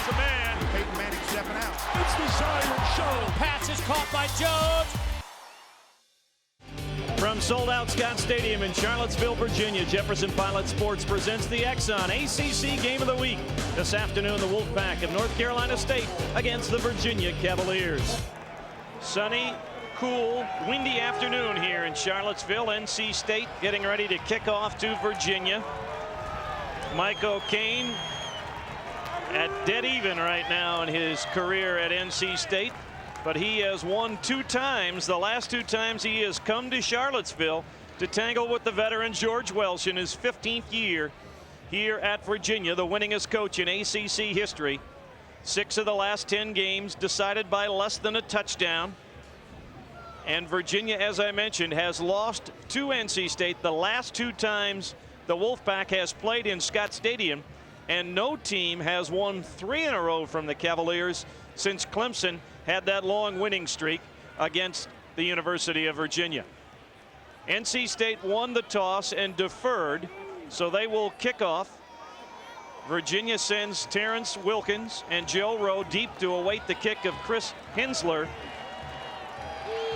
There's a man. Peyton Manning stepping out. It's the Zion Show. Pass is caught by Jones. From sold-out Scott Stadium in Charlottesville, Virginia, Jefferson Pilot Sports presents the Exxon ACC Game of the Week. This afternoon, the Wolfpack of North Carolina State against the Virginia Cavaliers. Sunny, cool, windy afternoon here in Charlottesville. NC State getting ready to kick off to Virginia. Mike O'Kane at dead even right now in his career at NC State. But he has won 2 times. The last 2 times he has come to Charlottesville to tangle with the veteran George Welsh in his 15th year here at Virginia, the winningest coach in ACC history. 6 of the last 10 games decided by less than a touchdown. And Virginia, as I mentioned, has lost to NC State the last 2 times the Wolfpack has played in Scott Stadium. And no team has won 3 in a row from the Cavaliers since Clemson had that long winning streak against the University of Virginia. NC State won the toss and deferred, so they will kick off. Virginia sends Terrence Wilkins and Joe Rowe deep to await the kick of Chris Hensler.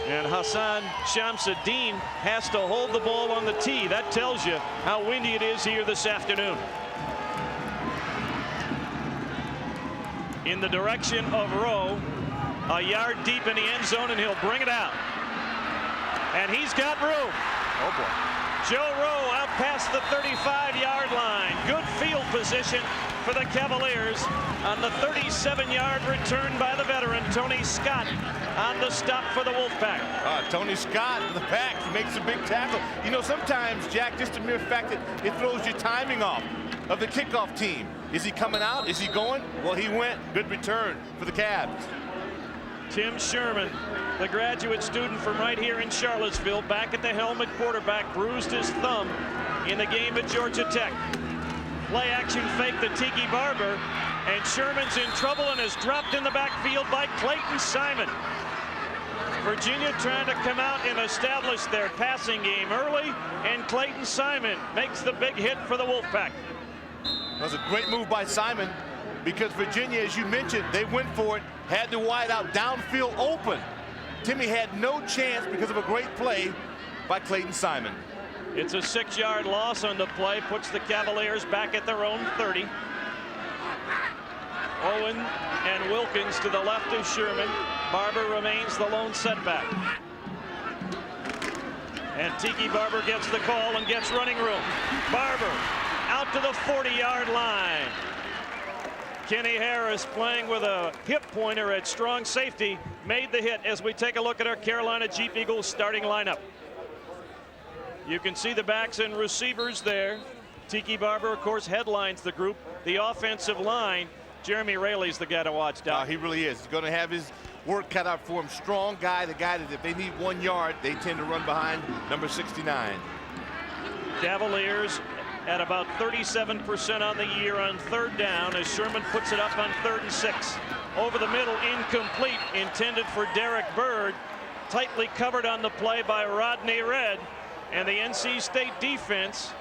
And Hassan Shamsuddin has to hold the ball on the tee. That tells you how windy it is here this afternoon. In the direction of Rowe, a yard deep in the end zone, and he'll bring it out. And he's got room. Oh boy. Joe Rowe out past the 35-yard line. Good field position for the Cavaliers on the 37-yard return by the veteran Tony Scott on the stop for the Wolfpack. Tony Scott, the pack, he makes a big tackle. You know, sometimes, Jack, just the mere fact that it throws your timing off of the kickoff team. Is he coming out? Is he going? Well, he went. Good return for the Cavs. Tim Sherman, the graduate student from right here in Charlottesville, back at the helm at quarterback, bruised his thumb in the game at Georgia Tech. Play action fake to Tiki Barber, and Sherman's in trouble and is dropped in the backfield by Clayton Simon. Virginia trying to come out and establish their passing game early, and Clayton Simon makes the big hit for the Wolfpack. That was a great move by Simon, because Virginia, as you mentioned, they went for it, had the wide out downfield open. Timmy had no chance because of a great play by Clayton Simon. It's a 6-yard loss on the play, puts the Cavaliers back at their own 30. Owen and Wilkins to the left of Sherman. Barber remains the lone setback. And Tiki Barber gets the call and gets running room. Barber out to the 40-yard line. Kenny Harris, playing with a hip pointer at strong safety, made the hit as we take a look at our Carolina Jeep Eagles starting lineup. You can see the backs and receivers there. Tiki Barber, of course, headlines the group. The offensive line, Jeremy Raley's the guy to watch, Doc. He really is. He's going to have his work cut out for him. Strong guy, the guy that if they need 1 yard, they tend to run behind number 69. Cavaliers at about 37% on the year on 3rd down as Sherman puts it up on 3rd and 6. Over the middle, incomplete, intended for Derek Bird. Tightly covered on the play by Rodney Red. And the NC State defense,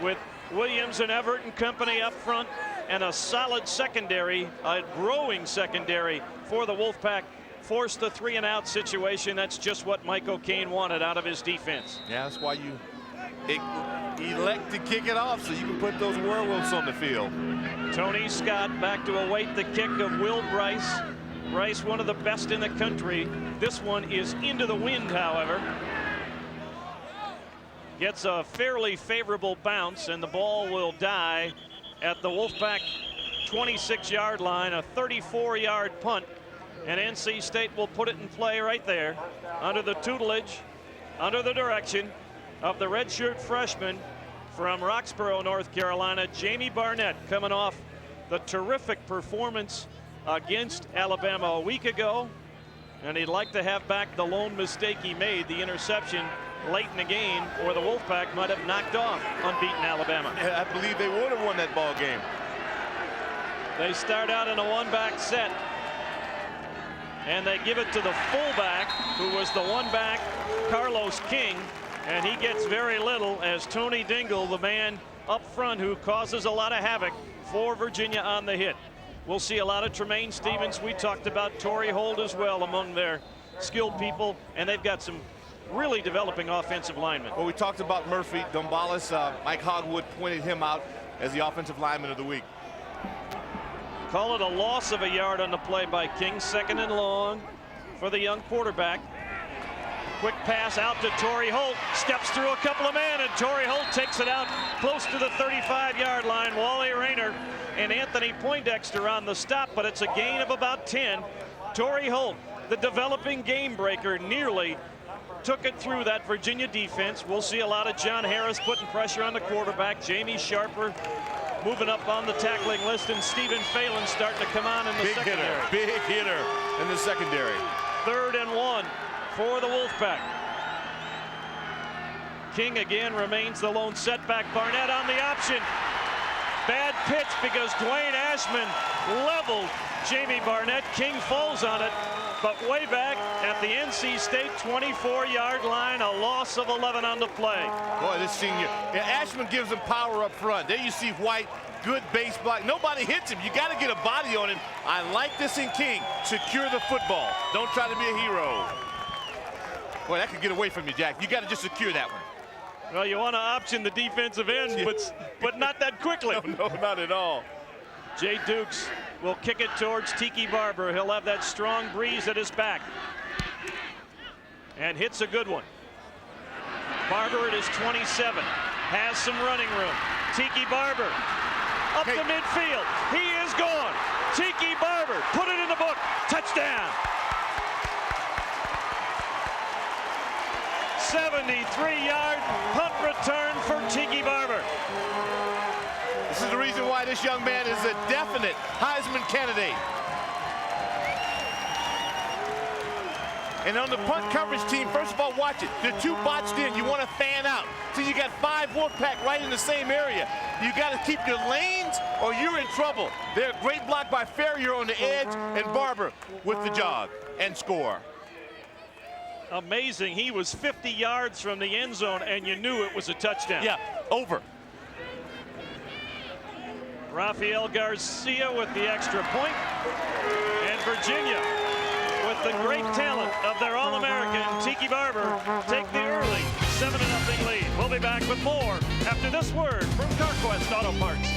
with Williams and Everett and company up front, and a solid secondary, a growing secondary for the Wolfpack, forced the 3-and-out situation. That's just what Mike O'Kane wanted out of his defense. Yeah, that's why you elect to kick it off, so you can put those werewolves on the field. Tony Scott back to await the kick of Will Bryce. Bryce, one of the best in the country. This one is into the wind, however. Gets a fairly favorable bounce, and the ball will die at the Wolfpack 26-yard line, a 34-yard punt. And NC State will put it in play right there under the tutelage, under the direction of the redshirt freshman from Roxborough, North Carolina, Jamie Barnett, coming off the terrific performance against Alabama a week ago. And he'd like to have back the lone mistake he made, the interception late in the game, or the Wolfpack might have knocked off unbeaten Alabama. I believe they would have won that ball game. They start out in a 1-back set, and they give it to the fullback, who was the 1-back, Carlos King, and he gets very little as Tony Dingle, the man up front who causes a lot of havoc for Virginia on the hit. We'll see a lot of Tremaine Stevens. We talked about Torry Holt as well among their skilled people, and they've got some really developing offensive linemen. Well, we talked about Murphy, Dumbalis, Mike Hogwood pointed him out as the offensive lineman of the week. Call it a loss of a yard on the play by King. 2nd and long for the young quarterback. Quick pass out to Torry Holt. Steps through a couple of men, and Torry Holt takes it out close to the 35-yard line. Wally Rayner and Anthony Poindexter on the stop, but it's a gain of about 10. Torry Holt, the developing game breaker, nearly took it through that Virginia defense. We'll see a lot of John Harris putting pressure on the quarterback. Jamie Sharper moving up on the tackling list, and Stephen Phelan starting to come on in the secondary. Big hitter in the secondary. 3rd and 1 for the Wolfpack. King again remains the lone setback. Barnett on the option. Bad pitch because Dwayne Ashman leveled Jamie Barnett. King falls on it, but way back at the NC State 24-yard line, a loss of 11 on the play. Boy, this senior. Yeah, Ashman gives him power up front. There you see White, good base block. Nobody hits him. You got to get a body on him. I like this in King. Secure the football. Don't try to be a hero. Boy, that could get away from you, Jack. You got to just secure that one. Well, you want to option the defensive end, but not that quickly. No, not at all. Jay Dukes will kick it towards Tiki Barber. He'll have that strong breeze at his back. And hits a good one. Barber at his 27. Has some running room. Tiki Barber up the midfield. He is gone. Tiki Barber, put it in the book. Touchdown. 73-yard punt return for Tiki Barber. This is the reason why this young man is a definite Heisman candidate. And on the punt coverage team, first of all, watch it. The 2 botched in. You want to fan out. So you got 5 Wolfpack right in the same area. You got to keep your lanes or you're in trouble. They're a great block by Ferrier on the edge and Barber with the jog and score. Amazing. He was 50 yards from the end zone, and you knew it was a touchdown. Yeah, over. Rafael Garcia with the extra point. And Virginia, with the great talent of their All-American Tiki Barber, take the early 7-0 lead. We'll be back with more after this word from CarQuest Auto Parts.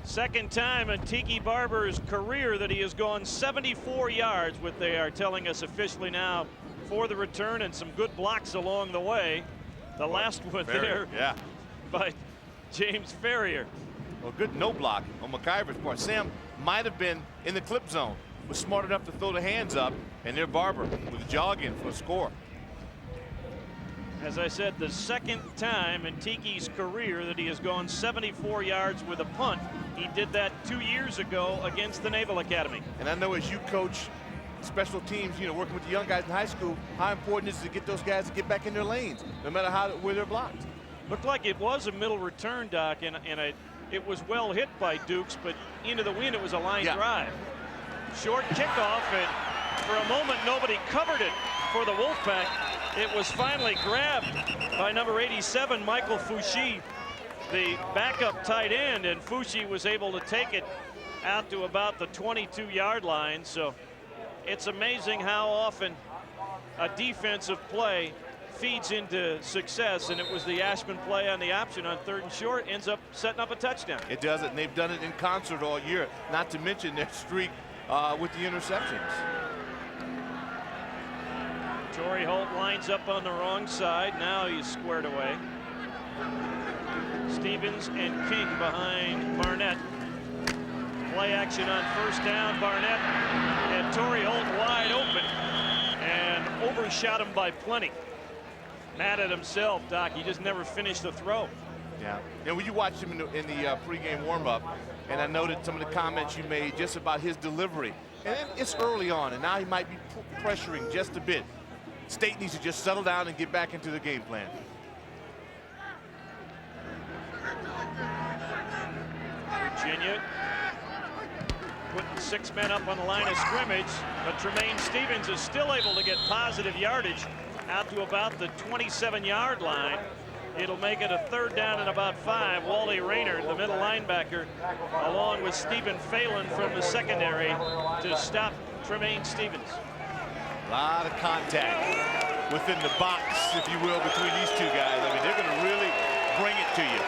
Second time in Tiki Barber's career that he has gone 74 yards, what they are telling us officially now for the return, and some good blocks along the way. The last one Ferrier, there by James Ferrier. Well, good no block on McIver's part. Sam might have been in the clip zone, was smart enough to throw the hands up, and there Barber with a jog in for a score. As I said, the second time in Tiki's career that he has gone 74 yards with a punt. He did that 2 years ago against the Naval Academy. And I know as you coach special teams, you know, working with the young guys in high school, how important it is to get those guys to get back in their lanes, no matter where they're blocked. Looked like it was a middle return, Doc, and it was well hit by Dukes, but into the wind it was a line drive. Short kickoff, and for a moment nobody covered it for the Wolfpack. It was finally grabbed by number 87, Michael Fouchy, the backup tight end, and Fouchy was able to take it out to about the 22-yard line. So it's amazing how often a defensive play feeds into success, and it was the Ashman play on the option on 3rd and short, ends up setting up a touchdown. It does it, and they've done it in concert all year, not to mention their streak with the interceptions. Torry Holt lines up on the wrong side. Now he's squared away. Stevens and King behind Barnett. Play action on 1st down. Barnett and Torry Holt wide open and overshot him by plenty. Mad at himself, Doc. He just never finished the throw. Yeah. And when you watched him in the pregame warm-up, and I noted some of the comments you made just about his delivery. And it's early on, and now he might be pressuring just a bit. State needs to just settle down and get back into the game plan. Virginia putting 6 men up on the line of scrimmage, but Tremaine Stevens is still able to get positive yardage out to about the 27-yard line. It'll make it a 3rd down and about 5. Wally Rayner, the middle linebacker, along with Stephen Phelan from the secondary to stop Tremaine Stevens. A lot of contact within the box, if you will, between these two guys. I mean, they're going to really bring it to you.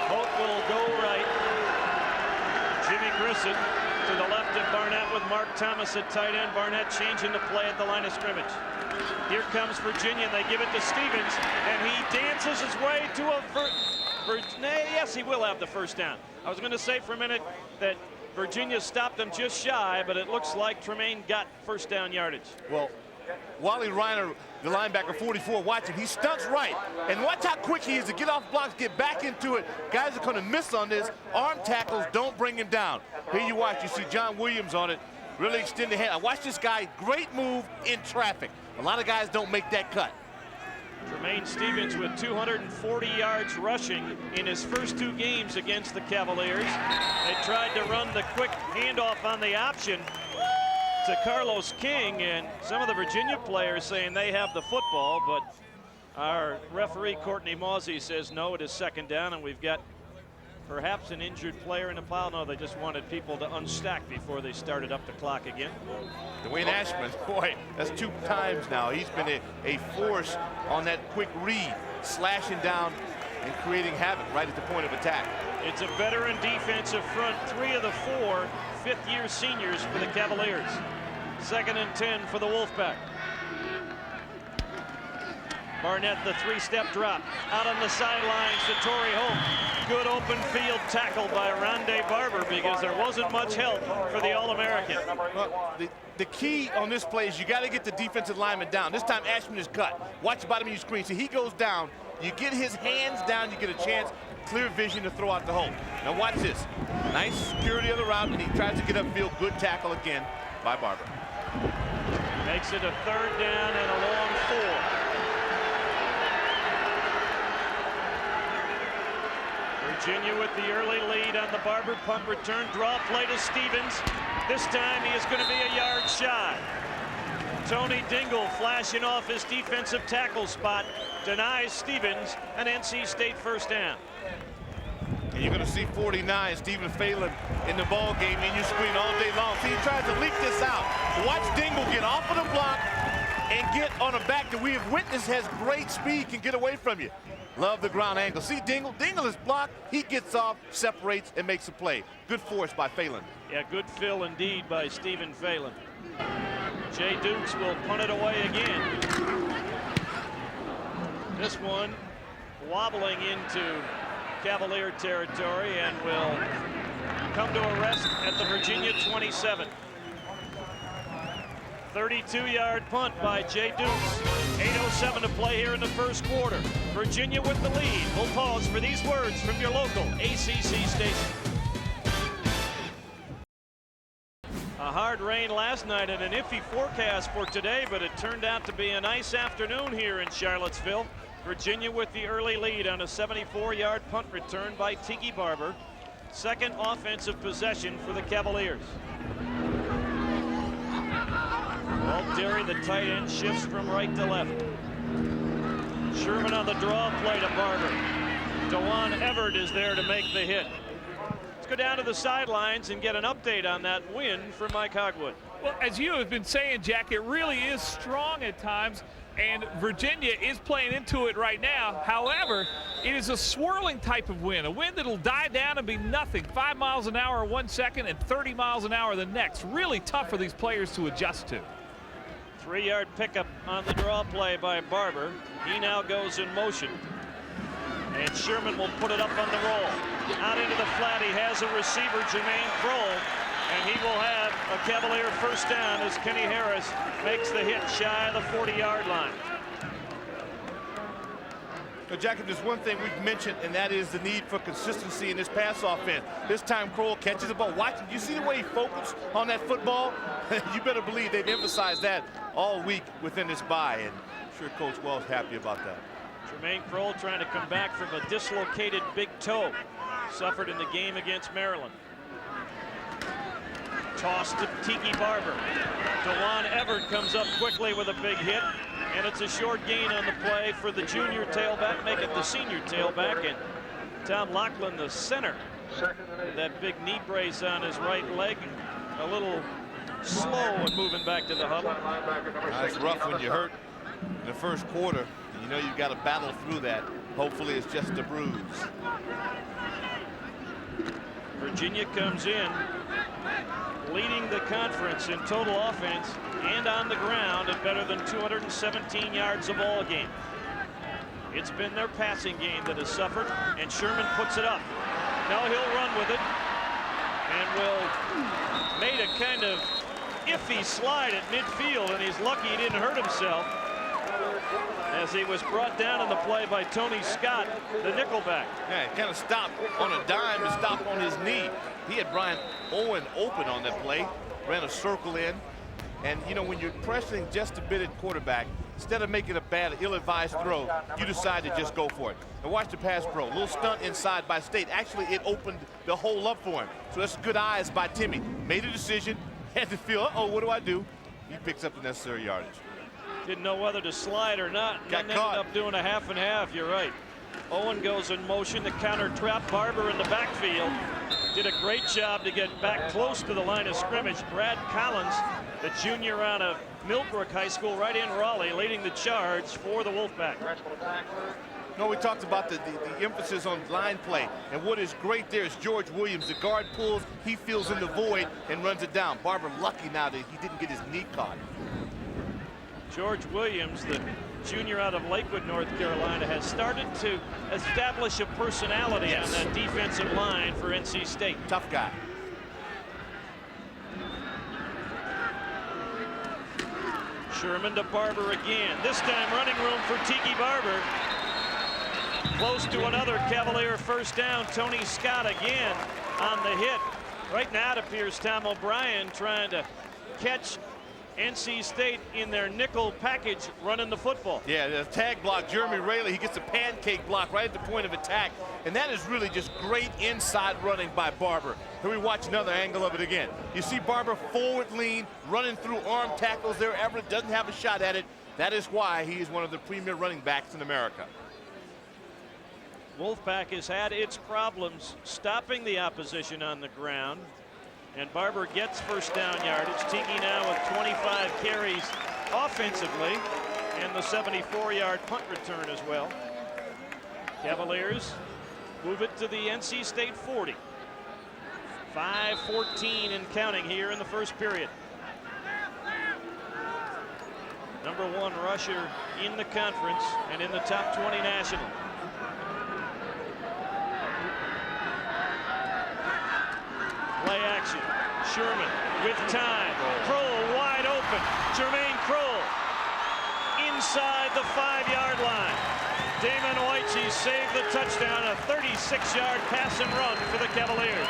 Holt will go right. Jimmy Grissom to the left of Barnett with Mark Thomas at tight end. Barnett changing the play at the line of scrimmage. Here comes Virginia, and they give it to Stevens, and he dances his way to a yes, he will have the 1st down. I was going to say for a minute that Virginia stopped them just shy, but it looks like Tremaine got 1st down yardage. Well, Wally Reiner, the linebacker, 44, watch him. He stunts right. And watch how quick he is to get off blocks, get back into it. Guys are going to miss on this. Arm tackles don't bring him down. Here you watch. You see John Williams on it. Really extend the hand. Now watch this guy. Great move in traffic. A lot of guys don't make that cut. Tremaine Stevens with 240 yards rushing in his first 2 games against the Cavaliers. They tried to run the quick handoff on the option to Carlos King, and some of the Virginia players saying they have the football, but our referee Courtney Mawsey says no, it is 2nd down, and we've got perhaps an injured player in the pile. No, they just wanted people to unstack before they started up the clock again. Dwayne Ashman, boy, that's 2 times now. He's been a force on that quick read, slashing down and creating havoc right at the point of attack. It's a veteran defensive front. 3 of the 4 fifth-year seniors for the Cavaliers. 2nd and 10 for the Wolfpack. Barnett, the 3-step drop. Out on the sidelines to Torry Holt. Good open field tackle by Rondé Barber because there wasn't much help for the All-American. Well, the key on this play is you got to get the defensive lineman down. This time Ashman is cut. Watch the bottom of your screen. See, he goes down. You get his hands down, you get a chance, clear vision to throw out the hole. Now watch this. Nice security of the route, and he tries to get upfield. Good tackle again by Barber. Makes it a 3rd down and a long 4. Virginia with the early lead on the Barber punt return. Draw play to Stevens. This time he is going to be a yard shy. Tony Dingle flashing off his defensive tackle spot. Denies Stevens an NC State 1st down. And you're going to see 49, Stephen Phelan in the ball game in your screen all day long. See, he tries to leak this out. Watch Dingle get off of the block and get on a back that we have witnessed has great speed, can get away from you. Love the ground angle. See Dingle? Dingle is blocked. He gets off, separates, and makes a play. Good force by Phelan. Yeah, good fill indeed by Stephen Phelan. Jay Dukes will punt it away again. This one wobbling into Cavalier territory and will come to a rest at the Virginia 27. 32-yard punt by Jay Dukes. 8:07 to play here in the 1st quarter. Virginia with the lead. We'll pause for these words from your local ACC station. A hard rain last night and an iffy forecast for today, but it turned out to be a nice afternoon here in Charlottesville. Virginia with the early lead on a 74-yard punt return by Tiki Barber. 2nd offensive possession for the Cavaliers. Walt Derry, the tight end, shifts from right to left. Sherman on the draw play to Barber. DeJuan Everett is there to make the hit. Let's go down to the sidelines and get an update on that win for Mike Hogwood. Well, as you have been saying, Jack, it really is strong at times, and Virginia is playing into it right now. However, it is a swirling type of wind, a wind that'll die down and be nothing. 5 miles an hour 1 second and 30 miles an hour the next. Really tough for these players to adjust to. 3-yard pickup on the draw play by Barber. He now goes in motion. And Sherman will put it up on the roll. Out into the flat, he has a receiver, Jermaine Kroll, and he will have a Cavalier 1st down as Kenny Harris makes the hit shy of the 40-yard line. So, Jack, there's one thing we've mentioned, and that is the need for consistency in this pass offense. This time, Kroll catches the ball. Watch, you see the way he focused on that football? You better believe they've emphasized that all week within this bye, and I'm sure Coach Wells happy about that. Jermaine Kroll trying to come back from a dislocated big toe suffered in the game against Maryland. Toss to Tiki Barber. DeJuan Everett comes up quickly with a big hit, And it's a short gain on the play for the junior tailback, make it the senior tailback. And Tom Laughlin, the center, with that big knee brace on his right leg, a little slow and moving back to the huddle. It's rough when you're hurt in the first quarter. And you know you've got to battle through that. Hopefully it's just a bruise. Virginia comes in, leading the conference in total offense and on the ground at better than 217 yards a ball game. It's been their passing game that has suffered, and Sherman puts it up. Now he'll run with it, and will made a kind of iffy slide at midfield, and he's lucky he didn't hurt himself as he was brought down in the play by Tony Scott, the nickelback. Yeah, he kind of stopped on a dime and stopped on his knee. He had Brian Owen open on that play, ran a circle in. And, you know, when you're pressing just a bit at quarterback, instead of making a bad, ill-advised throw, you decide to just go for it. And watch the pass pro. A little stunt inside by State. Actually, it opened the hole up for him. So that's good eyes by Timmy. Made a decision, had to feel, uh-oh, what do I do? He picks up the necessary yardage. Didn't know whether to slide or not. Got ended caught. up doing a half and half. You're right. Owen goes in motion to counter trap Barber in the backfield. Did a great job to get back close to the line of scrimmage. Brad Collins, the junior out of Millbrook High School right in Raleigh, leading the charge for the Wolfpack. No, we talked about the emphasis on line play. And what is great there is George Williams. The guard pulls, he fills in the void and runs it down. Barber lucky now that he didn't get his knee caught. George Williams, the junior out of Lakewood, North Carolina, has started to establish a personality on that defensive line for NC State. Tough guy. Sherman to Barber again. This time running room for Tiki Barber. Close to another Cavalier first down. Tony Scott again on the hit. Right now it appears Tom O'Brien trying to catch NC State in their nickel package running the football. Yeah, the tag block, Jeremy Rayleigh, he gets a pancake block right at the point of attack. And that is really just great inside running by Barber. Here we watch another angle of it again. You see Barber forward lean, running through arm tackles there. Everett doesn't have a shot at it. That is why he is one of the premier running backs in America. Wolfpack has had its problems stopping the opposition on the ground. And Barber gets first down yardage. Tiki now with 25 carries offensively and the 74-yard punt return as well. Cavaliers move it to the NC State 40. 5:14 and counting here in the first period. #1 rusher in the conference and in the top 20 national. Play action. Sherman with time. Kroll wide open. Jermaine Kroll inside the 5-yard line. Damon Whitey saved the touchdown, a 36-yard pass and run for the Cavaliers.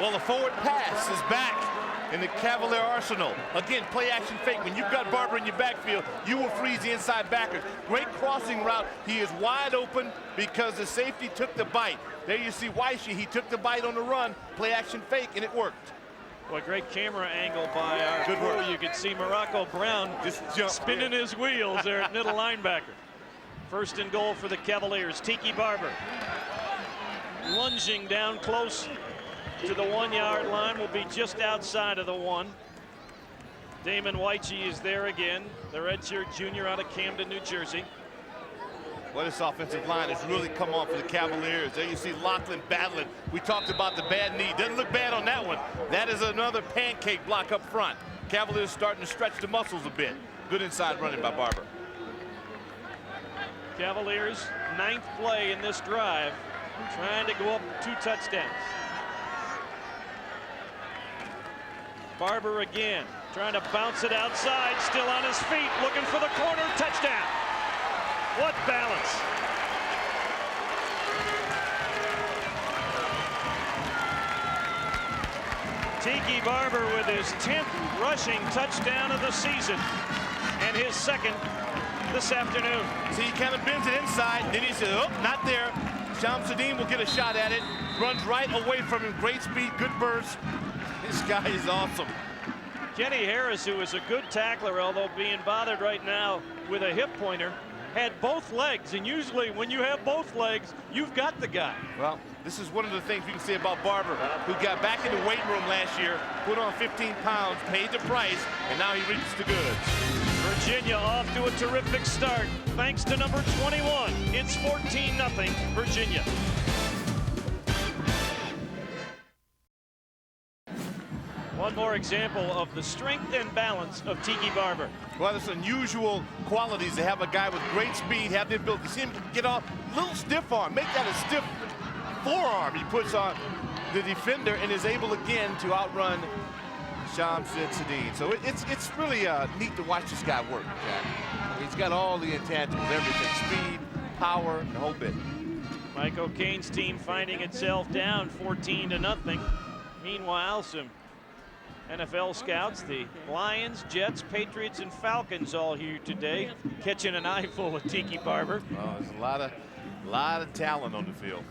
Well, the forward pass is back in the Cavalier arsenal. Again, play action fake. When you've got Barber in your backfield, you will freeze the inside backers. Great crossing route. He is wide open because the safety took the bite. There you see Weishi. He took the bite on the run. Play action fake, and it worked. Well, great camera angle by our Good crew. work. You can see Morocco Brown Just jump spinning his wheels there at middle linebacker. First and goal for the Cavaliers. Tiki Barber lunging down close to the 1-yard line, will be just outside of the 1. Damon Whitey is there again, the redshirt junior out of Camden, New Jersey. Well, this offensive line has really come on for the Cavaliers. There you see Laughlin battling. We talked about the bad knee. Doesn't look bad on that one. That is another pancake block up front. Cavaliers starting to stretch the muscles a bit. Good inside running by Barber. Cavaliers' 9th play in this drive, trying to go up 2 touchdowns. Barber again, trying to bounce it outside, still on his feet, looking for the corner, touchdown. What balance. Tiki Barber with his 10th rushing touchdown of the season and his 2nd this afternoon. See, he kind of bends it inside, then he says, oh, not there. Shamsuddin will get a shot at it, runs right away from him, great speed, good burst. This guy is awesome. Kenny Harris, who is a good tackler, although being bothered right now with a hip pointer, had both legs, and usually when you have both legs, you've got the guy. Well, this is one of the things we can say about Barber, who got back in the weight room last year, put on 15 pounds, paid the price, and now he reaps the goods. Virginia off to a terrific start, thanks to number 21. It's 14-0 Virginia. One more example of the strength and balance of Tiki Barber. Well, it's unusual qualities to have a guy with great speed, have the ability to see him get off a little stiff arm, make that a stiff forearm he puts on the defender, and is able again to outrun Shamsid Sadine. So it's really neat to watch this guy work, Jack. He's got all the intangibles, everything, speed, power, the whole bit. Mike O'Kane's team finding itself down 14-0. Meanwhile, some NFL scouts, the Lions, Jets, Patriots, and Falcons all here today, catching an eyeful of Tiki Barber. Oh, there's a lot of talent on the field.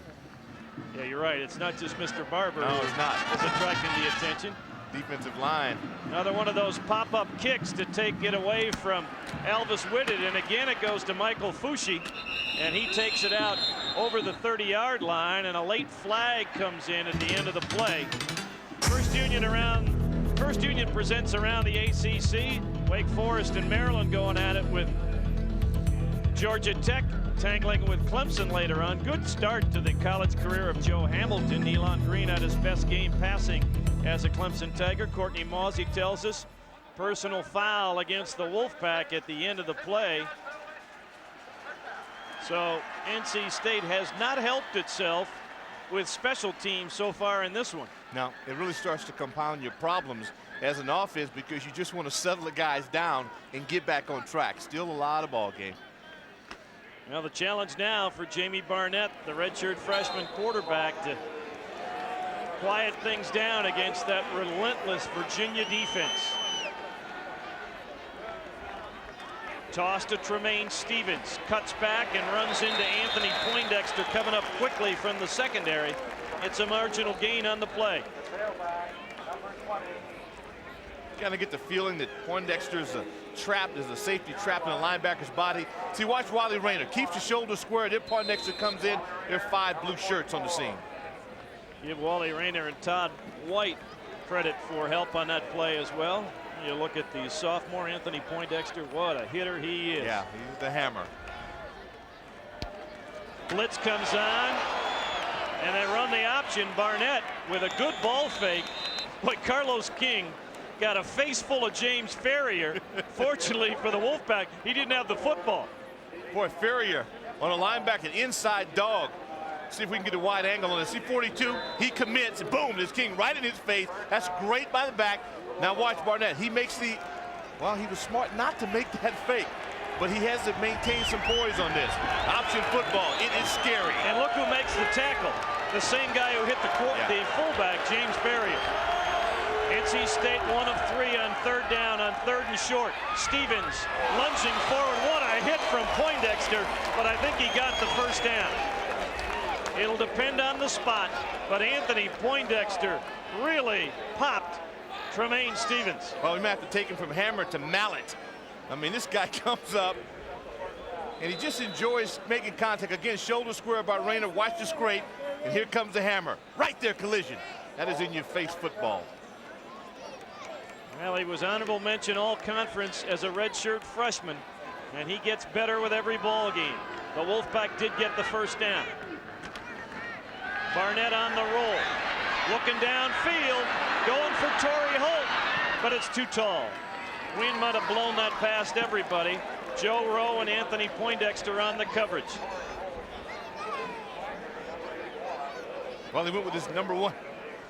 Yeah, you're right. It's not just Mr. Barber. No, it's not. It's attracting the attention. Defensive line. Another one of those pop-up kicks to take it away from Elvis Whitted, and again it goes to Michael Fushi, and he takes it out over the 30-yard line, and a late flag comes in at the end of the play. First Union presents around the ACC. Wake Forest and Maryland going at it with Georgia Tech tangling with Clemson later on. Good start to the college career of Joe Hamilton. Elon Green had his best game passing as a Clemson Tiger. Courtney Mawsey tells us personal foul against the Wolfpack at the end of the play. So NC State has not helped itself with special teams so far in this one. Now, it really starts to compound your problems as an offense, because you just want to settle the guys down and get back on track. Still a lot of ball game. Well, the challenge now for Jamie Barnett, the redshirt freshman quarterback, to quiet things down against that relentless Virginia defense. Toss to Tremaine Stevens, cuts back and runs into Anthony Poindexter, coming up quickly from the secondary. It's a marginal gain on the play. Kind of get the feeling that Poindexter's trapped, as a safety trapped in a linebacker's body. See, watch Wally Rayner. Keeps the shoulder square. Then Poindexter comes in. There are 5 blue shirts on the scene. Give Wally Rayner and Todd White credit for help on that play as well. You look at the sophomore Anthony Poindexter. What a hitter he is. Yeah, he's the hammer. Blitz comes on, and they run the option. Barnett with a good ball fake. But Carlos King got a face full of James Ferrier. Fortunately for the Wolfpack, he didn't have the football. Boy, Ferrier on a linebacker, inside dog. See if we can get a wide angle on it. See 42, he commits, and boom, there's King right in his face. That's great by the back. Now watch Barnett. He makes the, well, he was smart not to make that fake, but he has to maintain some poise on this. Option football, it is scary. And look who makes the tackle. The same guy who hit the fullback, James Ferrier. NC State 1 of 3 on 3rd down, on 3rd and short. Stevens lunging forward. What a hit from Poindexter, but I think he got the first down. It'll depend on the spot, but Anthony Poindexter really popped Tremaine Stevens. Well, we might have to take him from hammer to mallet. I mean, this guy comes up, and he just enjoys making contact. Again, shoulder square by Rayner. Watch the scrape, and here comes the hammer. Right there, collision. That is in your face football. Well, he was honorable mention all conference as a redshirt freshman, and he gets better with every ball game. The Wolfpack did get the first down. Barnett on the roll, looking downfield, going for Torry Holt, but it's too tall. Wind might have blown that past everybody. Joe Rowe and Anthony Poindexter on the coverage. Well, he went with his #1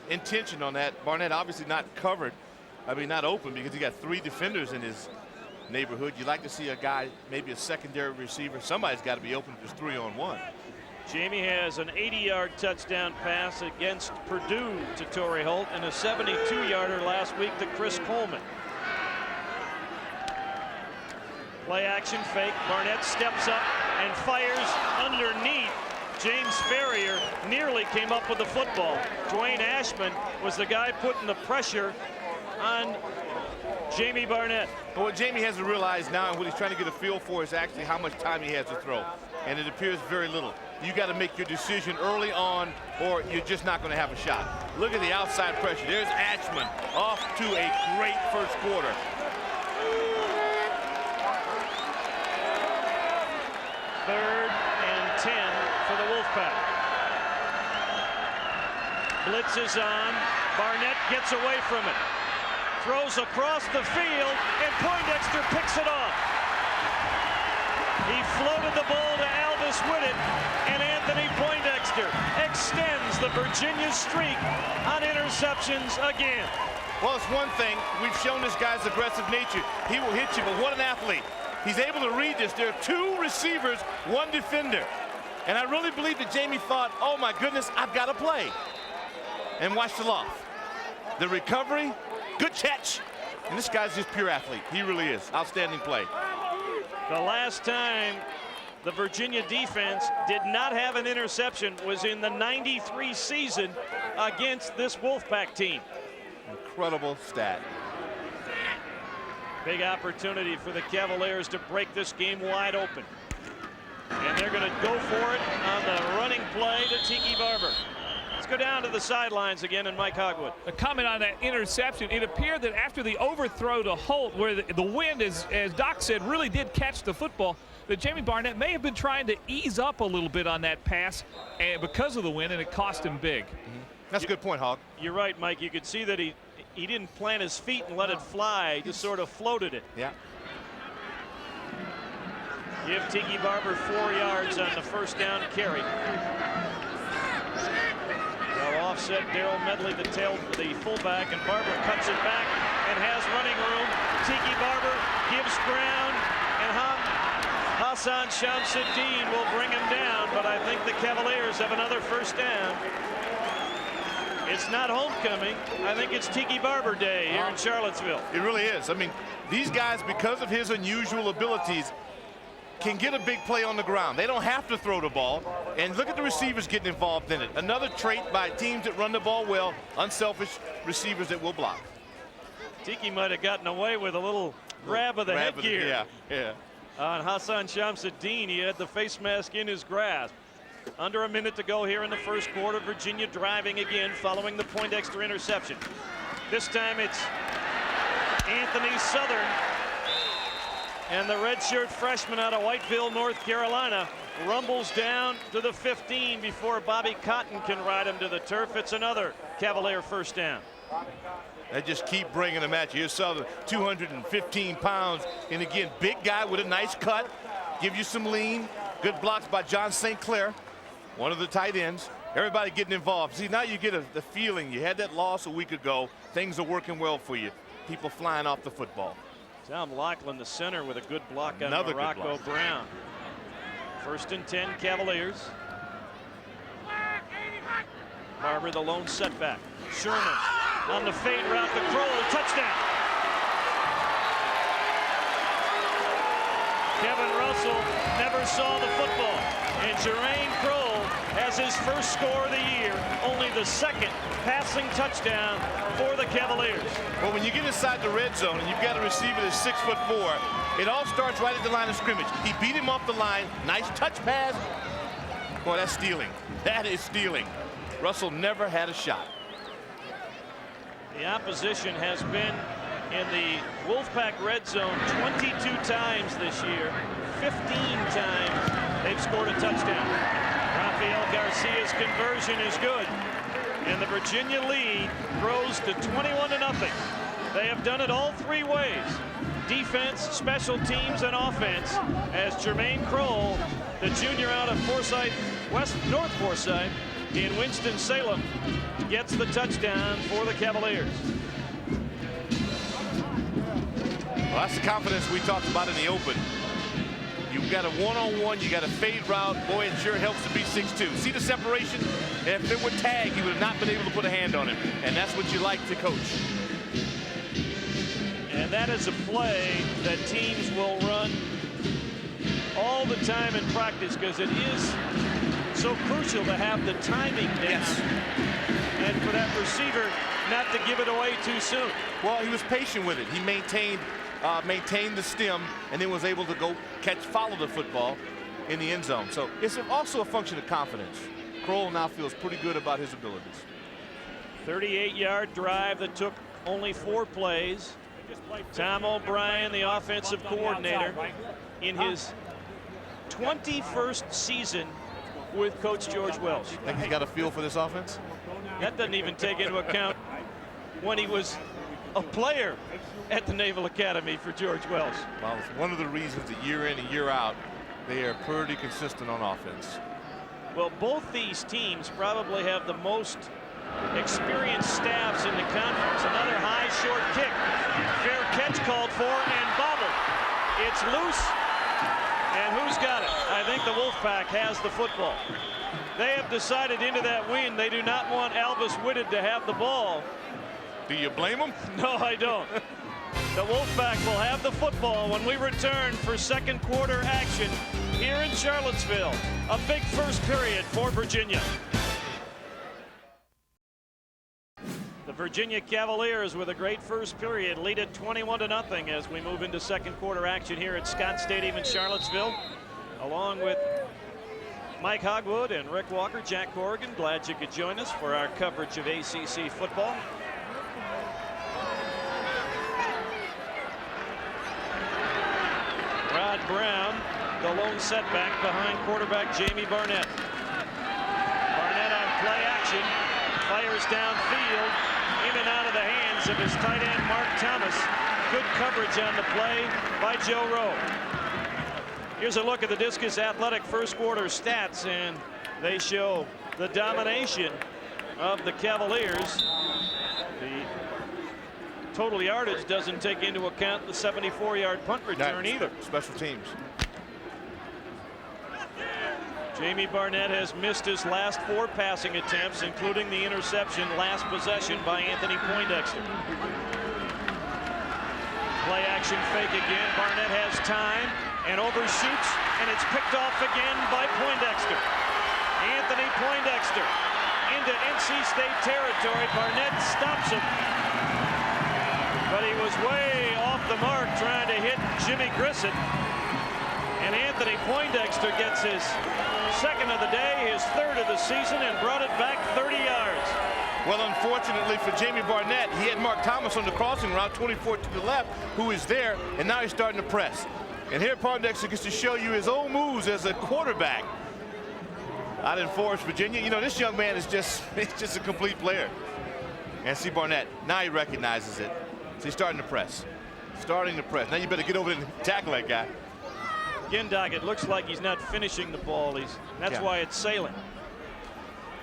intention on that. Barnett obviously not covered. I mean, not open, because he got 3 defenders in his neighborhood. You like to see a guy, maybe a secondary receiver. Somebody's got to be open if there's 3-on-1. Jamie has an 80-yard touchdown pass against Purdue to Torry Holt, and a 72-yarder last week to Chris Coleman. Play action fake. Barnett steps up and fires underneath. James Ferrier nearly came up with the football. Dwayne Ashman was the guy putting the pressure on Jamie Barnett. But what Jamie has to realize now and what he's trying to get a feel for is actually how much time he has to throw. And it appears very little. You got to make your decision early on or you're just not going to have a shot. Look at the outside pressure. There's Ashman off to a great first quarter. Third and 10 for the Wolfpack. Blitz is on. Barnett gets away from it. Throws across the field, and Poindexter picks it off. He floated the ball to Aldis Whitted, and Anthony Poindexter extends the Virginia streak on interceptions again. Well, it's one thing. We've shown this guy's aggressive nature. He will hit you, but what an athlete. He's able to read this. There are 2 receivers, 1 defender. And I really believe that Jamie thought, oh my goodness, I've got to play. And watch the loft. The recovery, good catch. And this guy's just pure athlete. He really is. Outstanding play. The last time the Virginia defense did not have an interception was in the '93 season against this Wolfpack team. Incredible stat. Big opportunity for the Cavaliers to break this game wide open. And they're going to go for it on the running play to Tiki Barber. Let's go down to the sidelines again and Mike Hogwood. A comment on that interception. It appeared that after the overthrow to Holt, where the wind, as Doc said, really did catch the football, that Jamie Barnett may have been trying to ease up a little bit on that pass because of the wind, and it cost him big. That's a good point, Hog. You're right, Mike. You could see that he didn't plant his feet and let it fly. He just sort of floated it. Yeah. Give Tiki Barber 4 yards on the first down carry. They'll offset Darrell Medley, the fullback, and Barber cuts it back and has running room. Tiki Barber gives ground, and Hassan Shamsuddin will bring him down, but I think the Cavaliers have another first down. It's not homecoming. I think it's Tiki Barber Day here in Charlottesville. It really is. I mean, these guys, because of his unusual abilities, can get a big play on the ground. They don't have to throw the ball. And look at the receivers getting involved in it. Another trait by teams that run the ball well, unselfish receivers that will block. Tiki might have gotten away with a little grab of the headgear. Yeah. On Hassan Shamsuddin, he had the face mask in his grasp. Under a minute to go here in the first quarter. Virginia driving again following the Poindexter interception. This time it's Anthony Southern, and the redshirt freshman out of Whiteville, North Carolina, rumbles down to the 15 before Bobby Cotton can ride him to the turf. It's another Cavalier first down. They just keep bringing them at you. Here's Southern, 215 pounds, and again, big guy with a nice cut, give you some lean. Good blocks by John St. Clair, one of the tight ends. Everybody getting involved. See, now you get the feeling. You had that loss a week ago. Things are working well for you. People flying off the football. Tom Laughlin, the center, with a good block on Another Morocco Brown. First and 10, Cavaliers. Barber, the lone setback. Sherman on the fade route to Kroll. Touchdown. Kevin Russell never saw the football. And Jermaine Kroll has his first score of the year, only the second passing touchdown for the Cavaliers. Well, when you get inside the red zone and you've got a receiver that's 6'4", it all starts right at the line of scrimmage. He beat him off the line. Nice touch pass. Boy, that's stealing. That is stealing. Russell never had a shot. The opposition has been in the Wolfpack red zone 22 times this year. 15 times they've scored a touchdown. Rafael Garcia's conversion is good, and the Virginia lead grows to 21-0. They have done it all 3 ways: defense, special teams, and offense, as Jermaine Kroll, the junior out of North Forsyth in Winston-Salem, gets the touchdown for the Cavaliers. Well, that's the confidence we talked about in the open. You've got a one-on-one, you got a fade route. Boy, it sure helps to be 6'2". See the separation? If it were tag, he would have not been able to put a hand on him. And that's what you like to coach. And that is a play that teams will run all the time in practice, because it is so crucial to have the timing down. Yes. And for that receiver not to give it away too soon. Well, he was patient with it. He maintained the stem and then was able to go follow the football in the end zone. So it's also a function of confidence. Kroll now feels pretty good about his abilities. 38-yard drive that took only 4 plays. Tom O'Brien, the offensive coordinator, in his 21st season with Coach George Welsh. Think he's got a feel for this offense? That doesn't even take into account when he was a player at the Naval Academy for George Welsh. Well, it's one of the reasons that year in and year out, they are pretty consistent on offense. Well, both these teams probably have the most experienced staffs in the conference. Another high short kick. Fair catch called for and bobbled. It's loose. And who's got it? I think the Wolfpack has the football. They have decided into that win they do not want Alvis Whitted to have the ball. Do you blame them? No, I don't. The Wolfpack will have the football when we return for second quarter action here in Charlottesville. A big first period for Virginia. The Virginia Cavaliers with a great first period lead it 21-0 as we move into second quarter action here at Scott Stadium in Charlottesville. Along with Mike Hogwood and Rick Walker, Jack Corrigan, glad you could join us for our coverage of ACC football. Rod Brown, the lone setback behind quarterback Jamie Barnett. Barnett on play action, fires downfield, in and out of the hands of his tight end Mark Thomas. Good coverage on the play by Joe Rowe. Here's a look at the Discus Athletic first quarter stats, and they show the domination of the Cavaliers. The total yardage doesn't take into account the 74-yard punt return either. Special teams. Jamie Barnett has missed his last 4 passing attempts, including the interception last possession by Anthony Poindexter. Play action fake again. Barnett has time and overshoots, and it's picked off again by Poindexter. Anthony Poindexter into NC State territory. Barnett stops him, but he was way off the mark trying to hit Jimmy Grissett. And Anthony Poindexter gets his second of the day, his third of the season, and brought it back 30 yards. Well, unfortunately for Jamie Barnett, he had Mark Thomas on the crossing route, 24 to the left, who is there, and now he's starting to press. And here Poindexter gets to show you his old moves as a quarterback out in Forest, Virginia. You know, this young man is just a complete player. And see Barnett, now he recognizes it. So he's starting to press. Starting to press. Now you better get over there and tackle that guy. Again, Doc, it looks like he's not finishing the ball. That's why it's sailing.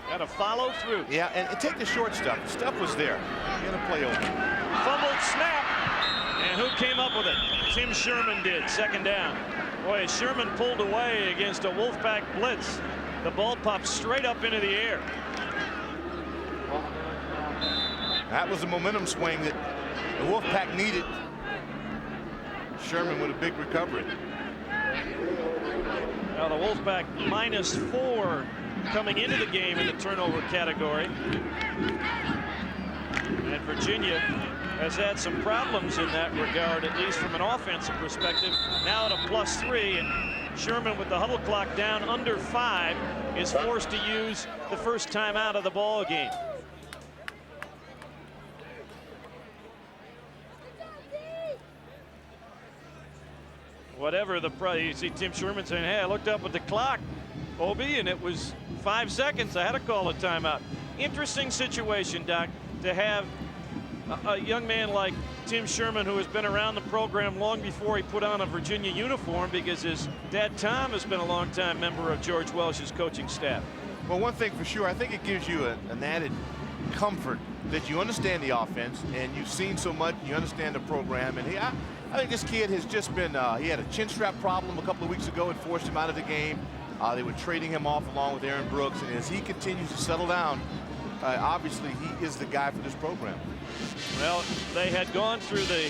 Got to follow through. Yeah, and take the short stuff. The stuff was there. Gonna play over. Fumbled snap. And who came up with it? Tim Sherman did. Second down. Boy, as Sherman pulled away against a Wolfpack blitz, the ball popped straight up into the air. That was a momentum swing that the Wolfpack needed. Sherman with a big recovery. Now the Wolfpack -4 coming into the game in the turnover category. And Virginia has had some problems in that regard, at least from an offensive perspective. Now at a +3, and Sherman, with the huddle clock down under 5, is forced to use the first time out of the ball game. Whatever the price, you see Tim Sherman saying, hey, I looked up at the clock, Obi, and it was 5 seconds. I had to call a timeout. Interesting situation, Doc, to have a young man like Tim Sherman, who has been around the program long before he put on a Virginia uniform, because his dad Tom has been a longtime member of George Welsh's coaching staff. Well, one thing for sure, I think it gives you an added comfort that you understand the offense and you've seen so much, you understand the program. And I think this kid has just been, he had a chin strap problem a couple of weeks ago and forced him out of the game. They were trading him off along with Aaron Brooks, and as he continues to settle down, obviously he is the guy for this program. Well, they had gone through the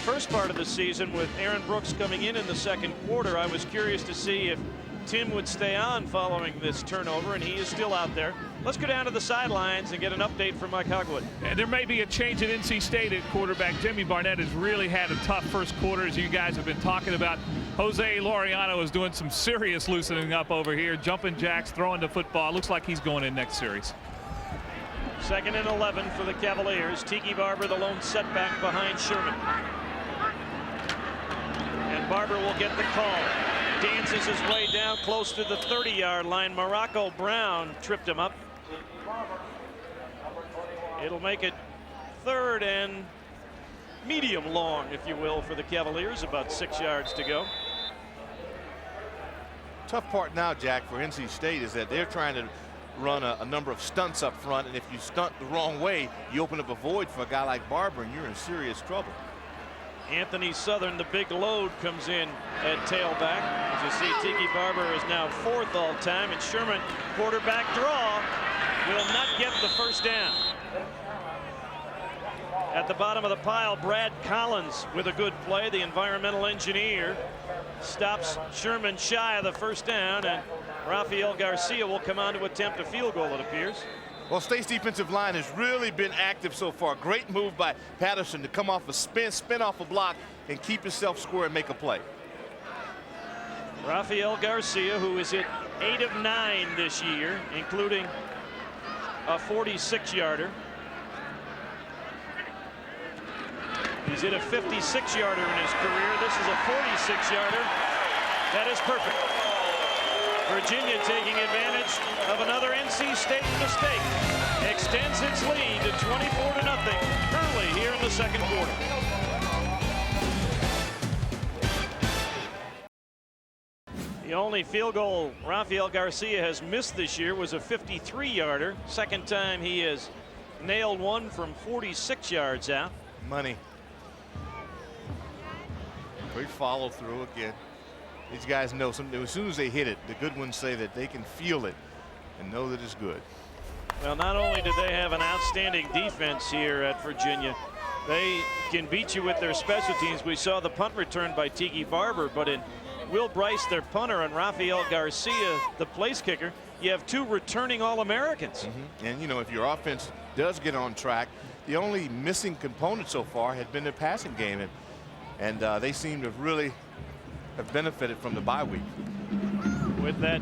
first part of the season with Aaron Brooks coming in the second quarter. I was curious to see if Tim would stay on following this turnover, and he is still out there. Let's go down to the sidelines and get an update from Mike Hogwood. And there may be a change at NC State at quarterback. Jimmy Barnett has really had a tough first quarter, as you guys have been talking about. Jose Laureano is doing some serious loosening up over here, jumping jacks, throwing the football. Looks like he's going in next series. 2nd and 11 for the Cavaliers. Tiki Barber, the lone setback behind Sherman. And Barber will get the call. Dances his way down close to the 30-yard line. Morocco Brown tripped him up. It'll make it 3rd and medium long, if you will, for the Cavaliers. About 6 yards to go. Tough part now, Jack, for NC State is that they're trying to run a number of stunts up front, and if you stunt the wrong way, you open up a void for a guy like Barber, and you're in serious trouble. Anthony Southern, the big load, comes in at tailback. As you see, Tiki Barber is now 4th all time, and Sherman, quarterback draw, will not get the first down. At the bottom of the pile, Brad Collins with a good play. The environmental engineer stops Sherman shy of the first down, and Rafael Garcia will come on to attempt a field goal, it appears. Well, State's defensive line has really been active so far. Great move by Patterson to come off a spin off a block, and keep himself square and make a play. Rafael Garcia, who is hit 8 of 9 this year, including a 46-yarder. He's hit a 56-yarder in his career. This is a 46-yarder. That is perfect. Virginia taking advantage of another NC State mistake. Extends its lead to 24-0 early here in the 2nd quarter. The only field goal Rafael Garcia has missed this year was a 53-yarder. Second time he has nailed one from 46 yards out. Money. Great follow through again. These guys know something. As soon as they hit it, the good ones say that they can feel it and know that it's good. Well, not only do they have an outstanding defense here at Virginia, they can beat you with their special teams. We saw the punt return by Tiki Barber, but in Will Bryce, their punter, and Rafael Garcia, the place kicker, you have 2 returning All-Americans. And, you know, if your offense does get on track, the only missing component so far had been the passing game, and they seem to really have benefited from the bye week. With that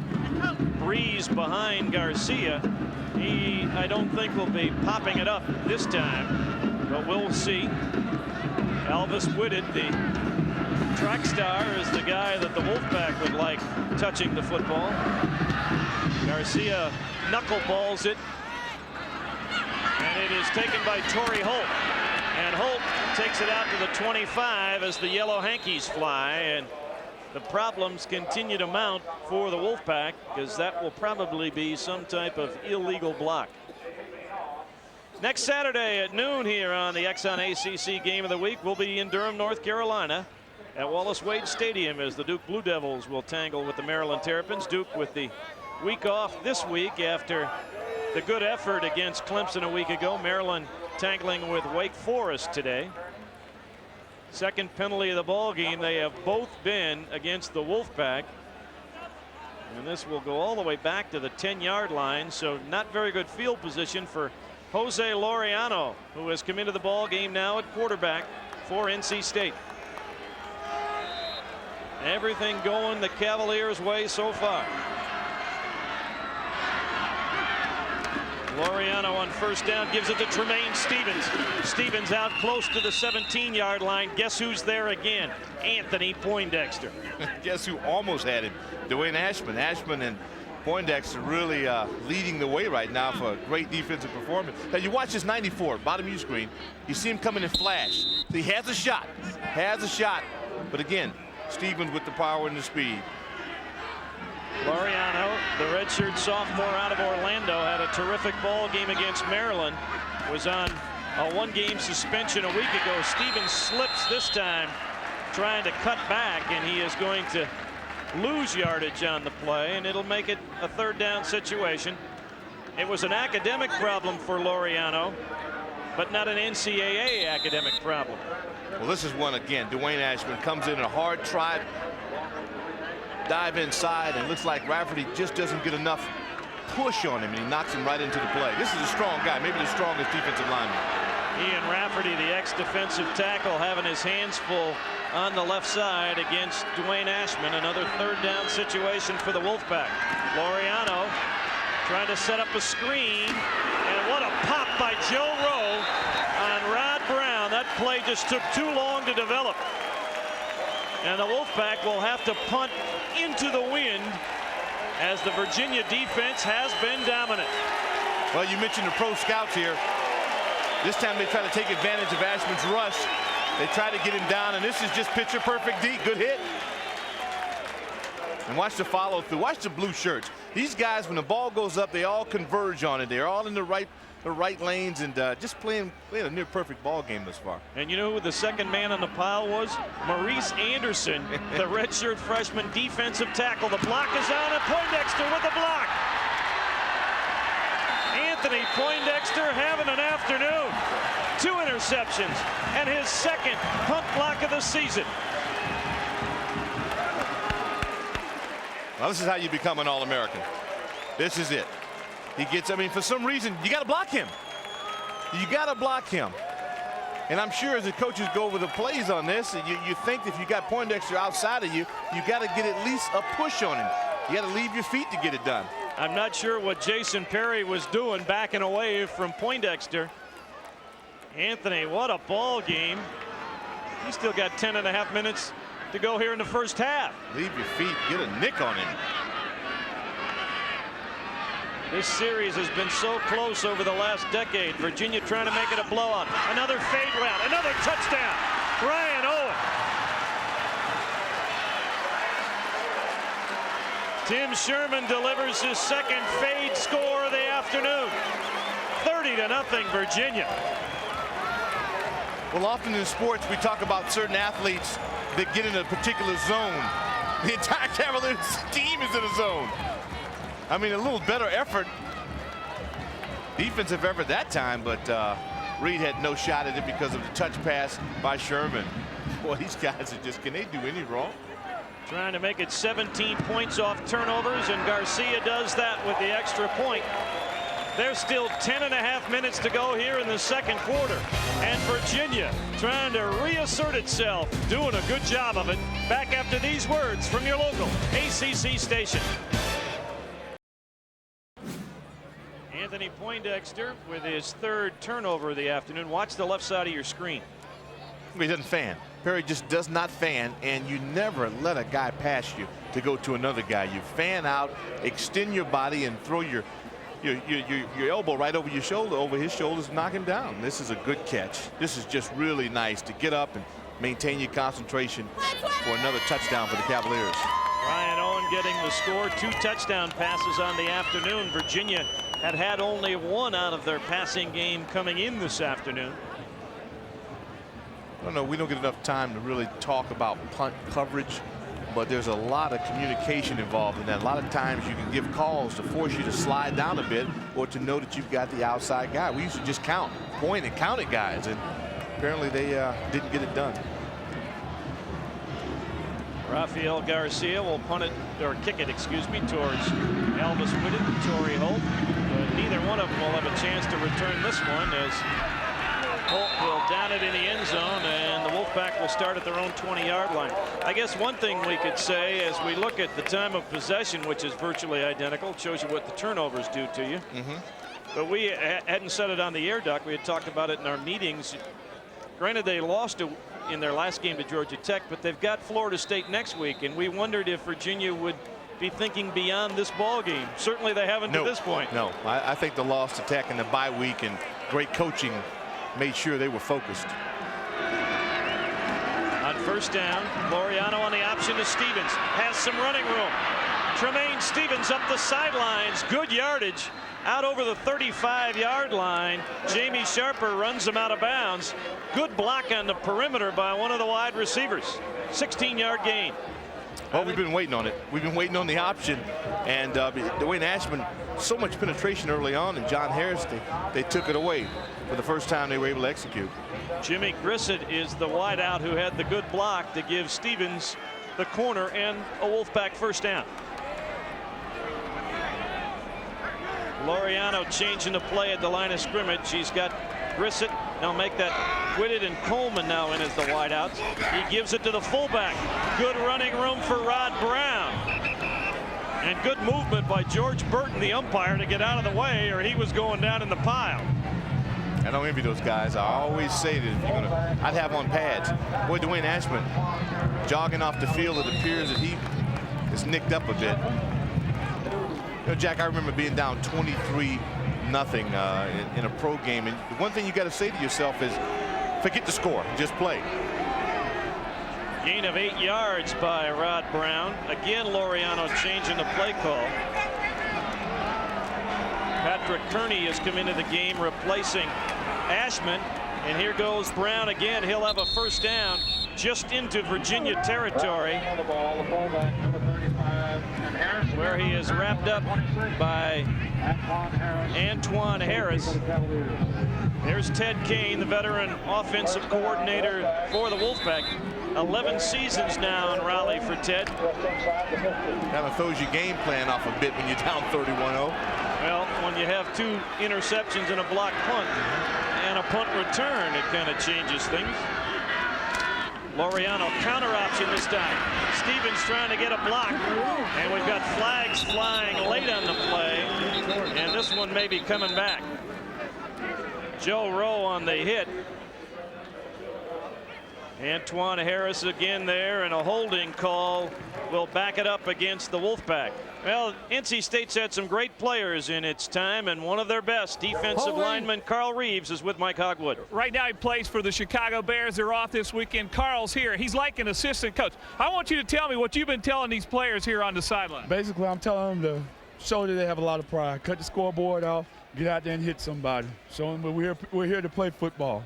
breeze behind Garcia, he, I don't think, will be popping it up this time, but we'll see. Elvis Whitted, the track star, is the guy that the Wolfpack would like touching the football. Garcia knuckleballs it, and it is taken by Torry Holt. And Holt takes it out to the 25 as the yellow hankies fly, and the problems continue to mount for the Wolfpack, because that will probably be some type of illegal block. Next Saturday at noon here on the Exxon ACC Game of the Week, we'll be in Durham, North Carolina at Wallace Wade Stadium as the Duke Blue Devils will tangle with the Maryland Terrapins. Duke with the week off this week after the good effort against Clemson a week ago. Maryland tangling with Wake Forest today. Second penalty of the ball game. They have both been against the Wolfpack. And this will go all the way back to the 10-yard line. So not very good field position for Jose Laureano, who has come into the ball game now at quarterback for NC State. Everything going the Cavaliers' way so far. Laureano on first down gives it to Tremaine Stevens. Stevens out close to the 17-yard line. Guess who's there again? Anthony Poindexter. Guess who almost had him? Dwayne Ashman. Ashman and Poindexter really leading the way right now for a great defensive performance. Now you watch this 94, bottom of your screen. You see him coming in flash. So he has a shot. But again, Stevens with the power and the speed. Laureano, the redshirt sophomore out of Orlando, had a terrific ball game against Maryland. Was on a 1-game suspension a week ago. Stevens slips this time, trying to cut back, and he is going to lose yardage on the play, and it'll make it a 3rd down situation. It was an academic problem for Laureano, but not an NCAA academic problem. Well, this is one again. Dwayne Ashman comes in a hard try, dive inside, and looks like Rafferty just doesn't get enough push on him, and he knocks him right into the play. This is a strong guy, maybe the strongest defensive lineman. Ian Rafferty, the ex-defensive tackle, having his hands full on the left side against Dwayne Ashman. Another third down situation for the Wolfpack. Laureano trying to set up a screen, and what a pop by Joe Rowe on Rod Brown. That play just took too long to develop. And the Wolfpack will have to punt into the wind as the Virginia defense has been dominant. Well, you mentioned the pro scouts here. This time they try to take advantage of Ashman's rush. They try to get him down, and this is just picture perfect D. Good hit. And watch the follow through. Watch the blue shirts. These guys, when the ball goes up, they all converge on it. They're all in the right lanes, and just playing a near perfect ball game this far. And you know who the second man on the pile was? Maurice Anderson, the redshirt freshman defensive tackle. The block is on, and Poindexter with the block. Anthony Poindexter having an afternoon. 2 interceptions and his second punt block of the season. Well, this is how you become an All-American. This is it. He gets, I mean, for some reason, you got to block him. You got to block him. And I'm sure as the coaches go over the plays on this, you think if you got Poindexter outside of you, you got to get at least a push on him. You got to leave your feet to get it done. I'm not sure what Jason Perry was doing backing away from Poindexter. Anthony, what a ball game. He's still got 10.5 minutes to go here in the first half. Leave your feet, get a nick on him. This series has been so close over the last decade. Virginia trying to make it a blowout. Another fade route, another touchdown. Ryan Owen. Tim Sherman delivers his second fade score of the afternoon. 30-0 Virginia. Well, often in sports, we talk about certain athletes that get in a particular zone. The entire Cavaliers team is in a zone. I mean, a little better effort, defensive effort that time, but Reed had no shot at it because of the touch pass by Sherman. Boy, these guys are just, can they do any wrong? Trying to make it 17 points off turnovers, and Garcia does that with the extra point. There's still 10.5 minutes to go here in the second quarter, and Virginia trying to reassert itself, doing a good job of it. Back after these words from your local ACC station. Anthony Poindexter with his third turnover of the afternoon. Watch the left side of your screen. He doesn't fan. Perry just does not fan, and you never let a guy pass you to go to another guy. You fan out, extend your body, and throw your elbow right over your shoulder, over his shoulders, and knock him down. This is a good catch. This is just really nice to get up and maintain your concentration for another touchdown for the Cavaliers. Ryan Owen getting the score. 2 touchdown passes on the afternoon. Virginia had only 1 out of their passing game coming in this afternoon. I don't know, we don't get enough time to really talk about punt coverage, but there's a lot of communication involved in that. A lot of times you can give calls to force you to slide down a bit, or to know that you've got the outside guy. We used to just point and count at guys, and apparently they didn't get it done. Rafael Garcia will punt it, or kick it, excuse me, towards Elvis Whitted and Torry Holt. But neither one of them will have a chance to return this one, as Holt will down it in the end zone, and the Wolfpack will start at their own 20-yard line. I guess one thing we could say as we look at the time of possession, which is virtually identical, shows you what the turnovers do to you. But we hadn't said it on the air, Duck. We had talked about it in our meetings. Granted, they lost in their last game to Georgia Tech, but they've got Florida State next week, and we wondered if Virginia would be thinking beyond this ball game. Certainly they haven't to this point. No, I think the loss to Tech in the bye week and great coaching made sure they were focused. On first down, Laureano on the option to Stevens. Has some running room. Tremaine Stevens up the sidelines. Good yardage out over the 35-yard line. Jamie Sharper runs him out of bounds. Good block on the perimeter by one of the wide receivers. 16-yard gain. Well, we've been waiting on it. We've been waiting on the option, and Dwayne Ashman, so much penetration early on, and John Harris, they took it away for the first time they were able to execute. Jimmy Grissett is the wideout who had the good block to give Stevens the corner and a Wolfpack first down. Laureano changing the play at the line of scrimmage. He's got Brissett. They'll make that Whitted, and Coleman now in as the wideouts. He gives it to the fullback. Good running room for Rod Brown. And good movement by George Burton, the umpire, to get out of the way, or he was going down in the pile. I don't envy those guys. I always say that if you're gonna, I'd have on pads. Boy, Dwayne Ashman jogging off the field. It appears that he is nicked up a bit. You know, Jack, I remember being down 23-0 in a pro game, and the one thing you got to say to yourself is, forget the score, just play. Gain of 8 yards by Rod Brown. Again, Laureano changing the play call. Patrick Kearney has come into the game replacing Ashman, and here goes Brown again. He'll have a first down just into Virginia territory, where he is wrapped up by Antoine Harris. There's Ted Kane, the veteran offensive coordinator for the Wolfpack. 11 seasons now in Raleigh for Ted. Kind of throws your game plan off a bit when you're down 31-0. Well, when you have 2 interceptions and a block punt and a punt return, it kind of changes things. Laureano counter option this time. Stevens trying to get a block, and we've got flags flying late on the play, and this one may be coming back. Joe Rowe on the hit. Antoine Harris again there, and a holding call will back it up against the Wolfpack. Well, NC State's had some great players in its time, and one of their best, defensive lineman Carl Reeves, is with Mike Hogwood. Right now he plays for the Chicago Bears. They're off this weekend. Carl's here. He's like an assistant coach. I want you to tell me what you've been telling these players here on the sideline. Basically, I'm telling them to show that they have a lot of pride. Cut the scoreboard off, get out there and hit somebody. Show them we're here to play football.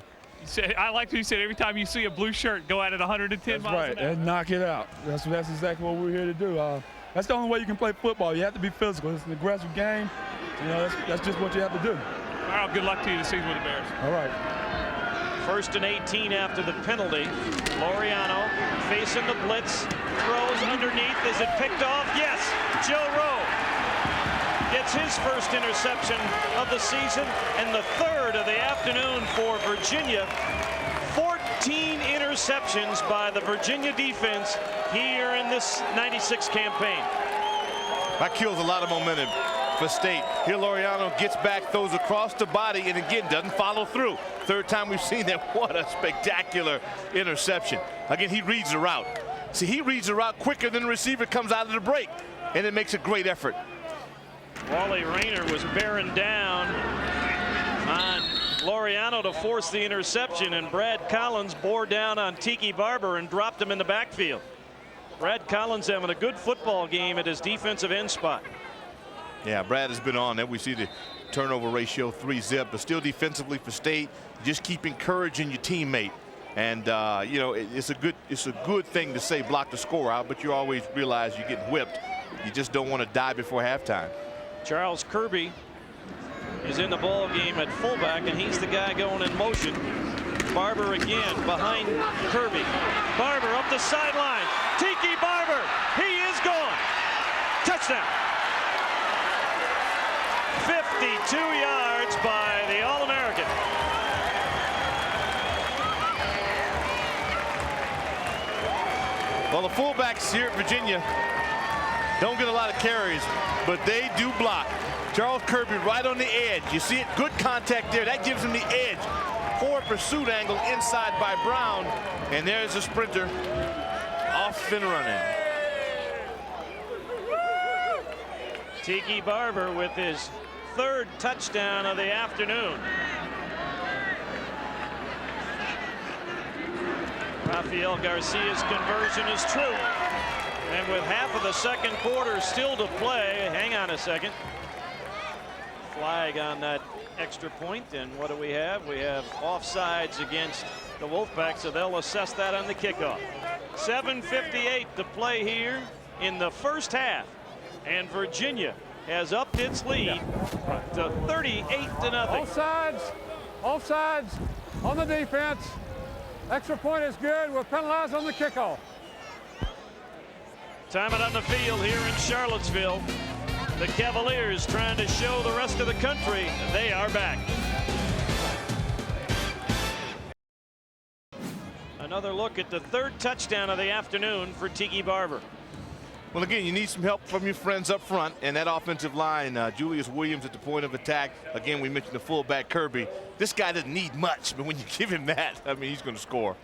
I like what you said. Every time you see a blue shirt, go at it 110 miles an hour. And knock it out. That's exactly what we're here to do. That's the only way you can play football. You have to be physical. It's an aggressive game. You know, that's just what you have to do. All right, good luck to you this season with the Bears. All right. 1st and 18 after the penalty. Laureano facing the blitz. Throws underneath. Is it picked off? Yes. Joe Rowe gets his first interception of the season and the 3rd of the afternoon for Virginia. 14 interceptions by the Virginia defense here in this 96 campaign. That kills a lot of momentum for State. Here Laureano gets back, throws across the body, and again doesn't follow through. 3rd time we've seen that. What a spectacular interception. Again, he reads the route. See, he reads the route quicker than the receiver comes out of the break, and it makes a great effort. Wally Rayner was bearing down on Laureano to force the interception, and Brad Collins bore down on Tiki Barber and dropped him in the backfield. Brad Collins having a good football game at his defensive end spot. Yeah, Brad has been on that. We see the turnover ratio 3-zip, but still defensively for State, just keep encouraging your teammate. And you know, it's a good thing to say block the score out, but you always realize you're getting whipped. You just don't want to die before halftime. Charles Kirby is in the ball game at fullback, and he's the guy going in motion. Barber again behind Kirby. Barber up the sideline. Tiki Barber. He is gone. Touchdown. 52 yards by the All-American. Well, the fullbacks here at Virginia don't get a lot of carries, but they do block. Charles Kirby right on the edge. You see it, good contact there. That gives him the edge. Forward pursuit angle inside by Brown. And there's a sprinter off and running. Tiki Barber with his 3rd touchdown of the afternoon. Rafael Garcia's conversion is true. And with half of the 2nd quarter still to play, hang on a second. Flag on that extra point, and what do we have? We have offsides against the Wolfpack, so they'll assess that on the kickoff. 7:58 to play here in the 1st half, and Virginia has upped its lead to 38-0. Offsides on the defense. Extra point is good. We're penalized on the kickoff. Time it on the field here in Charlottesville. The Cavaliers trying to show the rest of the country they are back. Another look at the third touchdown of the afternoon for Tiki Barber. Well, again, you need some help from your friends up front, and that offensive line, Julius Williams at the point of attack. Again, we mentioned the fullback Kirby. This guy doesn't need much, but when you give him that, I mean, he's going to score.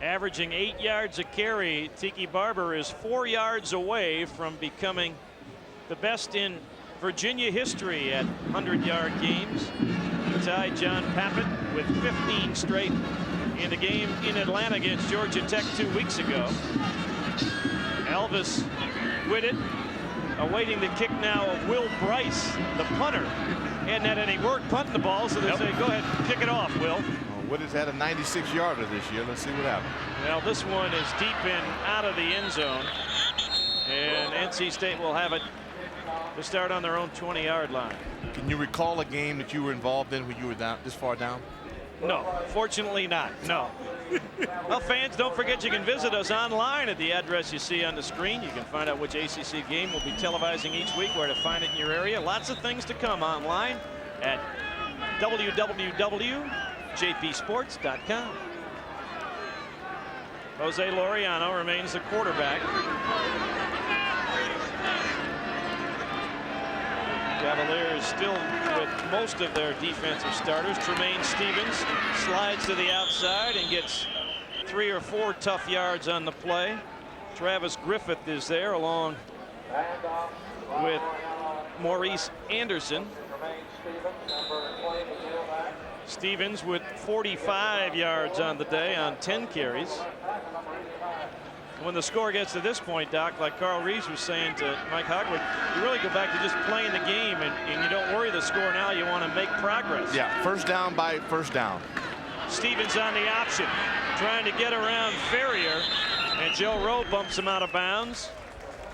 Averaging 8 yards a carry, Tiki Barber is 4 yards away from becoming the best in Virginia history at 100-yard games. He tied John Pappas with 15 straight in the game in Atlanta against Georgia Tech 2 weeks ago. Elvis Whitted awaiting the kick now of Will Bryce, the punter. Hadn't had any work punting the ball, so they say, go ahead, kick it off, Will. Whitted's had a 96-yarder this year. Let's see what happens. Well, this one is deep in out of the end zone. And NC State will have it to start on their own 20-yard line. Can you recall a game that you were involved in when you were down this far down? No, fortunately not. No. Well, fans, don't forget you can visit us online at the address you see on the screen. You can find out which ACC game we'll be televising each week, where to find it in your area. Lots of things to come online at www.jpsports.com. Jose Laureano remains the quarterback. Cavaliers still with most of their defensive starters. Tremaine Stevens slides to the outside and gets 3 or 4 tough yards on the play. Travis Griffith is there along with Maurice Anderson. Stevens with 45 yards on the day on 10 carries. When the score gets to this point, Doc, like Carl Reeves was saying to Mike Hogwood, you really go back to just playing the game, and you don't worry the score now. You want to make progress. Yeah, first down by first down. Stevens on the option, trying to get around Ferrier, and Joe Rowe bumps him out of bounds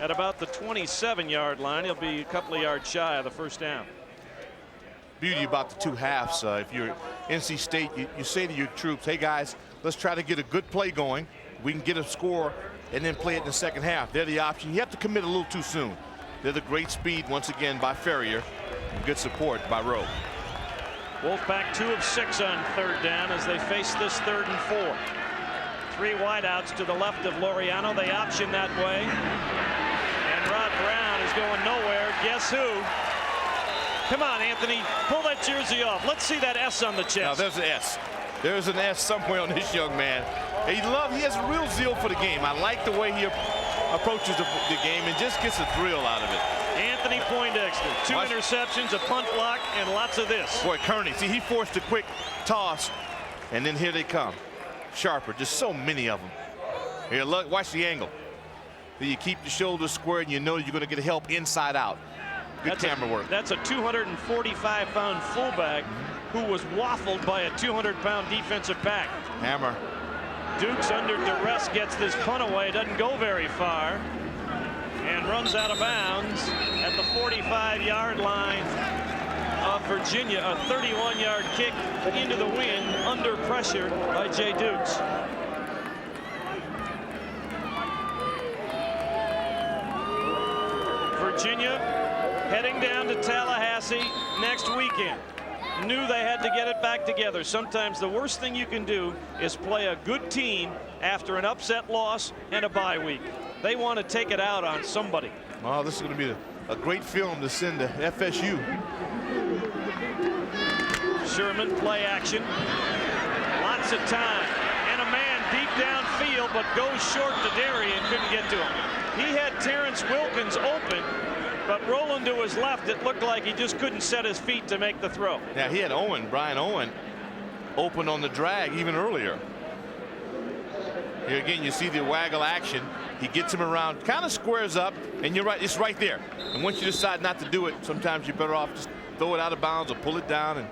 at about the 27-yard line. He'll be a couple of yards shy of the first down. Beauty about the two halves. If you're NC State, you say to your troops, hey guys, let's try to get a good play going. We can get a score and then play it in the second half. They're the option. You have to commit a little too soon. They're the great speed once again by Ferrier. And good support by Rowe. Wolfpack 2 of 6 on third down as they face this 3rd and 4. 3 wideouts to the left of Laureano. They option that way. And Rod Brown is going nowhere. Guess who? Come on, Anthony, pull that jersey off. Let's see that S on the chest. Now there's an S. There's an S somewhere on this young man. He has a real zeal for the game. I like the way he approaches the game and just gets a thrill out of it. Anthony Poindexter, 2 interceptions, a punt block, and lots of this. Boy, Kearney, see, he forced a quick toss, and then here they come. Sharper, just so many of them. Here, look, watch the angle. Then you keep the shoulders square, and you know you're going to get help inside out. Good camera work. That's a 245-pound fullback who was waffled by a 200-pound defensive back. Hammer. Dukes under duress gets this punt away, doesn't go very far, and runs out of bounds at the 45-yard line of Virginia. A 31-yard kick into the wind under pressure by Jay Dukes. Virginia heading down to Tallahassee next weekend. Knew they had to get it back together. Sometimes the worst thing you can do is play a good team after an upset loss and a bye week. They want to take it out on somebody. Well, this is going to be a great film to send to FSU. Sherman play action. Lots of time. And a man deep downfield, but goes short to Derry and couldn't get to him. He had Terrence Wilkins open, but rolling to his left, it looked like he just couldn't set his feet to make the throw. Now he had Brian Owen, open on the drag even earlier. Here again, you see the waggle action. He gets him around, kind of squares up, and you're right, it's right there. And once you decide not to do it, sometimes you're better off just throw it out of bounds or pull it down and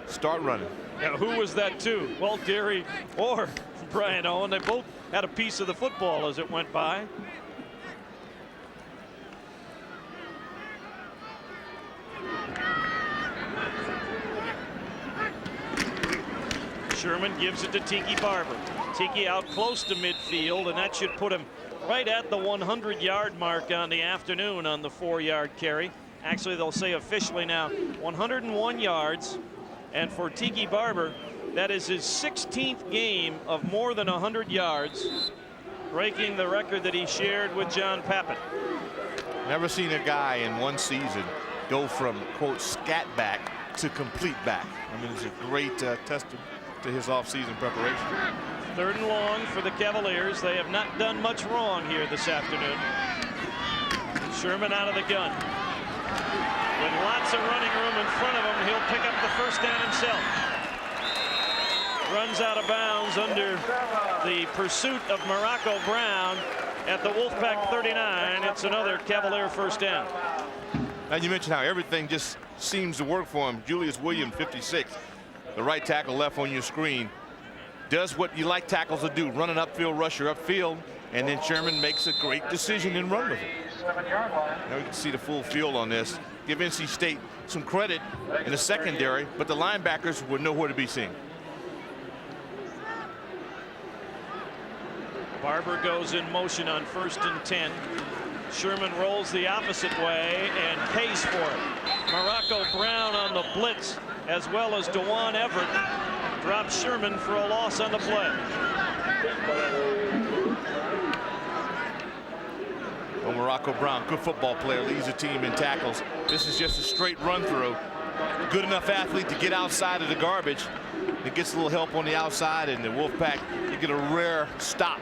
start running. Now, who was that to? Well, Derry or Brian Owen, they both had a piece of the football as it went by. Sherman gives it to Tiki Barber. Tiki out close to midfield, and that should put him right at the 100-yard mark on the afternoon on the 4-yard carry. Actually, they'll say officially now 101 yards. And for Tiki Barber, that is his 16th game of more than 100 yards, breaking the record that he shared with John Pappin. Never seen a guy in one season go from, quote, scat back to complete back. I mean, it's a great testament to his offseason preparation. 3rd and long for the Cavaliers. They have not done much wrong here this afternoon. Sherman out of the gun. With lots of running room in front of him, he'll pick up the first down himself. Runs out of bounds under the pursuit of Morocco Brown at the Wolfpack 39. It's another Cavalier first down. Now you mentioned how everything just seems to work for him. Julius Williams, 56, the right tackle left on your screen, does what you like tackles to do, run an upfield rusher upfield, and then Sherman makes a great decision and run with it. Now we can see the full field on this. Give NC State some credit in the secondary, but the linebackers were nowhere to be seen. Barber goes in motion on 1st and 10. Sherman rolls the opposite way and pays for it. Morocco Brown on the blitz, as well as DeJuan Everett, drops Sherman for a loss on the play. Well, Morocco Brown, good football player, leads the team in tackles. This is just a straight run through. Good enough athlete to get outside of the garbage. It gets a little help on the outside, and the Wolfpack, you get a rare stop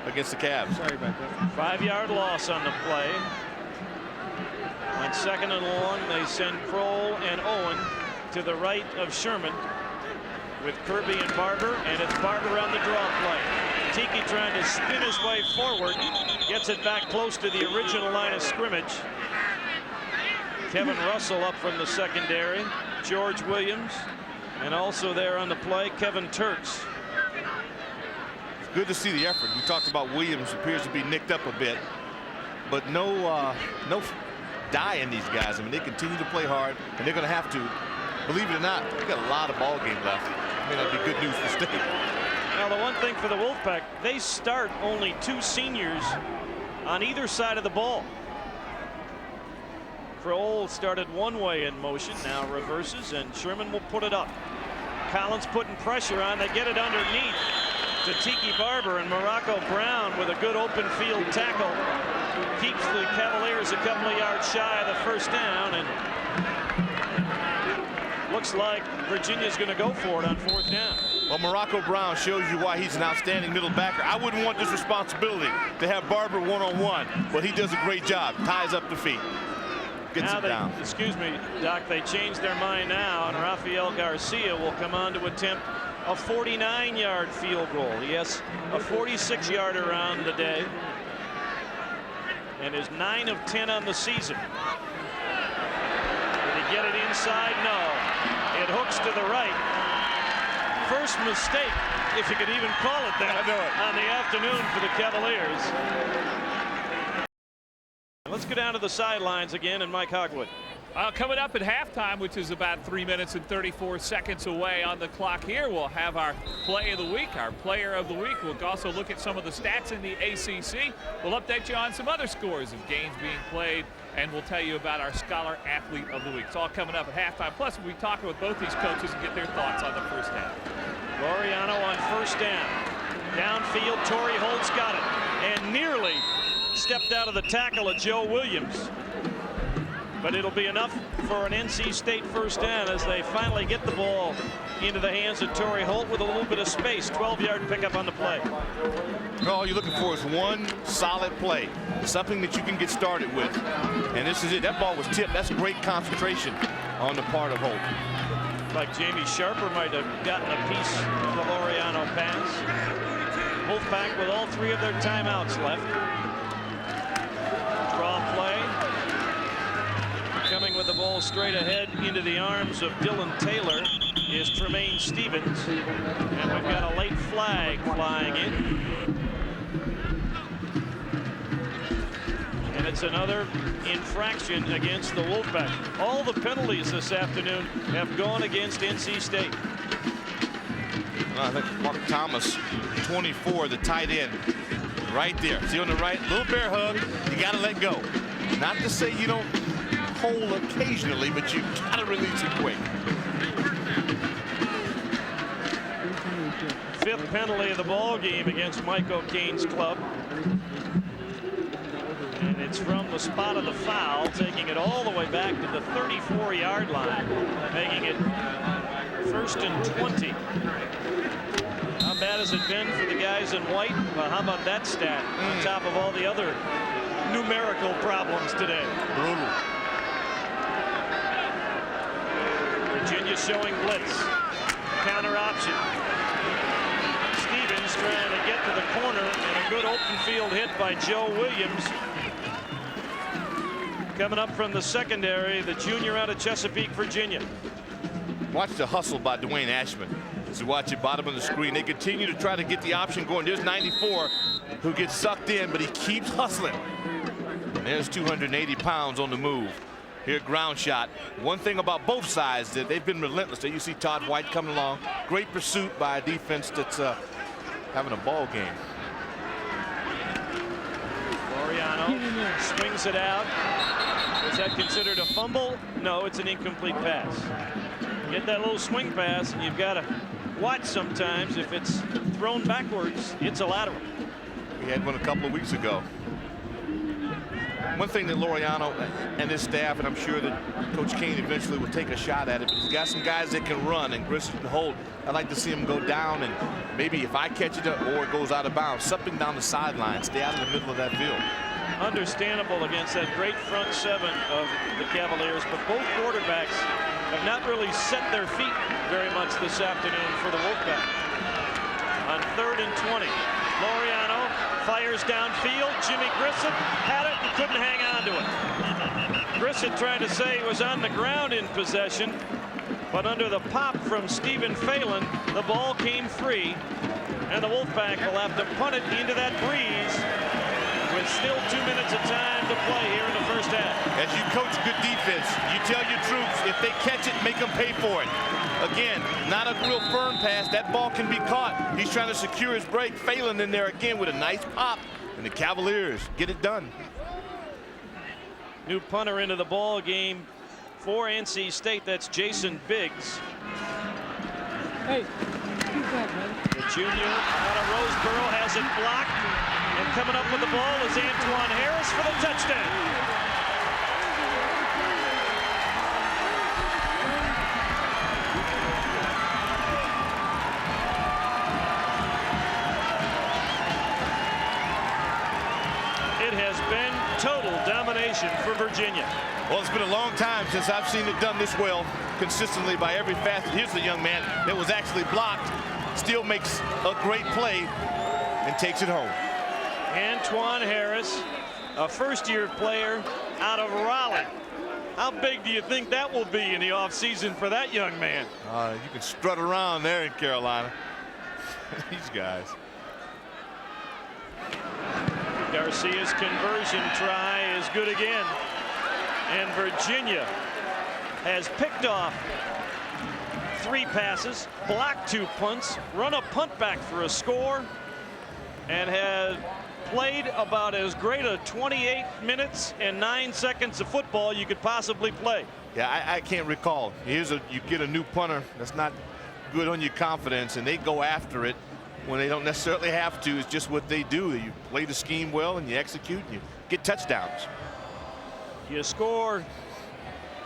against the Cavs. Sorry about that. 5-yard loss on the play. On 2nd and long, they send Kroll and Owen to the right of Sherman with Kirby and Barber, and it's Barber on the draw play. Tiki trying to spin his way forward, gets it back close to the original line of scrimmage. Kevin Russell up from the secondary, George Williams, and also there on the play, Kevin Turks. Good to see the effort. We talked about Williams, appears to be nicked up a bit, but no die in these guys. I mean, they continue to play hard, and they're going to have to. Believe it or not, they got a lot of ball game left. I mean, that'd be good news for State. Now, the one thing for the Wolfpack, they start only 2 seniors on either side of the ball. Kroll started one way in motion, now reverses, and Sherman will put it up. Collins putting pressure on. They get it underneath to Tiki Barber, and Morocco Brown with a good open field tackle keeps the Cavaliers a couple of yards shy of the first down, and looks like Virginia's going to go for it on 4th down. Well, Morocco Brown shows you why he's an outstanding middle backer. I wouldn't want this responsibility to have Barber one-on-one, but he does a great job. Ties up the feet. Gets it down. Excuse me, Doc, they changed their mind now, and Rafael Garcia will come on to attempt a 49-yard field goal. Yes, a 46-yarder on the day, and is 9 of 10 on the season. Did he get it inside? No. It hooks to the right. First mistake, if you could even call it that, on the afternoon for the Cavaliers. Let's go down to the sidelines again, and Mike Hogwood. Coming up at halftime, which is about 3 minutes and 34 seconds away on the clock here, we'll have our play of the week, our player of the week. We'll also look at some of the stats in the ACC. We'll update you on some other scores of games being played, and we'll tell you about our Scholar Athlete of the Week. It's all coming up at halftime. Plus, we'll be talking with both these coaches and get their thoughts on the first half. Laureano on 1st down. Downfield, Torry Holt's got it, and nearly stepped out of the tackle of Joe Williams. But it'll be enough for an NC State first down as they finally get the ball into the hands of Torry Holt with a little bit of space. 12-yard pickup on the play. All you're looking for is one solid play, something that you can get started with. And this is it. That ball was tipped. That's great concentration on the part of Holt. Like Jamie Sharper might have gotten a piece of the Laureano pass. Wolfpack with all 3 of their timeouts left. Draw play. Coming with the ball straight ahead into the arms of Dylan Taylor is Tremaine Stevens. And we've got a late flag flying in. And it's another infraction against the Wolfpack. All the penalties this afternoon have gone against NC State. I think Mark Thomas, 24, the tight end, right there. See on the right, little bear hug. You got to let go. Not to say you don't hole occasionally, but you gotta release it quick. Fifth penalty of the ball game against Mike O'Kane's club. And it's from the spot of the foul, taking it all the way back to the 34-yard line, making it 1st and 20. How bad has it been for the guys in white? Well, how about that stat on top of all the other numerical problems today? Brutal. Virginia showing blitz. Counter option. Stevens trying to get to the corner, and a good open field hit by Joe Williams. Coming up from the secondary, the junior out of Chesapeake, Virginia. Watch the hustle by Dwayne Ashman. As you watch it, bottom of the screen, they continue to try to get the option going. There's 94 who gets sucked in, but he keeps hustling. And there's 280 pounds on the move. Here, ground shot. One thing about both sides, that they've been relentless. There you see Todd White coming along. Great pursuit by a defense that's having a ball game. Laureano swings it out. Is that considered a fumble? No, it's an incomplete pass. Get that little swing pass, and you've got to watch sometimes. If it's thrown backwards, it's a lateral. We had one a couple of weeks ago. One thing that Laureano and his staff, and I'm sure that Coach Kane eventually will take a shot at it, but he's got some guys that can run, and Grissom and Holt, I'd like to see him go down, and maybe if I catch it or it goes out of bounds, something down the sideline, stay out of the middle of that field. Understandable against that great front seven of the Cavaliers, but both quarterbacks have not really set their feet very much this afternoon for the Wolfpack. On 3rd and 20, Laureano fires downfield. Jimmy Grissom had it and couldn't hang on to it. Grissom trying to say he was on the ground in possession, but under the pop from Stephen Phelan, the ball came free, and the Wolfpack will have to punt it into that breeze with still 2 minutes of time to play here in the first half. As you coach good defense, you tell your troops, if they catch it, make them pay for it. Again, not a real firm pass. That ball can be caught. He's trying to secure his break. Phelan in there again with a nice pop, and the Cavaliers get it done. New punter into the ball game for NC State. That's Jason Biggs. Hey, keep that, man. The junior out of Roseboro has it blocked. And coming up with the ball is Antoine Harris for the touchdown. It has been total domination for Virginia. Well, it's been a long time since I've seen it done this well, consistently by every facet. Here's the young man that was actually blocked, still makes a great play and takes it home. Antoine Harris, a first-year player out of Raleigh. How big do you think that will be in the offseason for that young man? You can strut around there in Carolina. These guys. Garcia's conversion try is good again. And Virginia has picked off 3 passes, blocked 2 punts, run a punt back for a score, and had played about as great a 28 minutes and 9 seconds of football you could possibly play. Yeah, I can't recall. You get a new punter that's not good on your confidence, and they go after it when they don't necessarily have to. It's just what they do. You play the scheme well and you execute and you get touchdowns. You score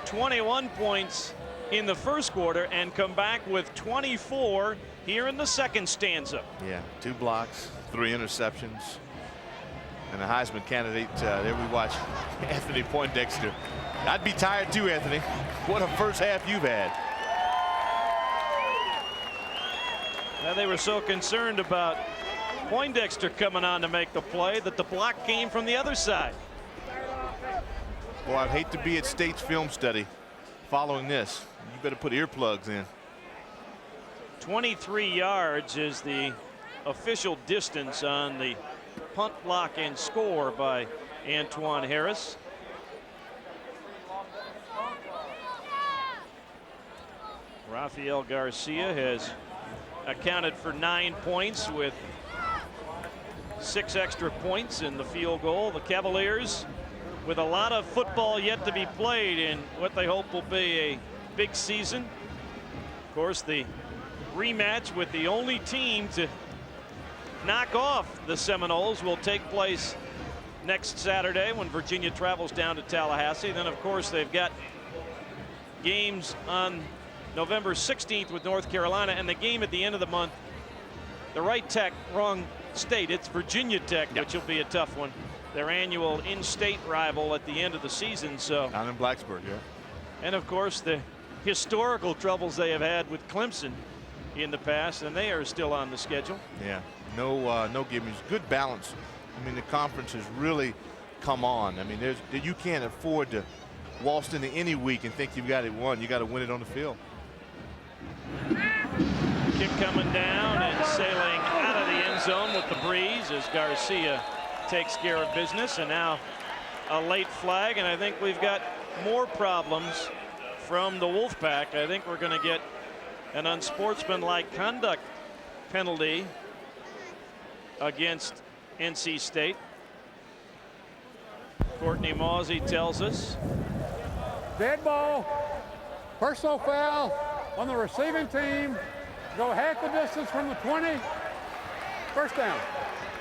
21 points in the first quarter and come back with 24 here in the second stanza. Yeah, 2 blocks, 3 interceptions. And a Heisman candidate, there we watch Anthony Poindexter. I'd be tired too, Anthony. What a first half you've had. Now they were so concerned about Poindexter coming on to make the play that the block came from the other side. Boy, I'd hate to be at State's film study following this. You better put earplugs in. 23 yards is the official distance on the punt, block, and score by Antoine Harris. Rafael Garcia has accounted for 9 points with 6 extra points in the field goal. The Cavaliers with a lot of football yet to be played in what they hope will be a big season. Of course, the rematch with the only team to knock off the Seminoles will take place next Saturday when Virginia travels down to Tallahassee. Then, of course, they've got games on November 16th with North Carolina, and the game at the end of the month, the wrong state, it's Virginia Tech, which will be a tough one. Their annual in-state rival at the end of the season. So down in Blacksburg, yeah. And of course the historical troubles they have had with Clemson in the past, and they are still on the schedule. Yeah, no gimmicks, good balance. I mean, the conference has really come on. I mean, you can't afford to waltz into any week and think you've got it won. You got to win it on the field. Kick coming down and sailing out of the end zone with the breeze as Garcia takes care of business, and now a late flag, and I think we've got more problems from the Wolfpack. I think we're going to get an unsportsmanlike conduct penalty against NC State. Courtney Mawsey tells us. Dead ball, personal foul on the receiving team. Go half the distance from the 20. First down.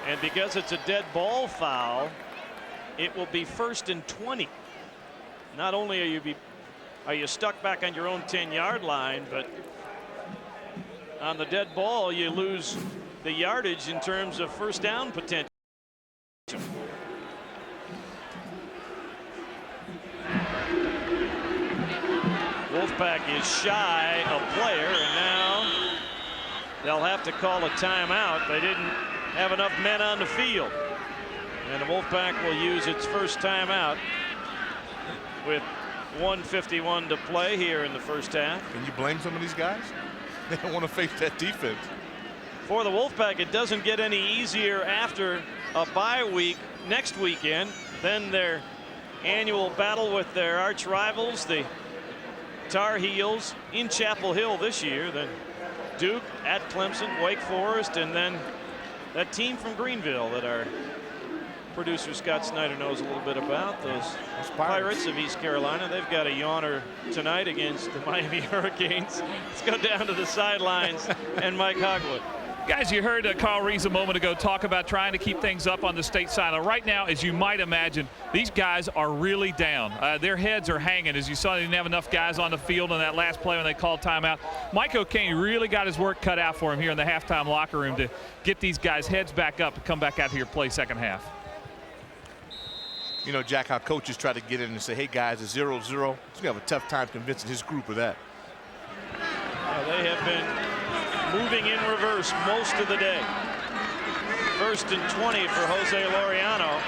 And because it's a dead ball foul, it will be 1st and 20. Not only are you stuck back on your own 10-yard line, but on the dead ball you lose the yardage in terms of first down potential. Wolfpack is shy a player, and now they'll have to call a timeout. They didn't have enough men on the field, and the Wolfpack will use its first timeout with 1:51 to play here in the first half. Can you blame some of these guys? They don't want to face that defense. For the Wolfpack, it doesn't get any easier after a bye week next weekend. Then their annual battle with their arch rivals, the Tar Heels, in Chapel Hill this year. Then Duke at Clemson, Wake Forest, and then that team from Greenville that our producer Scott Snyder knows a little bit about, those Pirates of East Carolina. They've got a yawner tonight against the Miami Hurricanes. Let's go down to the sidelines and Mike Hogwood. Guys, you heard Carl Reese a moment ago talk about trying to keep things up on the state side. Right now, as you might imagine, these guys are really down. Their heads are hanging. As you saw, they didn't have enough guys on the field on that last play when they called timeout. Mike O'Kane really got his work cut out for him here in the halftime locker room to get these guys' heads back up and come back out here to play second half. You know, Jack, how coaches try to get in and say, hey, guys, it's 0-0. He's going to have a tough time convincing his group of that. They have been moving in reverse most of the day. 1st and 20 for Jose Laureano.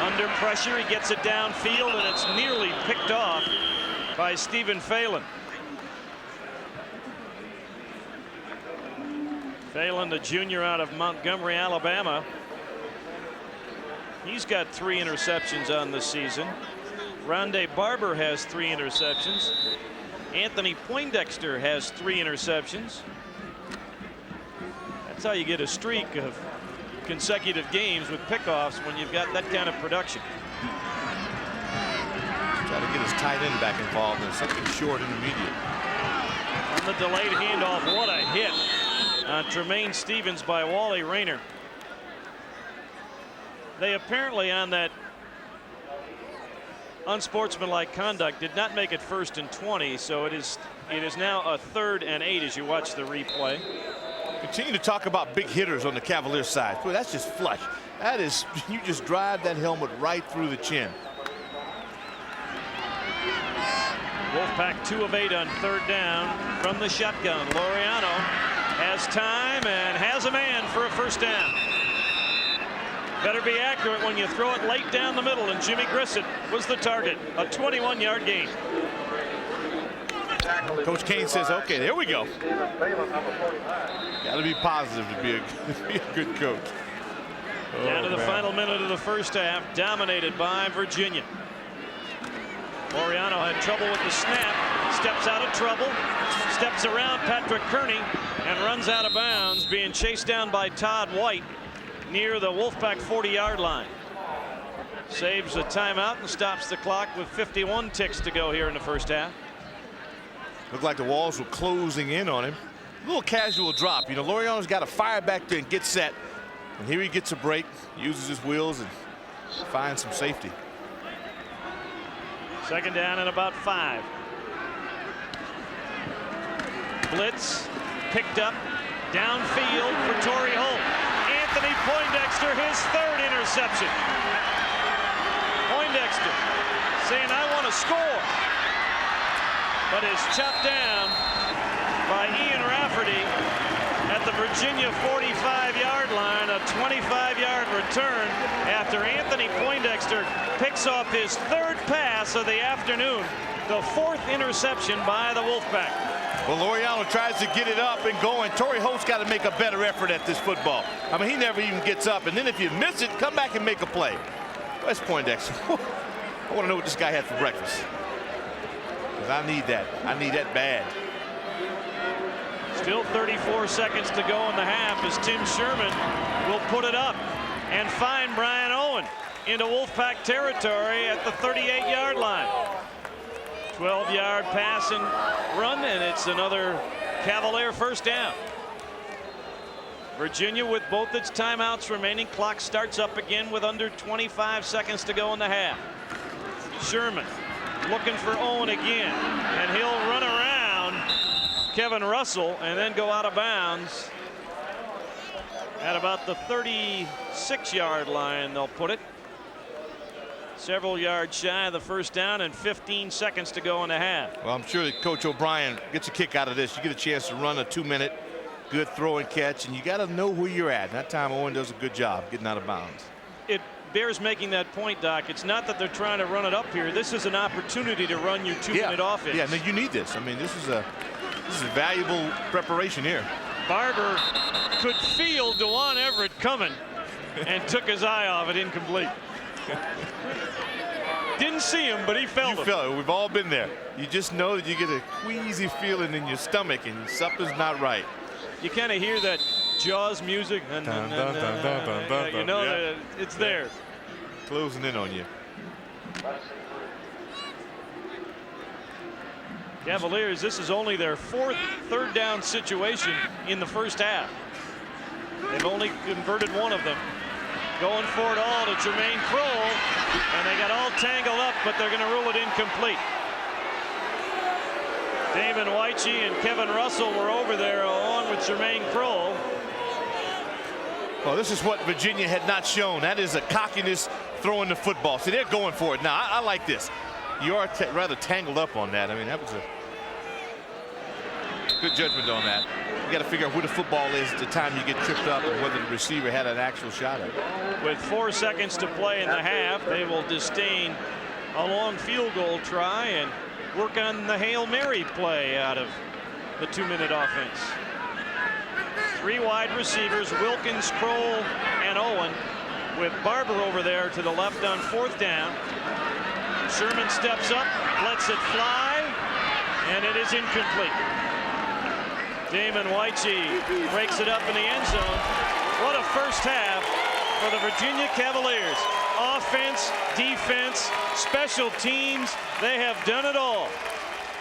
Under pressure, he gets it downfield, and it's nearly picked off by Stephen Phelan. Phelan, the junior out of Montgomery, Alabama. He's got 3 interceptions on the season. Rondé Barber has 3 interceptions. Anthony Poindexter has 3 interceptions. That's how you get a streak of consecutive games with pickoffs when you've got that kind of production. Try to get his tight end back involved in something short intermediate. On the delayed handoff, what a hit on Tremaine Stevens by Wally Rayner. They apparently, on that unsportsmanlike conduct, did not make it 1st and 20, so it is now a 3rd and 8 as you watch the replay. Continue to talk about big hitters on the Cavaliers side. Boy, that's just flush. That is, you just drive that helmet right through the chin. Wolfpack 2 of 8 on 3rd down from the shotgun. Laureano has time and has a man for a first down. Better be accurate when you throw it late down the middle, and Jimmy Grissett was the target. A 21-yard gain. Coach Kane says, okay, there we go. Got to be positive to be a good coach. Down to the final minute of the first half, dominated by Virginia. Laureano had trouble with the snap, steps out of trouble, steps around Patrick Kearney, and runs out of bounds, being chased down by Todd White near the Wolfpack 40-yard line. saves a timeout and stops the clock with 51 ticks to go here in the first half. Looked like the walls were closing in on him. A little casual drop. You know, Laureano's got to fire back there and get set. And here he gets a break, uses his wheels and finds some safety. Second down and about 5. Blitz picked up downfield for Torry Holt. Anthony Poindexter, his 3rd interception. Poindexter saying, I want to score, but is chopped down by Ian Rafferty at the Virginia 45-yard line. A 25-yard return after Anthony Poindexter picks off his 3rd pass of the afternoon, the 4th interception by the Wolfpack. Well, Laureano tries to get it up and going. Torry Holt's got to make a better effort at this football. I mean, he never even gets up. And then if you miss it, come back and make a play. Where's Poindexter? I want to know what this guy had for breakfast. Because I need that. I need that bad. Still 34 seconds to go in the half as Tim Sherman will put it up and find Brian Owen into Wolfpack territory at the 38-yard line. 12-yard pass and run, and it's another Cavalier first down. Virginia with both its timeouts remaining. Clock starts up again with under 25 seconds to go in the half. Sherman looking for Owen again, and he'll run around Kevin Russell and then go out of bounds at about the 36-yard line. They'll put it. Several yards shy of the first down and 15 seconds to go in the half. Well, I'm sure that Coach O'Brien gets a kick out of this. You get a chance to run a 2-minute good throw and catch, and you got to know where you're at. And that time Owen does a good job getting out of bounds. It bears making that point, Doc. It's not that they're trying to run it up here. This is an opportunity to run your 2-minute offense. Yeah, no, you need this. I mean, this is a valuable preparation here. Barber could feel DeJuan Everett coming and took his eye off it. Incomplete. Didn't see him, but he felt it. We've all been there. You just know that you get a queasy feeling in your stomach and something's not right. You kind of hear that Jaws music. You know that it's there. Closing in on you. Cavaliers, this is only their 4th third down situation in the first half. They've only converted 1 of them. Going for it all to Jermaine Kroll, and they got all tangled up, but they're going to rule it incomplete. Damon Wyche and Kevin Russell were over there along with Jermaine Kroll. Well, this is what Virginia had not shown. That is a cockiness throwing the football. See, they're going for it now. I like this. You are rather tangled up on that. I mean, that was a good judgment on that. You got to figure out where the football is at the time you get tripped up and whether the receiver had an actual shot at it. With 4 seconds to play in the half, they will disdain a long field goal try and work on the Hail Mary play out of the 2-minute offense. 3 wide receivers, Wilkins, Kroll, and Owen, with Barber over there to the left on 4th down. Sherman steps up, lets it fly, and it is incomplete. Damon Wyche breaks it up in the end zone. What a first half for the Virginia Cavaliers. Offense, defense, special teams, they have done it all.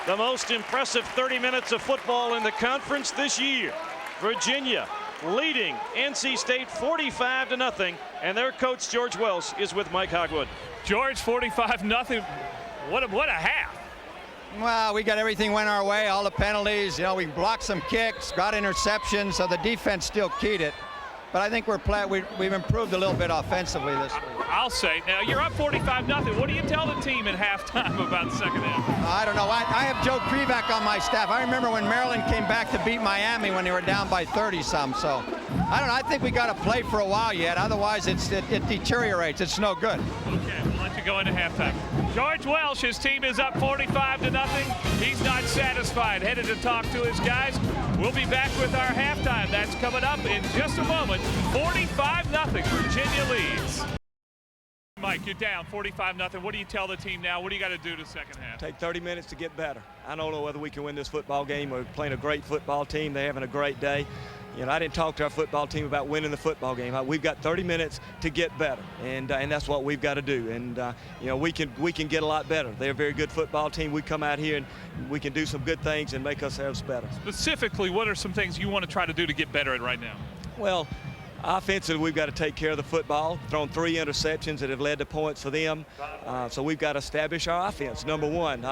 The most impressive 30 minutes of football in the conference this year. Virginia leading NC State 45-0, and their coach George Welsh is with Mike Hogwood. George, 45-0. What a half. Well, we got everything went our way, all the penalties. You know, we blocked some kicks, got interceptions, so the defense still keyed it. But I think we've improved a little bit offensively this week. I'll say. Now, you're up 45-0. What do you tell the team at halftime about the second half? I don't know. I have Joe Krivak on my staff. I remember when Maryland came back to beat Miami when they were down by 30-some. So, I don't know. I think we got to play for a while yet. Otherwise, it deteriorates. It's no good. Okay, we'll let you go into halftime. George Welsh, his team is up 45-0. He's not satisfied. Headed to talk to his guys. We'll be back with our halftime. That's coming up in just a moment. 45-0. Virginia leads. Mike, you're down 45-0. What do you tell the team now? What do you got to do the second half? Take 30 minutes to get better. I don't know whether we can win this football game. We're playing a great football team. They're having a great day. You know, I didn't talk to our football team about winning the football game. We've got 30 minutes to get better, and that's what we've got to do. And you know, we can get a lot better. They're a very good football team. We come out here and we can do some good things and make ourselves better. Specifically, what are some things you want to try to do to get better at right now? Well, offensively, we've got to take care of the football. Thrown 3 interceptions that have led to points for them. So we've got to establish our offense. Number one,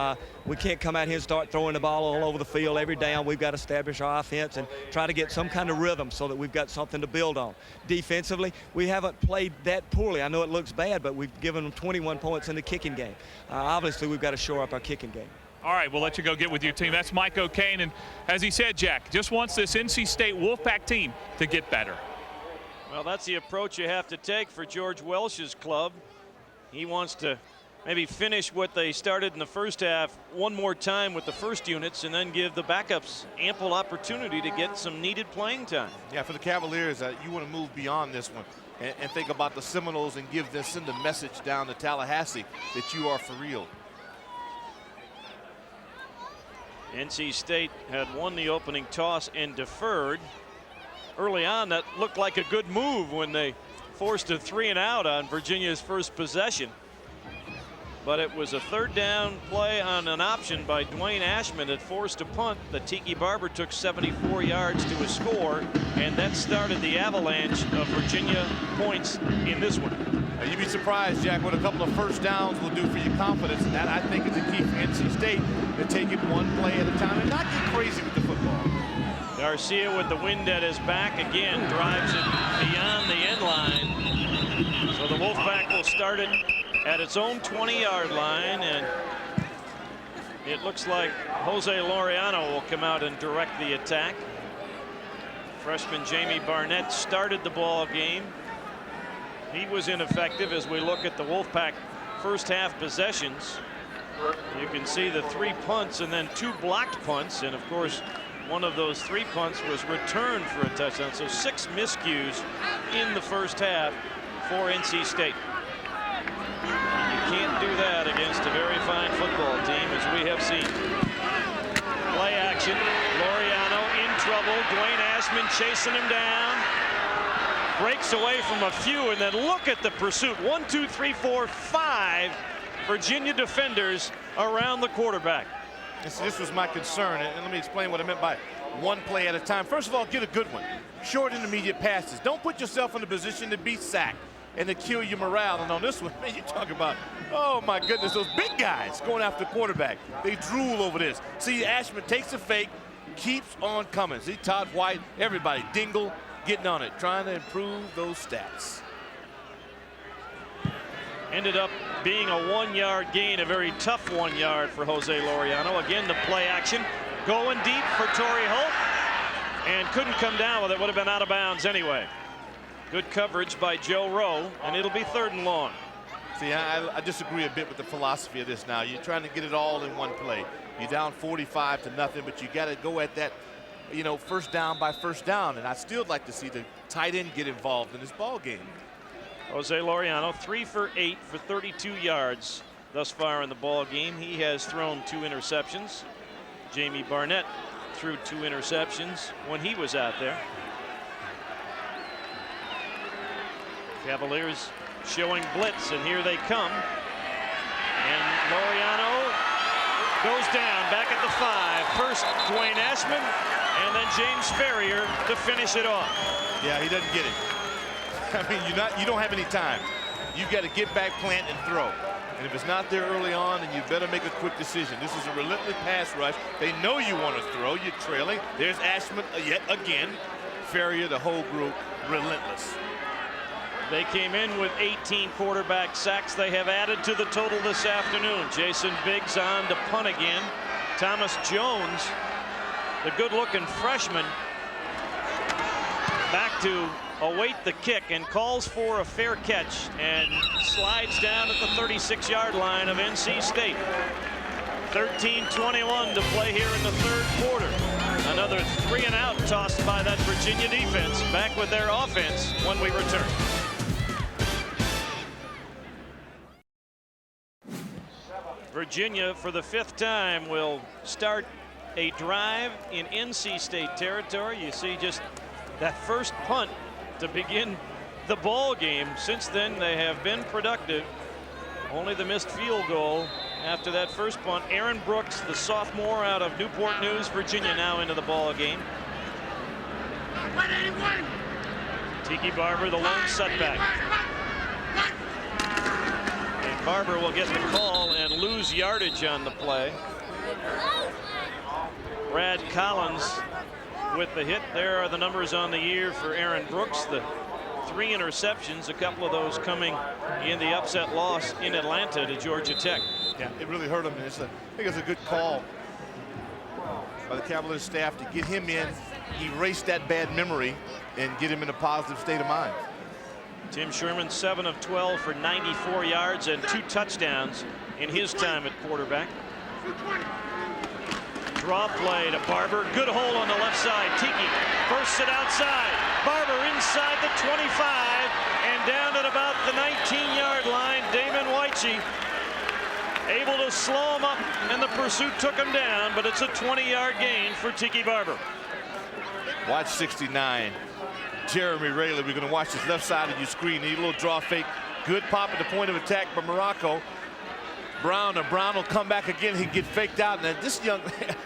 we can't come out here and start throwing the ball all over the field every down. We've got to establish our offense and try to get some kind of rhythm so that we've got something to build on. Defensively, we haven't played that poorly. I know it looks bad, but we've given them 21 points in the kicking game. Obviously, we've got to shore up our kicking game. All right, we'll let you go get with your team. That's Mike O'Kane, and as he said, Jack, just wants this NC State Wolfpack team to get better. Well, that's the approach you have to take for George Welsh's club. He wants to maybe finish what they started in the first half one more time with the first units and then give the backups ample opportunity to get some needed playing time. Yeah, for the Cavaliers, you want to move beyond this one and think about the Seminoles and send a message down to Tallahassee that you are for real. NC State had won the opening toss and deferred. Early on, that looked like a good move when they forced a 3-and-out on Virginia's first possession. But it was a 3rd down play on an option by Dwayne Ashman that forced a punt that Tiki Barber took 74 yards to a score, and that started the avalanche of Virginia points in this one. You'd be surprised, Jack, what a couple of first downs will do for your confidence, and that, I think, is the key for NC State, to take it one play at a time and not get crazy with the football. Garcia with the wind at his back again drives it beyond the end line. So the Wolfpack will start it at its own 20-yard line, and it looks like Jose Laureano will come out and direct the attack. Freshman Jamie Barnett started the ball game. He was ineffective as we look at the Wolfpack first half possessions. You can see the 3 punts and then 2 blocked punts, and of course one of those 3 punts was returned for a touchdown. So 6 miscues in the first half for NC State. You can't do that against a very fine football team, as we have seen. Play action. Laureano in trouble. Dwayne Ashman chasing him down. Breaks away from a few, and then look at the pursuit. 1, 2, 3, 4, 5 Virginia defenders around the quarterback. This was my concern, and let me explain what I meant by one play at a time. First of all, get a good one. Short intermediate passes. Don't put yourself in a position to be sacked and to kill your morale. And on this one, man, you talk about, oh my goodness, those big guys going after the quarterback. They drool over this. See, Ashman takes a fake, keeps on coming. See, Todd White, everybody, Dingle, getting on it, trying to improve those stats. Ended up being a 1-yard gain, a very tough 1 yard for Jose Laureano. Again, the play action going deep for Torry Holt, and couldn't come down with it. Would have been out of bounds anyway. Good coverage by Joe Rowe, and it'll be 3rd and long. See, I disagree a bit with the philosophy of this now. You're trying to get it all in one play. You're down 45-0, but you got to go at that, you know, first down by first down. And I'd still like to see the tight end get involved in this ball game. Jose Laureano 3 for 8 for 32 yards thus far in the ball game. He has thrown 2 interceptions. Jamie Barnett threw 2 interceptions when he was out there. Cavaliers showing blitz, and here they come. And Laureano goes down back at the 5. First Dwayne Ashman, and then James Ferrier to finish it off. Yeah, he doesn't get it. I mean, you don't have any time. You got to get back, plant, and throw. And if it's not there early on, then you better make a quick decision. This is a relentless pass rush. They know you want to throw. You're trailing. There's Ashman yet again. Ferrier, the whole group, relentless. They came in with 18 quarterback sacks. They have added to the total this afternoon. Jason Biggs on to punt again. Thomas Jones, the good-looking freshman, back to await the kick and calls for a fair catch and slides down at the 36-yard line of NC State. 13:21 to play here in the 3rd quarter. Another 3-and-out tossed by that Virginia defense. Back with their offense when we return. Virginia, for the 5th time, will start a drive in NC State territory. You see just that first punt to begin the ball game. Since then, they have been productive. Only the missed field goal after that first punt. Aaron Brooks, the sophomore out of Newport News, Virginia, now into the ball game. Tiki Barber, the lone setback. And Barber will get the call and lose yardage on the play. Brad Collins with the hit. There are the numbers on the year for Aaron Brooks. The 3 interceptions, a couple of those coming in the upset loss in Atlanta to Georgia Tech. Yeah, it really hurt him. I think it's a good call by the Cavaliers staff to get him in, erase that bad memory, and get him in a positive state of mind. Tim Sherman, 7 of 12 for 94 yards and 2 touchdowns in his time at quarterback. Draw play to Barber. Good hole on the left side. Tiki first it outside. Barber inside the 25 and down at about the 19-yard line. Damon Whitey able to slow him up, and the pursuit took him down, but it's a 20-yard gain for Tiki Barber. Watch 69. Jeremy Rayleigh. We're going to watch this left side of your screen. Need a little draw fake. Good pop at the point of attack by Morocco. Brown will come back again. He get faked out. And this young,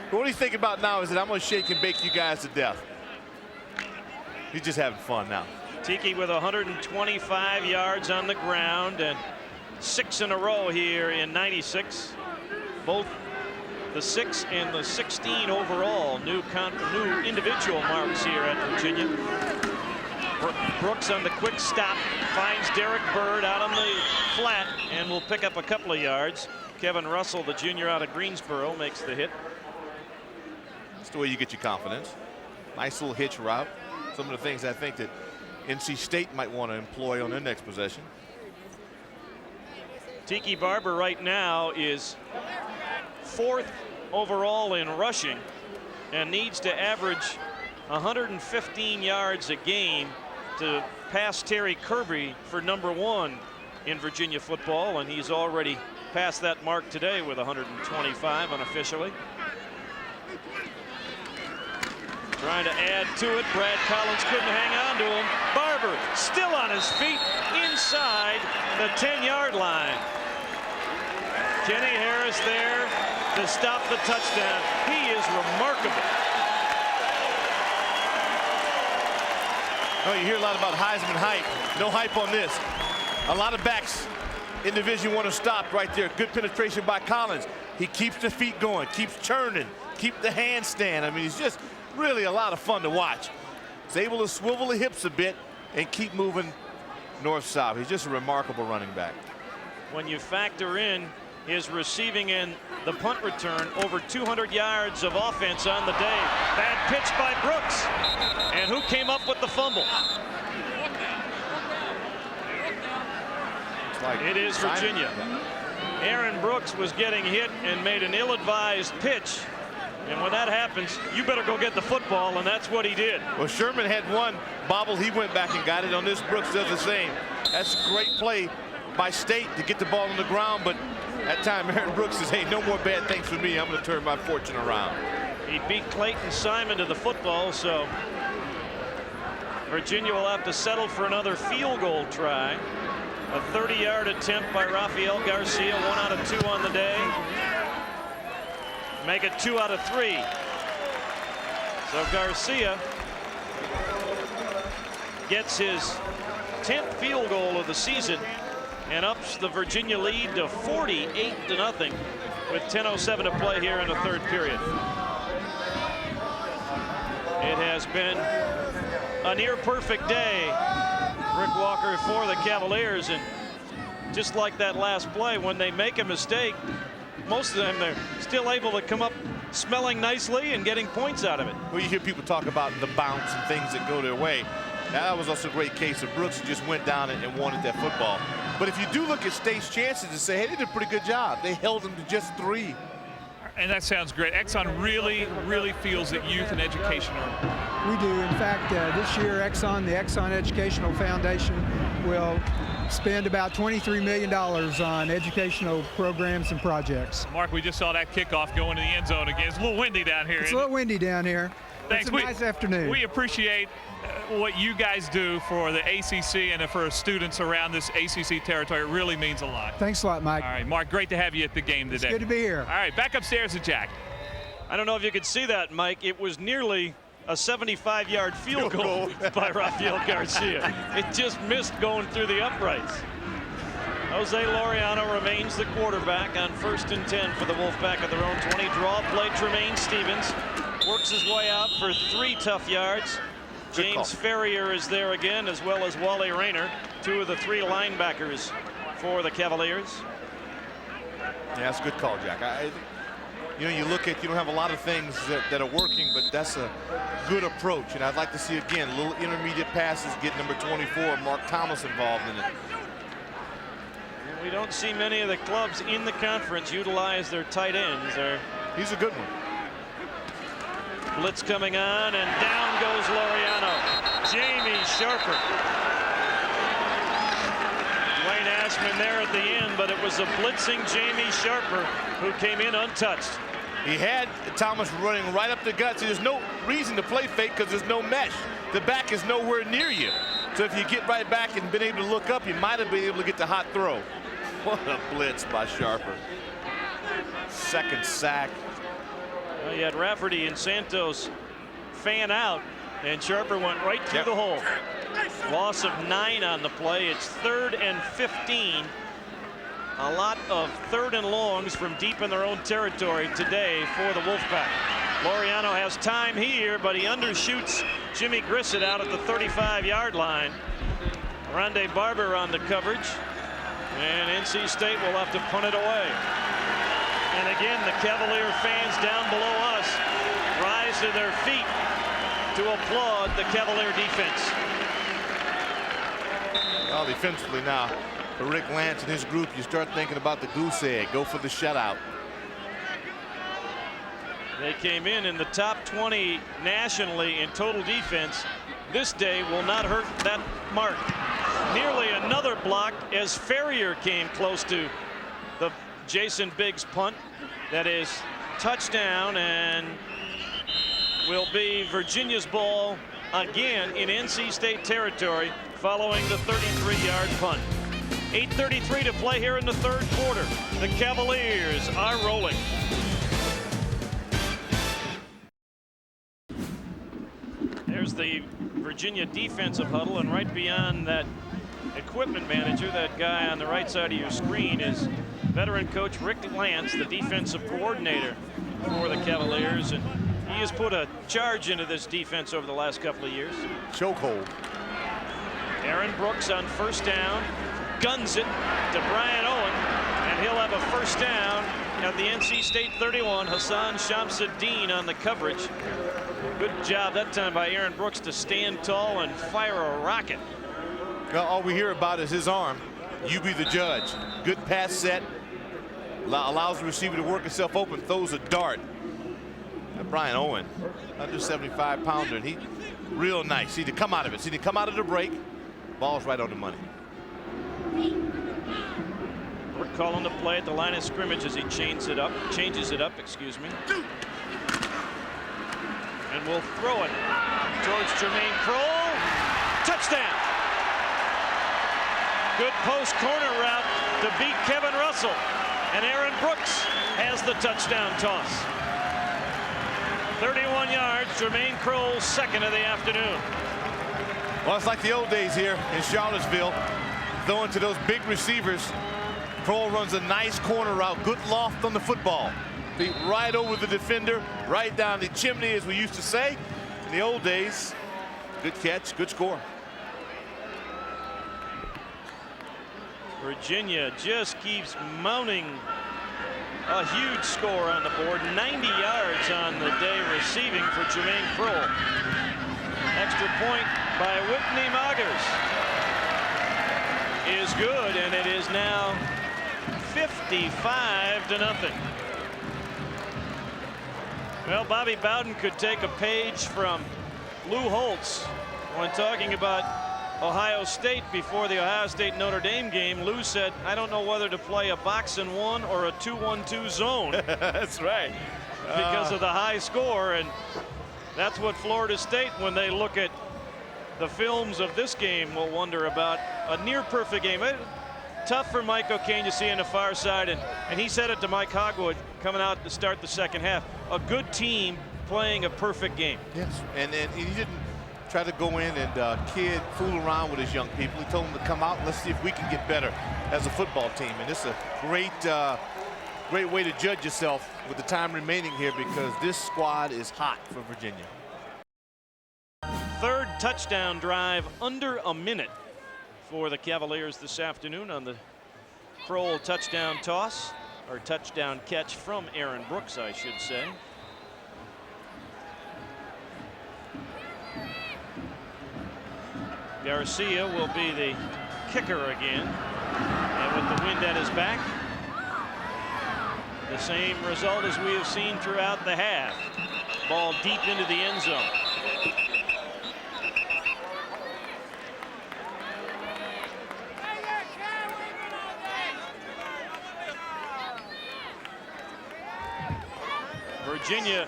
what he's thinking about now is that I'm going to shake and bake you guys to death. He's just having fun now. Tiki with 125 yards on the ground and 6 in a row here in 96. Both the 6 and the 16 overall new individual marks here at Virginia. Brooks on the quick stop finds Derek Bird out on the flat and will pick up a couple of yards. Kevin Russell, the junior out of Greensboro, makes the hit. That's the way you get your confidence. Nice little hitch route. Some of the things I think that NC State might want to employ on their next possession. Tiki Barber right now is 4th overall in rushing and needs to average 115 yards a game to pass Terry Kirby for #1 in Virginia football, and he's already passed that mark today with 125 unofficially. Trying to add to it. Brad Collins couldn't hang on to him. Barber still on his feet inside the 10-yard line. Kenny Harris there to stop the touchdown. He is remarkable. Oh, you hear a lot about Heisman hype. No hype on this. A lot of backs in Division I are stopped right there. Good penetration by Collins. He keeps the feet going, keeps churning, keep the handstand. I mean, he's just really a lot of fun to watch. He's able to swivel the hips a bit and keep moving north-south. He's just a remarkable running back. When you factor in his receiving and the punt return, over 200 yards of offense on the day. Bad pitch by Brooks. And who came up with the fumble? It is Virginia. Aaron Brooks was getting hit and made an ill-advised pitch. And when that happens, you better go get the football, and that's what he did. Well, Sherman had one bobble. He went back and got it. On this, Brooks does the same. That's a great play by State to get the ball on the ground, but that time Aaron Brooks says, hey, no more bad things for me. I'm going to turn my fortune around. He beat Clayton Simon to the football, so Virginia will have to settle for another field goal try. A 30-yard attempt by Rafael Garcia, 1 out of 2 on the day. Make it 2 out of 3. So Garcia gets his 10th field goal of the season and ups the Virginia lead to 48-0 with 10:07 to play here in the 3rd period. It has been a near perfect day, Rick Walker, for the Cavaliers, and just like that last play, when they make a mistake, most of them they're still able to come up smelling nicely and getting points out of it. Well, you hear people talk about the bounce and things that go their way. That was also a great case of Brooks, who just went down and wanted that football. But if you do look at State's chances and say, hey, they did a pretty good job. They held them to just 3. And that sounds great. Exxon really feels that youth and education are. We do. In fact, this year, Exxon, the Exxon Educational Foundation, will spend about $23 million on educational programs and projects. Mark, we just saw that kickoff go into the end zone again. It's a little windy down here. It's a little windy down here. Thanks. It's a nice afternoon. We appreciate what you guys do for the ACC and for students around this ACC territory. It really means a lot. Thanks a lot, Mike. All right, Mark, great to have you at the game today. It's good to be here. All right, back upstairs to Jack. I don't know if you could see that, Mike. It was nearly a 75-yard field goal by Rafael Garcia. It just missed going through the uprights. Jose Laureano remains the quarterback on 1st and 10 for the Wolfpack at their own 20. Draw play, Tremaine Stevens works his way out for 3 tough yards. James Ferrier is there again, as well as Wally Rayner, 2 of the 3 linebackers for the Cavaliers. Yeah, that's a good call, Jack. You know, you look at, you don't have a lot of things that are working, but that's a good approach. And I'd like to see, again, little intermediate passes, get number 24, Mark Thomas, involved in it. And we don't see many of the clubs in the conference utilize their tight ends. He's a good one. Blitz coming on, and down goes Laureano. Jamie Sharper. Dwayne Ashman there at the end, but it was a blitzing Jamie Sharper who came in untouched. He had Thomas running right up the guts. There's no reason to play fake because there's no mesh. The back is nowhere near you. So if you get right back and been able to look up, you might have been able to get the hot throw. What a blitz by Sharper. 2nd sack. Well, you had Rafferty and Santos fan out, and Sharper went right through the hole. Loss of 9 on the play. It's 3rd and 15. A lot of 3rd and longs from deep in their own territory today for the Wolfpack. Laureano has time here, but he undershoots Jimmy Grissett out at the 35-yard line. Rondé Barber on the coverage, and NC State will have to punt it away. And again, the Cavalier fans down below us rise to their feet to applaud the Cavalier defense. Well, defensively now, for Rick Lance and his group, you start thinking about the goose egg. Go for the shutout. They came in the top 20 nationally in total defense. This day will not hurt that mark. Nearly another block as Ferrier came close to the Jason Biggs punt. That is touchdown, and will be Virginia's ball again in NC State territory following the 33-yard punt. 8:33 to play here in the 3rd quarter. The Cavaliers are rolling. There's the Virginia defensive huddle, and right beyond that equipment manager, that guy on the right side of your screen, is veteran coach Rick Lance, the defensive coordinator for the Cavaliers, and he has put a charge into this defense over the last couple of years. Chokehold. Aaron Brooks on 1st down, guns it to Brian Owen, and he'll have a 1st down at the NC State 31. Hassan Shamsuddin on the coverage. Good job that time by Aaron Brooks to stand tall and fire a rocket. Well, all we hear about is his arm. You be the judge. Good pass set. Allows the receiver to work himself open, throws a dart. Brian Owen, under 75-pounder, and he real nice. See to come out of it. See to come out of the break. Ball's right on the money. We're calling the play at the line of scrimmage as he changes it up, excuse me. And we'll throw it towards Jermaine Kroll. Touchdown. Good post corner route to beat Kevin Russell. And Aaron Brooks has the touchdown toss. 31 yards, Jermaine Kroll's 2nd of the afternoon. Well, it's like the old days here in Charlottesville. Throwing to those big receivers. Kroll runs a nice corner route. Good loft on the football. Feet right over the defender, right down the chimney, as we used to say in the old days. Good catch, good score. Virginia just keeps mounting a huge score on the board. 90 yards on the day receiving for Jermaine Kroll. Extra point by Whitney Moggers is good, and it is now 55-0. Well, Bobby Bowden could take a page from Lou Holtz when talking about Ohio State before the Ohio State-Notre Dame game. Lou said, I don't know whether to play a box and one or a 2-1-2 zone. That's right. Because of the high score. And That's what Florida State, when they look at the films of this game, will wonder about. A near perfect game. Tough for Mike O'Kane to see on the far side, and he said it to Mike Hogwood coming out to start the second half. A good team playing a perfect game. Yes, and he didn't try to go in and fool around with his young people. He told them to come out and let's see if we can get better as a football team. And it's a great way to judge yourself with the time remaining here, because this squad is hot for Virginia. Third touchdown drive under a minute for the Cavaliers this afternoon on the Kroll touchdown toss, or touchdown catch from Aaron Brooks, I should say. Garcia will be the kicker again, and with the wind at his back, the same result as we have seen throughout the half. Ball deep into the end zone. Virginia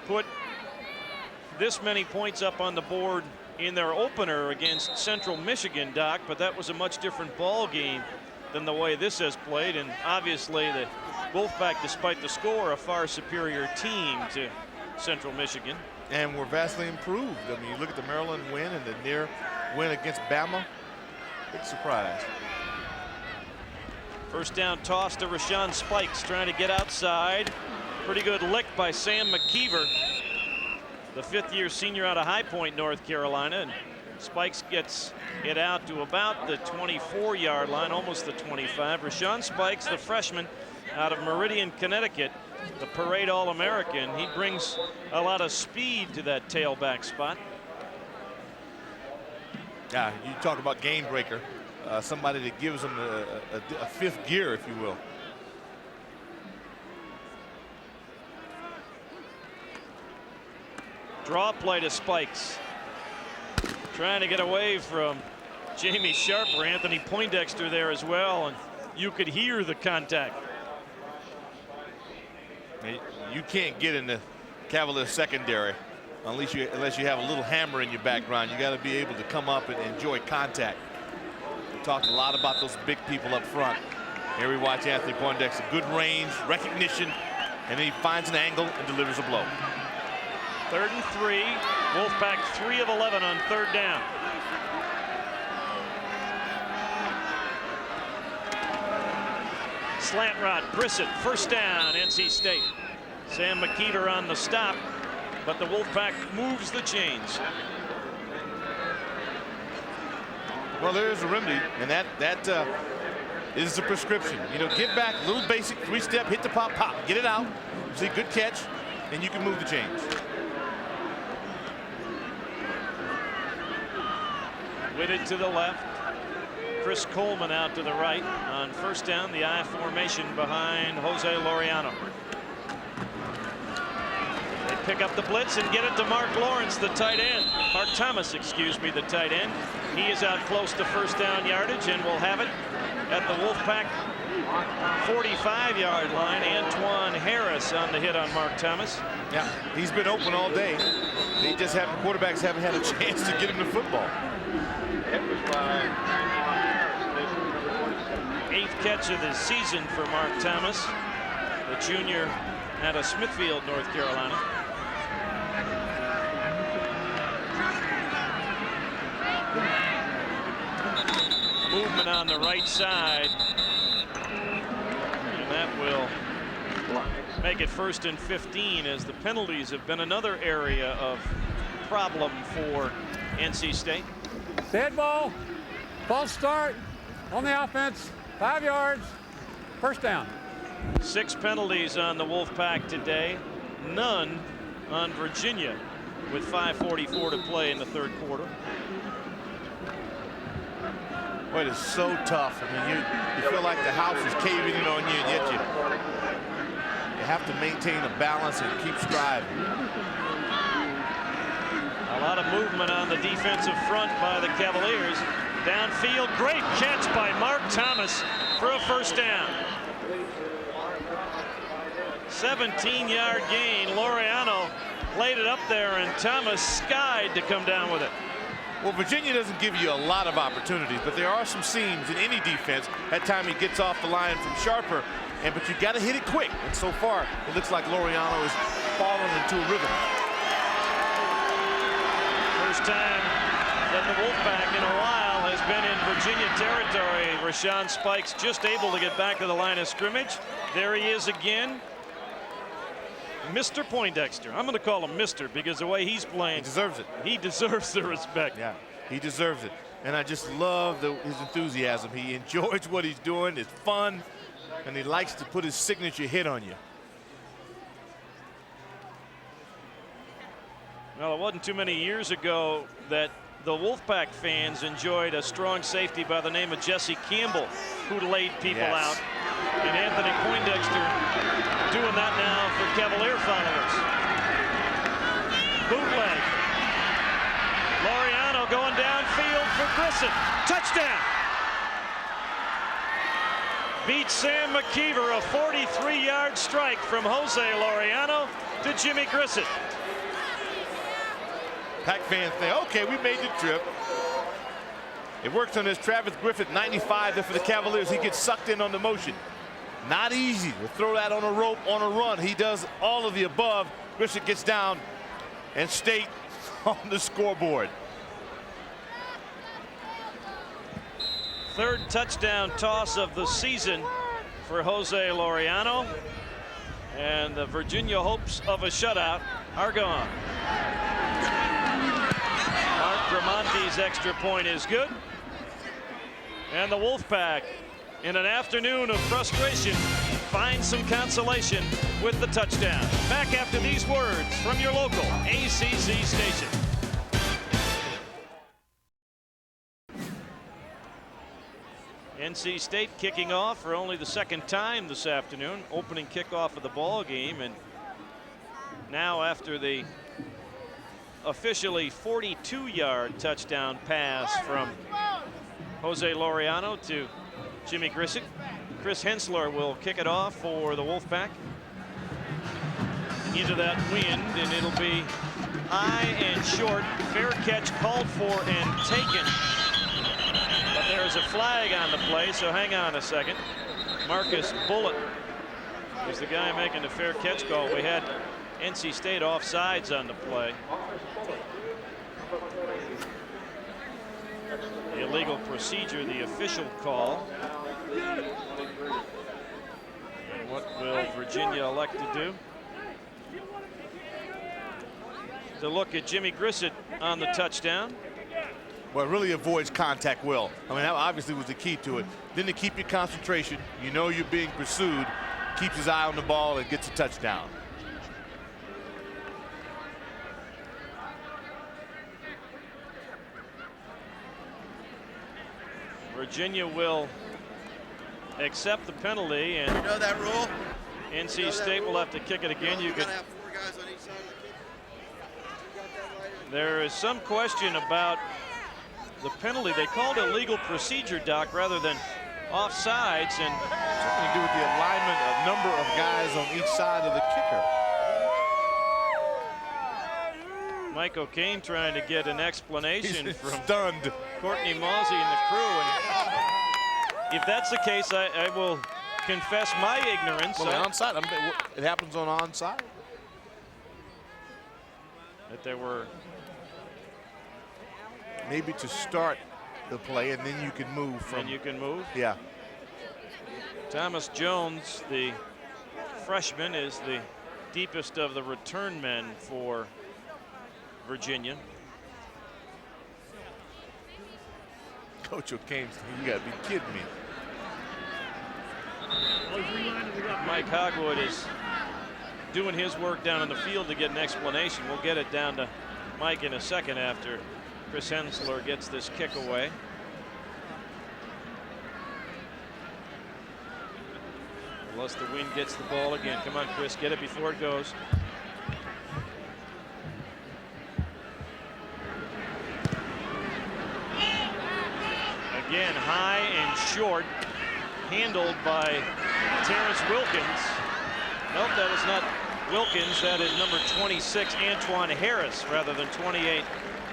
put this many points up on the board in their opener against Central Michigan, Doc, but that was a much different ball game than the way this has played. And obviously the Wolfpack, despite the score, a far superior team to Central Michigan. And we're vastly improved. I mean, you look at the Maryland win and the near win against Bama. Big surprise. First down toss to Rashawn Spikes, trying to get outside. Pretty good lick by Sam McKeever, the fifth-year senior out of High Point, North Carolina. And Spikes gets it out to about the 24-yard line, almost the 25. Rashawn Spikes, the freshman out of Meridian, Connecticut, the parade All-American. He brings a lot of speed to that tailback spot. Yeah, you talk about game breaker. Somebody that gives them a fifth gear, if you will. Draw play to Spikes. Trying to get away from Jamie Sharper. Anthony Poindexter there as well, and you could hear the contact. You can't get in the Cavaliers secondary unless you have a little hammer in your background. You got to be able to come up and enjoy contact. We talked a lot about those big people up front. Here we watch Anthony Poindexter. Good range, recognition, and then he finds an angle and delivers a blow. 3rd and 3. Wolfpack 3 of 11 on 3rd down. Slant route, Brissett, first down, NC State. Sam McKeever on the stop, but the Wolfpack moves the chains. Well, there's a remedy, and that is the prescription. You know, get back, little basic 3-step, hit the pop, get it out. See, good catch, and you can move the chains. Whitted to the left. Chris Coleman out to the right on first down, the I formation behind Jose Laureano. They pick up the blitz and get it to Mark Lawrence, the tight end. Mark Thomas, excuse me, the tight end. He is out close to first down yardage and will have it at the Wolfpack 45-yard line. Antoine Harris on the hit on Mark Thomas. Yeah, he's been open all day. Quarterbacks haven't had a chance to get him the football. 8th catch of the season for Mark Thomas, the junior out of Smithfield, North Carolina. Movement on the right side, and that will make it 1st and 15, as the penalties have been another area of problem for NC State. Dead ball, false start on the offense, 5 yards, first down. 6 penalties on the Wolfpack today, none on Virginia, with 5:44 to play in the 3rd quarter. Boy, it is so tough. I mean, you feel like the house is caving in on you, and yet you have to maintain a balance and keep striving. A lot of movement on the defensive front by the Cavaliers. Downfield, great catch by Mark Thomas for a first down. 17-yard gain. Laureano laid it up there, and Thomas skied to come down with it. Well, Virginia doesn't give you a lot of opportunities, but there are some seams in any defense. That time he gets off the line from Sharper, but you got to hit it quick. And so far, it looks like Laureano is falling into a rhythm. First time that the Wolfpack in a while has been in Virginia territory. Rashawn Spikes just able to get back to the line of scrimmage. There he is again. Mr. Poindexter. I'm going to call him Mr. because the way he's playing. He deserves it. He deserves the respect. Yeah, he deserves it. And I just love his enthusiasm. He enjoys what he's doing. It's fun. And he likes to put his signature hit on you. Well, it wasn't too many years ago that the Wolfpack fans enjoyed a strong safety by the name of Jesse Campbell, who laid people out. And Anthony Poindexter doing that now for Cavalier followers. Bootleg. Laureano going downfield for Grissett. Touchdown. Beats Sam McKeever, a 43-yard strike from Jose Laureano to Jimmy Grissett. Pack fans think, okay, we made the trip. It works on this Travis Griffith 95 there for the Cavaliers. He gets sucked in on the motion. Not easy to throw that on a rope on a run. He does all of the above. Grissett gets down, and State on the scoreboard. Third touchdown toss of the season for Jose Laureano. And the Virginia hopes of a shutout are gone. Mark Gramonte's extra point is good. And the Wolfpack, in an afternoon of frustration, finds some consolation with the touchdown. Back after these words from your local ACC station. NC State kicking off for only the second time this afternoon, opening kickoff of the ball game, and now after the officially 42-yard touchdown pass from Jose Laureano to Jimmy Grissett, Chris Hensler will kick it off for the Wolfpack. Into that wind, and it'll be high and short. Fair catch called for and taken. But there's a flag on the play, so hang on a second. Marcus Bullitt is the guy making the fair catch call. We had NC State offsides on the play. The illegal procedure, the official call. And what will Virginia elect to do? To look at Jimmy Grissett on the touchdown. Well, it really avoids contact well. I mean, that obviously was the key to it. Then to keep your concentration, you know you're being pursued, keeps his eye on the ball and gets a touchdown. Virginia will accept the penalty, and You know that rule? NC State will have to kick it again. You could. have 4 guys on each side of the kick. There is some question about the penalty. They called it legal procedure, Doc, rather than offsides, and Something to do with the alignment of number of guys on each side of the kicker. Mike O'Kane trying to get an explanation He's from stunned. Courtney Mawsey and the crew. And if that's the case, I will confess my ignorance. Well, onside. It happens on onside. That there were maybe to start the play, and then you can move from. and you can move. Yeah. Thomas Jones, the freshman, is the deepest of the return men for Virginia. Coach O'Kane, you got to be kidding me. Mike Hogwood is doing his work down in the field to get an explanation. We'll get it down to Mike in a second after Chris Hensler gets this kick away. Unless the wind gets the ball again. Come on, Chris, get it before it goes. Again, high and short, handled by Terrence Wilkins. Nope, that was not Wilkins. That is number 26, Antoine Harris, rather than 28,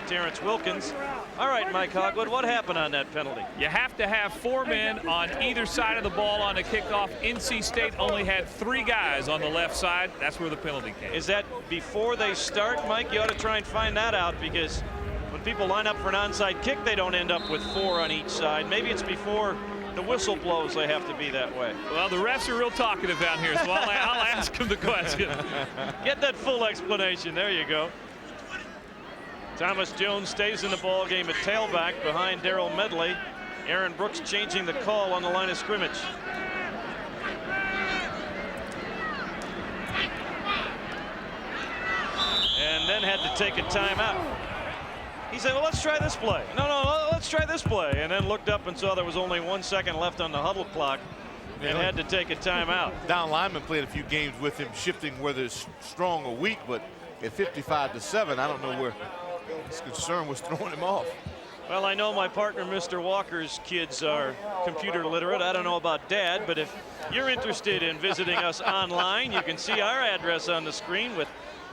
Terrence Wilkins. All right, Mike Hogwood, what happened on that penalty? You have to have 4 men on either side of the ball on the kickoff. NC State only had 3 guys on the left side. That's where the penalty came. Is that before they start, Mike? You ought to try and find that out, because when people line up for an onside kick, they don't end up with 4 on each side. Maybe it's before the whistle blows they have to be that way. Well, the refs are real talkative down here, so I'll ask them the question. Get that full explanation. There you go. Thomas Jones stays in the ball game at tailback behind Darrell Medley. Aaron Brooks changing the call on the line of scrimmage. And then had to take a timeout. He said, well, let's try this play. No, let's try this play. And then looked up and saw there was only 1 second left on the huddle clock and had to take a timeout. Don Lyman played a few games with him, shifting whether it's strong or weak, but at 55-7, I don't know where his concern was throwing him off. Well, I know my partner, Mr. Walker's kids are computer literate. I don't know about Dad, but if you're interested in visiting us online, you can see our address on the screen with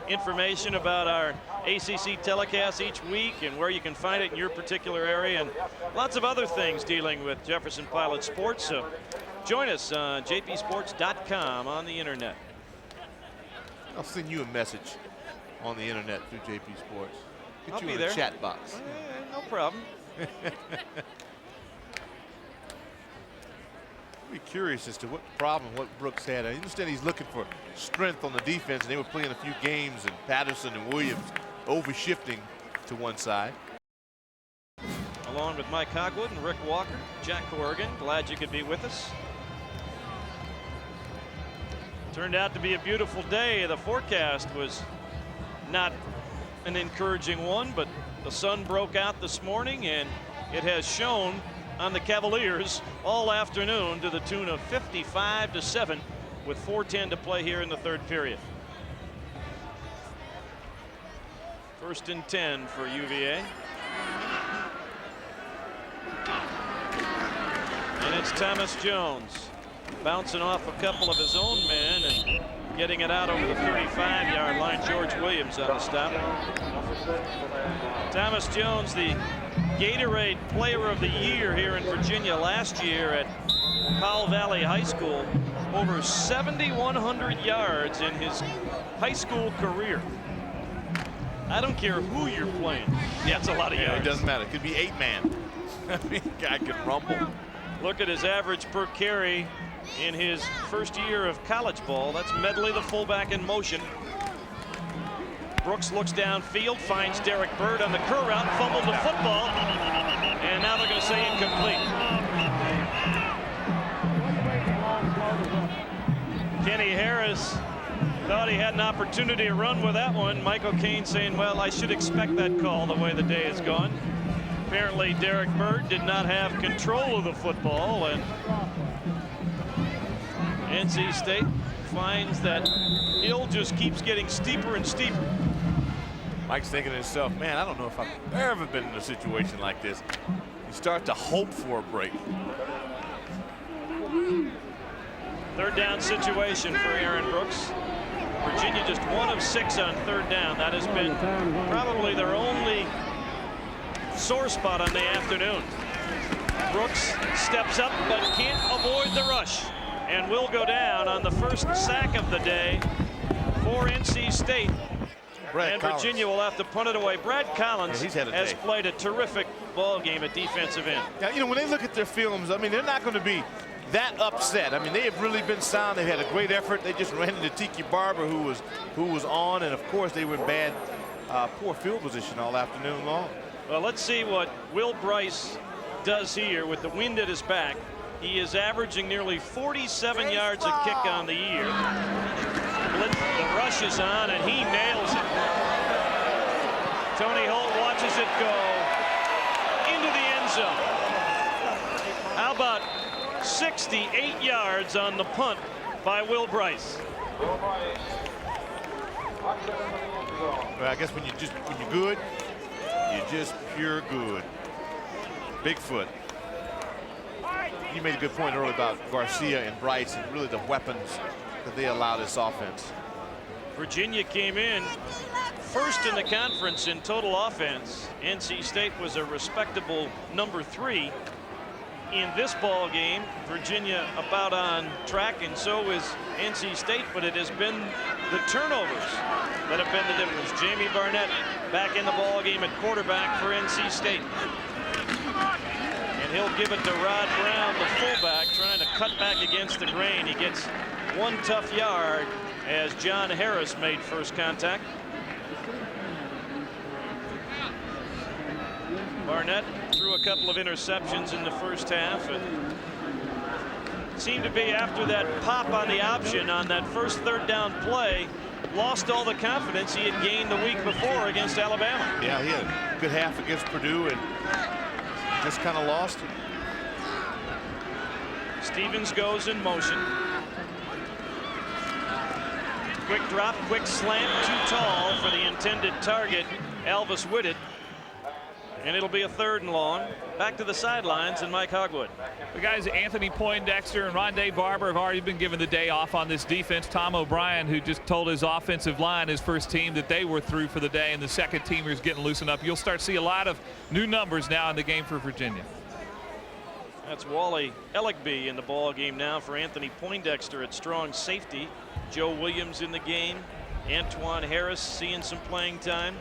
information about our ACC telecasts each week and where you can find it in your particular area, and lots of other things dealing with Jefferson Pilot Sports. So join us on jpsports.com on the internet. I'll send you a message on the internet through JP Sports. Get I'll you be in there. a chat box. No problem. I'd be curious as to what problem, what Brooks had. I understand he's looking for strength on the defense, and they were playing a few games, and Patterson and Williams overshifting to one side. Along with Mike Hogwood and Rick Walker, Jack Corrigan, glad you could be with us. Turned out to be a beautiful day. The forecast was not an encouraging one, but the sun broke out this morning, and it has shone on the Cavaliers all afternoon to the tune of 55-7 with 4:10 to play here in the third period. 1st and 10 for UVA. And it's Thomas Jones bouncing off a couple of his own men and getting it out over the 35-yard line. George Williams on the stop. Thomas Jones, the Gatorade Player of the Year here in Virginia last year at Powell Valley High School. Over 7,100 yards in his high school career. I don't care who you're playing. That's a lot of yards. It doesn't matter. It could be 8-man. Guy could rumble. Look at his average per carry in his first year of college ball. That's Medley, the fullback, in motion. Brooks looks downfield, finds Derek Bird on the curl route, fumbled the football, and now they're going to say incomplete. Kenny Harris thought he had an opportunity to run with that one. Mike O'Kane saying, well, I should expect that call the way the day has gone. Apparently Derek Bird did not have control of the football, and NC State finds that hill just keeps getting steeper and steeper. Mike's thinking to himself, man, I don't know if I've ever been in a situation like this. You start to hope for a break. Third down situation for Aaron Brooks. Virginia just 1 of 6 on third down. That has been probably their only sore spot on the afternoon. Brooks steps up but can't avoid the rush and will go down on the first sack of the day for NC State. And Virginia will have to punt it away. Brad Collins has played a terrific ball game at defensive end. Now, you know, when they look at their films, I mean, they're not going to be that upset. I mean, they have really been sound. They've had a great effort. They just ran into Tiki Barber, who was on, and of course they were in bad, poor field position all afternoon long. Well, let's see what Will Bryce does here with the wind at his back. He is averaging nearly 47 yards a kick on the year. The rush is on, and he nails it. Tony Holt watches it go into the end zone. How about 68 yards on the punt by Will Bryce? Well, I guess when you're good, you're just pure good. Bigfoot. You made a good point earlier about Garcia and Bryce and really the weapons that they allow this offense. Virginia came in first in the conference in total offense. NC State was a respectable number 3. In this ball game, Virginia about on track, and so is NC State, but it has been the turnovers that have been the difference. Jamie Barnett back in the ball game at quarterback for NC State. And he'll give it to Rod Brown, the fullback, trying to cut back against the grain. He gets one tough yard as John Harris made first contact. Barnett threw a couple of interceptions in the first half. It seemed to be after that pop on the option on that first third down play, lost all the confidence he had gained the week before against Alabama. Yeah, he had a good half against Purdue and just kind of lost it. Stevens goes in motion. Quick drop, quick slant, too tall for the intended target, Alvis Whitted. And it'll be a 3rd and long. Back to the sidelines and Mike Hogwood. The guys Anthony Poindexter and Tiki Barber have already been given the day off on this defense. Tom O'Brien, who just told his offensive line, his first team, that they were through for the day, and the second teamers getting loosened up. You'll start to see a lot of new numbers now in the game for Virginia. That's Wally Ellickby in the ball game now for Anthony Poindexter at strong safety. Joe Williams in the game. Antoine Harris seeing some playing time.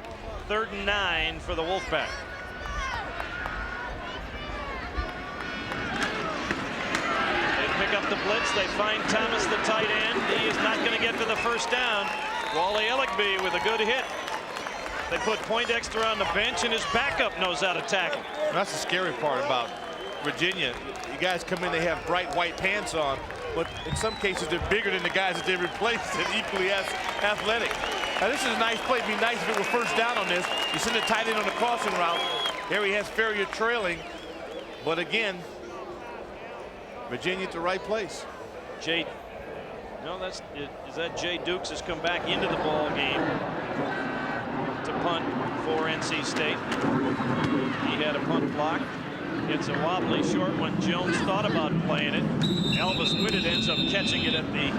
3rd and 9 for the Wolfpack. Pick up the blitz. They find Thomas, the tight end. He is not going to get to the first down. Wally Ellickby with a good hit. They put Poindexter on the bench, and his backup knows how to tackle. That's the scary part about Virginia. You guys come in, they have bright white pants on, but in some cases they're bigger than the guys that they replaced and equally as athletic. Now this is a nice play. It'd be nice if it was first down on this. You send the tight end on the crossing route. Here he has Ferrier trailing, but again, Virginia at the right place. Is that Jay Dukes has come back into the ball game to punt for NC State. He had a punt block. It's a wobbly short one. Jones thought about playing it. Alvis Whitted ends up catching it at the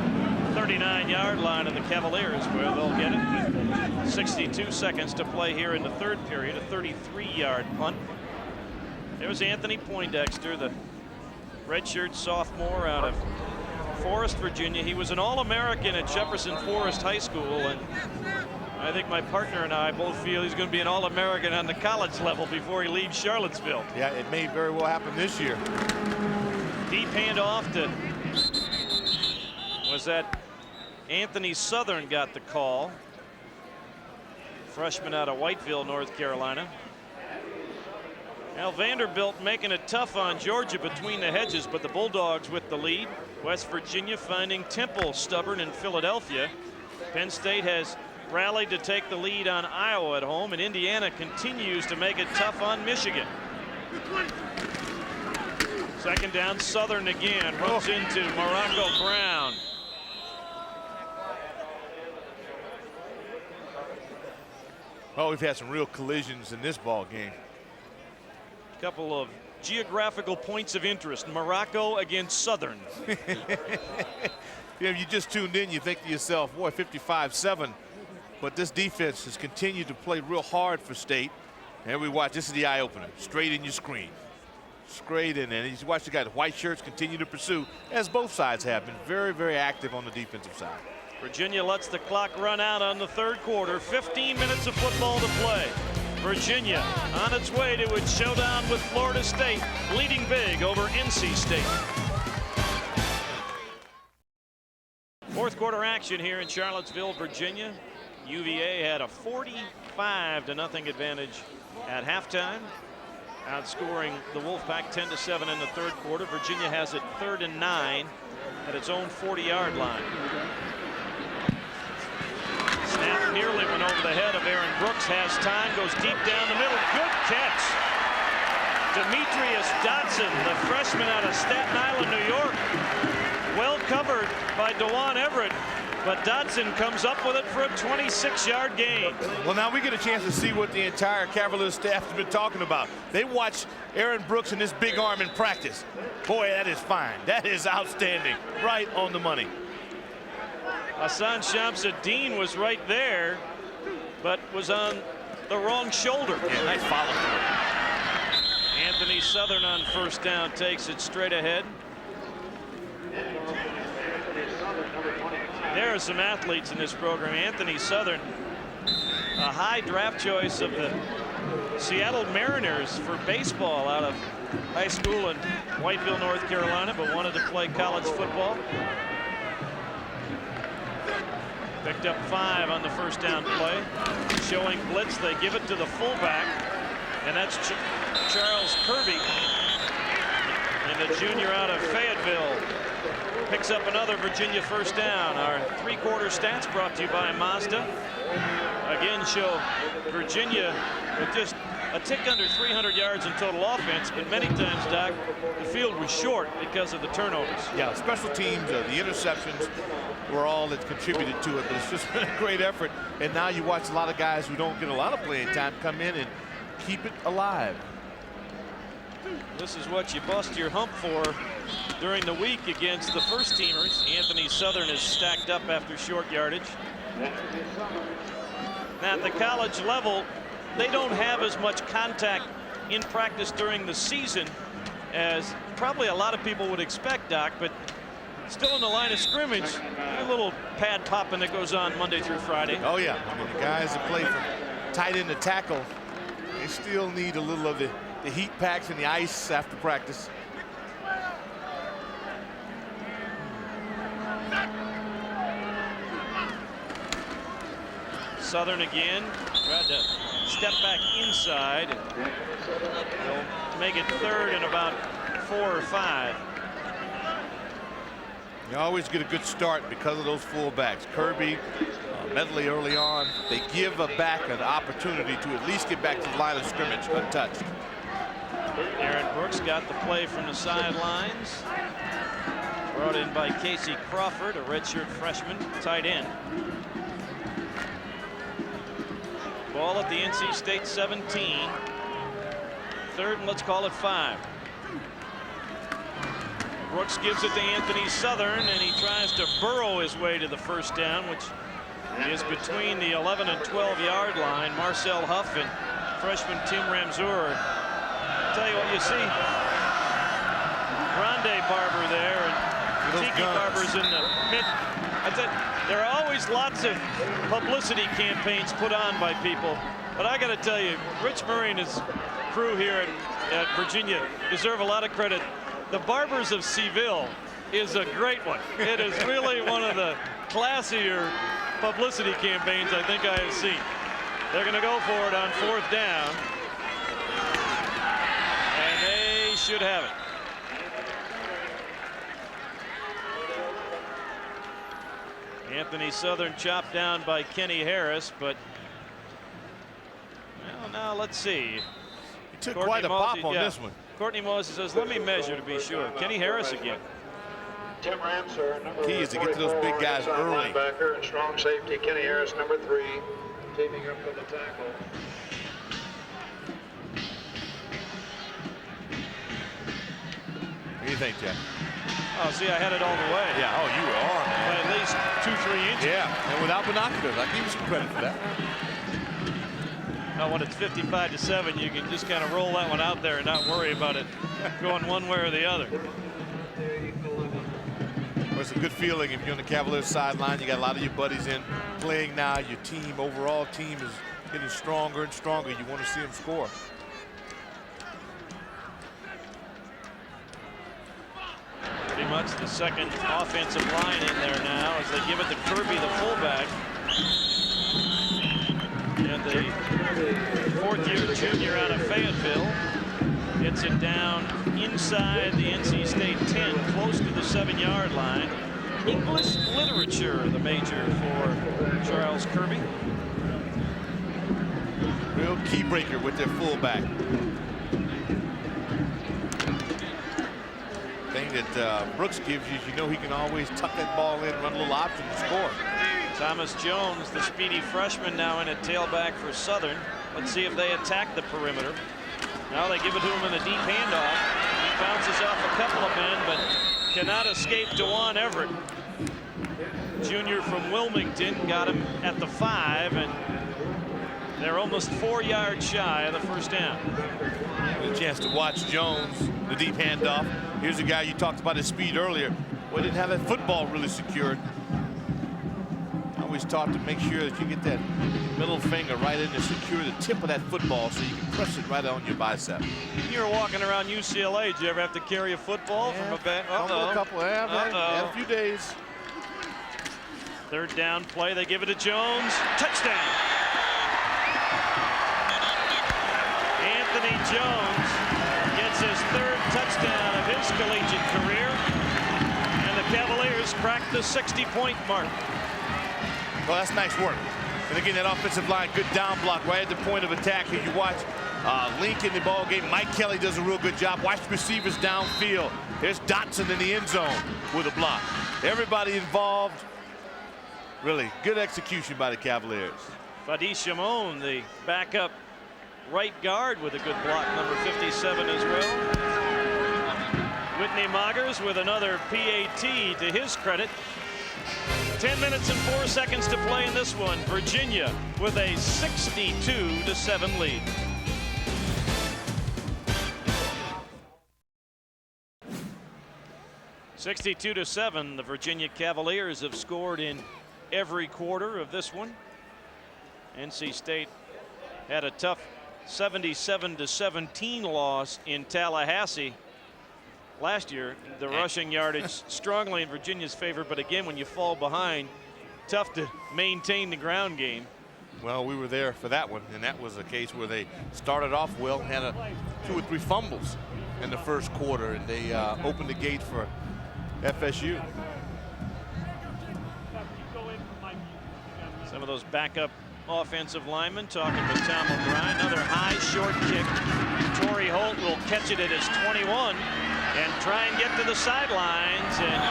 39-yard line of the Cavaliers, where they'll get it. 62 seconds to play here in the 3rd period. A 33-yard punt. There's Anthony Poindexter, the redshirt sophomore out of Forest, Virginia. He was an All-American at Jefferson Forest High School, and I think my partner and I both feel he's going to be an All-American on the college level before he leaves Charlottesville. Yeah, it may very well happen this year. Deep handoff to, was that Anthony Southern got the call. Freshman out of Whiteville, North Carolina. Now Vanderbilt making it tough on Georgia between the hedges, but the Bulldogs with the lead. West Virginia finding Temple stubborn in Philadelphia. Penn State has rallied to take the lead on Iowa at home, and Indiana continues to make it tough on Michigan. 2nd down, Southern again, runs into Morocco Brown. Oh, we've had some real collisions in this ball game. Couple of geographical points of interest. Morocco against Southern. You just tuned in, you think to yourself, boy, 55-7. But this defense has continued to play real hard for State. And we watch, this is the eye opener. Straight in your screen. Straight in. And you watch the guys, white shirts continue to pursue, as both sides have been very, very active on the defensive side. Virginia lets the clock run out on the 3rd quarter. 15 minutes of football to play. Virginia on its way to its showdown with Florida State, leading big over NC State. 4th quarter action here in Charlottesville, Virginia. UVA had a 45-0 advantage at halftime, outscoring the Wolfpack 10-7 in the 3rd quarter. Virginia has it 3rd and 9 at its own 40-yard line. Snap nearly went over the head of Aaron Brooks. Has time, goes deep down the middle. Good catch. Demetrius Dotson, the freshman out of Staten Island, New York. Well covered by DeJuan Everett, but Dotson comes up with it for a 26-yard gain. Well, now we get a chance to see what the entire Cavaliers staff has been talking about. They watch Aaron Brooks and his big arm in practice. Boy, that is fine. That is outstanding. Right on the money. Hassan Shamsuddin was right there, but was on the wrong shoulder. Yeah, nice follow through. Anthony Southern on first down takes it straight ahead. There are some athletes in this program. Anthony Southern, a high draft choice of the Seattle Mariners for baseball out of high school in Whiteville, North Carolina, but wanted to play college football. Picked up 5 on the first down play. Showing blitz, they give it to the fullback, and that's Charles Kirby, and the junior out of Fayetteville picks up another Virginia first down. Our three-quarter stats brought to you by Mazda. Again, show Virginia with just a tick under 300 yards in total offense, but many times, Doc, the field was short because of the turnovers. Yeah, special teams, the interceptions were all that contributed to it, but it's just been a great effort. And now you watch a lot of guys who don't get a lot of playing time come in and keep it alive. This is what you bust your hump for during the week against the first teamers. Anthony Southern is stacked up after short yardage. Now at the college level, they don't have as much contact in practice during the season as probably a lot of people would expect, Doc, but still in the line of scrimmage, a little pad popping that goes on Monday through Friday. Oh yeah, I mean, the guys that play from tight end to tackle, they still need a little of the heat packs and the ice after practice. Southern again tried to step back inside. They'll make it third and about 4 or 5. You always get a good start because of those fullbacks. Kirby, Medley early on, they give a back an opportunity to at least get back to the line of scrimmage untouched. Aaron Brooks got the play from the sidelines. Brought in by Casey Crawford, a redshirt freshman, tight end. Ball at the NC State 17. Third and let's call it 5. Brooks gives it to Anthony Southern, and he tries to burrow his way to the first down, which is between the 11 and 12-yard line. Marcel Huff and freshman Tim Ramseur. I'll tell you what you see. Grande Barber there, and Tiki Barber's in the mid. There are always lots of publicity campaigns put on by people, but I got to tell you, Rich Murray and his crew here at Virginia deserve a lot of credit. The Barbers of Seville is a great one. It is really one of the classier publicity campaigns I think I have seen. They're going to go for it on 4th down, and they should have it. Anthony Southern chopped down by Kenny Harris, but well, now let's see. He took quite a pop on this one. Courtney Moses says, let me measure to be sure. Kenny Harris again. Tim Ramseur, number Key is to get to those big guys early. Linebacker and strong safety. Kenny Harris, number 3, teaming up for the tackle. What do you think, Jeff? Oh, see, I had it all the way. Yeah, oh, you were on, man. By at least 2-3 inches. Yeah, and without binoculars. I give you some credit for that. Now, when it's 55-7, you can just kind of roll that one out there and not worry about it going one way or the other. Well, it's a good feeling if you're on the Cavaliers sideline. You got a lot of your buddies in playing now. Your team, overall team, is getting stronger and stronger. You want to see them score. Pretty much the second offensive line in there now as they give it to Kirby, the fullback. And the 4th-year junior out of Fayetteville gets it down inside the NC State 10, close to the 7-yard line. English literature, the major for Charles Kirby. Real key breaker with their fullback. Thing that Brooks gives you is you know he can always tuck that ball in, run a little option and score. Thomas Jones, the speedy freshman, now in at tailback for Southern. Let's see if they attack the perimeter. Now they give it to him in a deep handoff. He bounces off a couple of men, but cannot escape DeJuan Everett. junior from Wilmington, got him at the 5, and they're almost 4 yards shy of the first down. A chance to watch Jones, the deep handoff. Here's a guy you talked about his speed earlier. Well, didn't have that football really secured. Always taught to make sure that you get that middle finger right in to secure the tip of that football so you can press it right on your bicep. You were walking around UCLA. Did you ever have to carry a football from a bench? A couple, had a few days. Third down play. They give it to Jones. Touchdown. Anthony Jones gets his 3rd touchdown of his collegiate career, and the Cavaliers crack the 60-point mark. Well, that's nice work. And again, that offensive line, good down block right at the point of attack. Here you watch Link in the ball game. Mike Kelly does a real good job. Watch the receivers downfield. There's Dotson in the end zone with a block. Everybody involved. Really good execution by the Cavaliers. Fadi Shimon, the backup right guard, with a good block, number 57 as well. Whitney Moggers with another PAT to his credit. 10 minutes and 4 seconds to play in this one. Virginia with a 62-7 lead. (62-7). The Virginia Cavaliers have scored in every quarter of this one. NC State had a tough 77-17 loss in Tallahassee last year. The rushing yardage strongly in Virginia's favor, but again, when you fall behind, tough to maintain the ground game. Well, we were there for that one, and that was a case where they started off well, had 2 or 3 fumbles in the first quarter, and they opened the gate for FSU. Some of those backup offensive linemen talking with Tom O'Brien. Another high short kick. Torry Holt will catch it at his 21 and try and get to the sidelines, and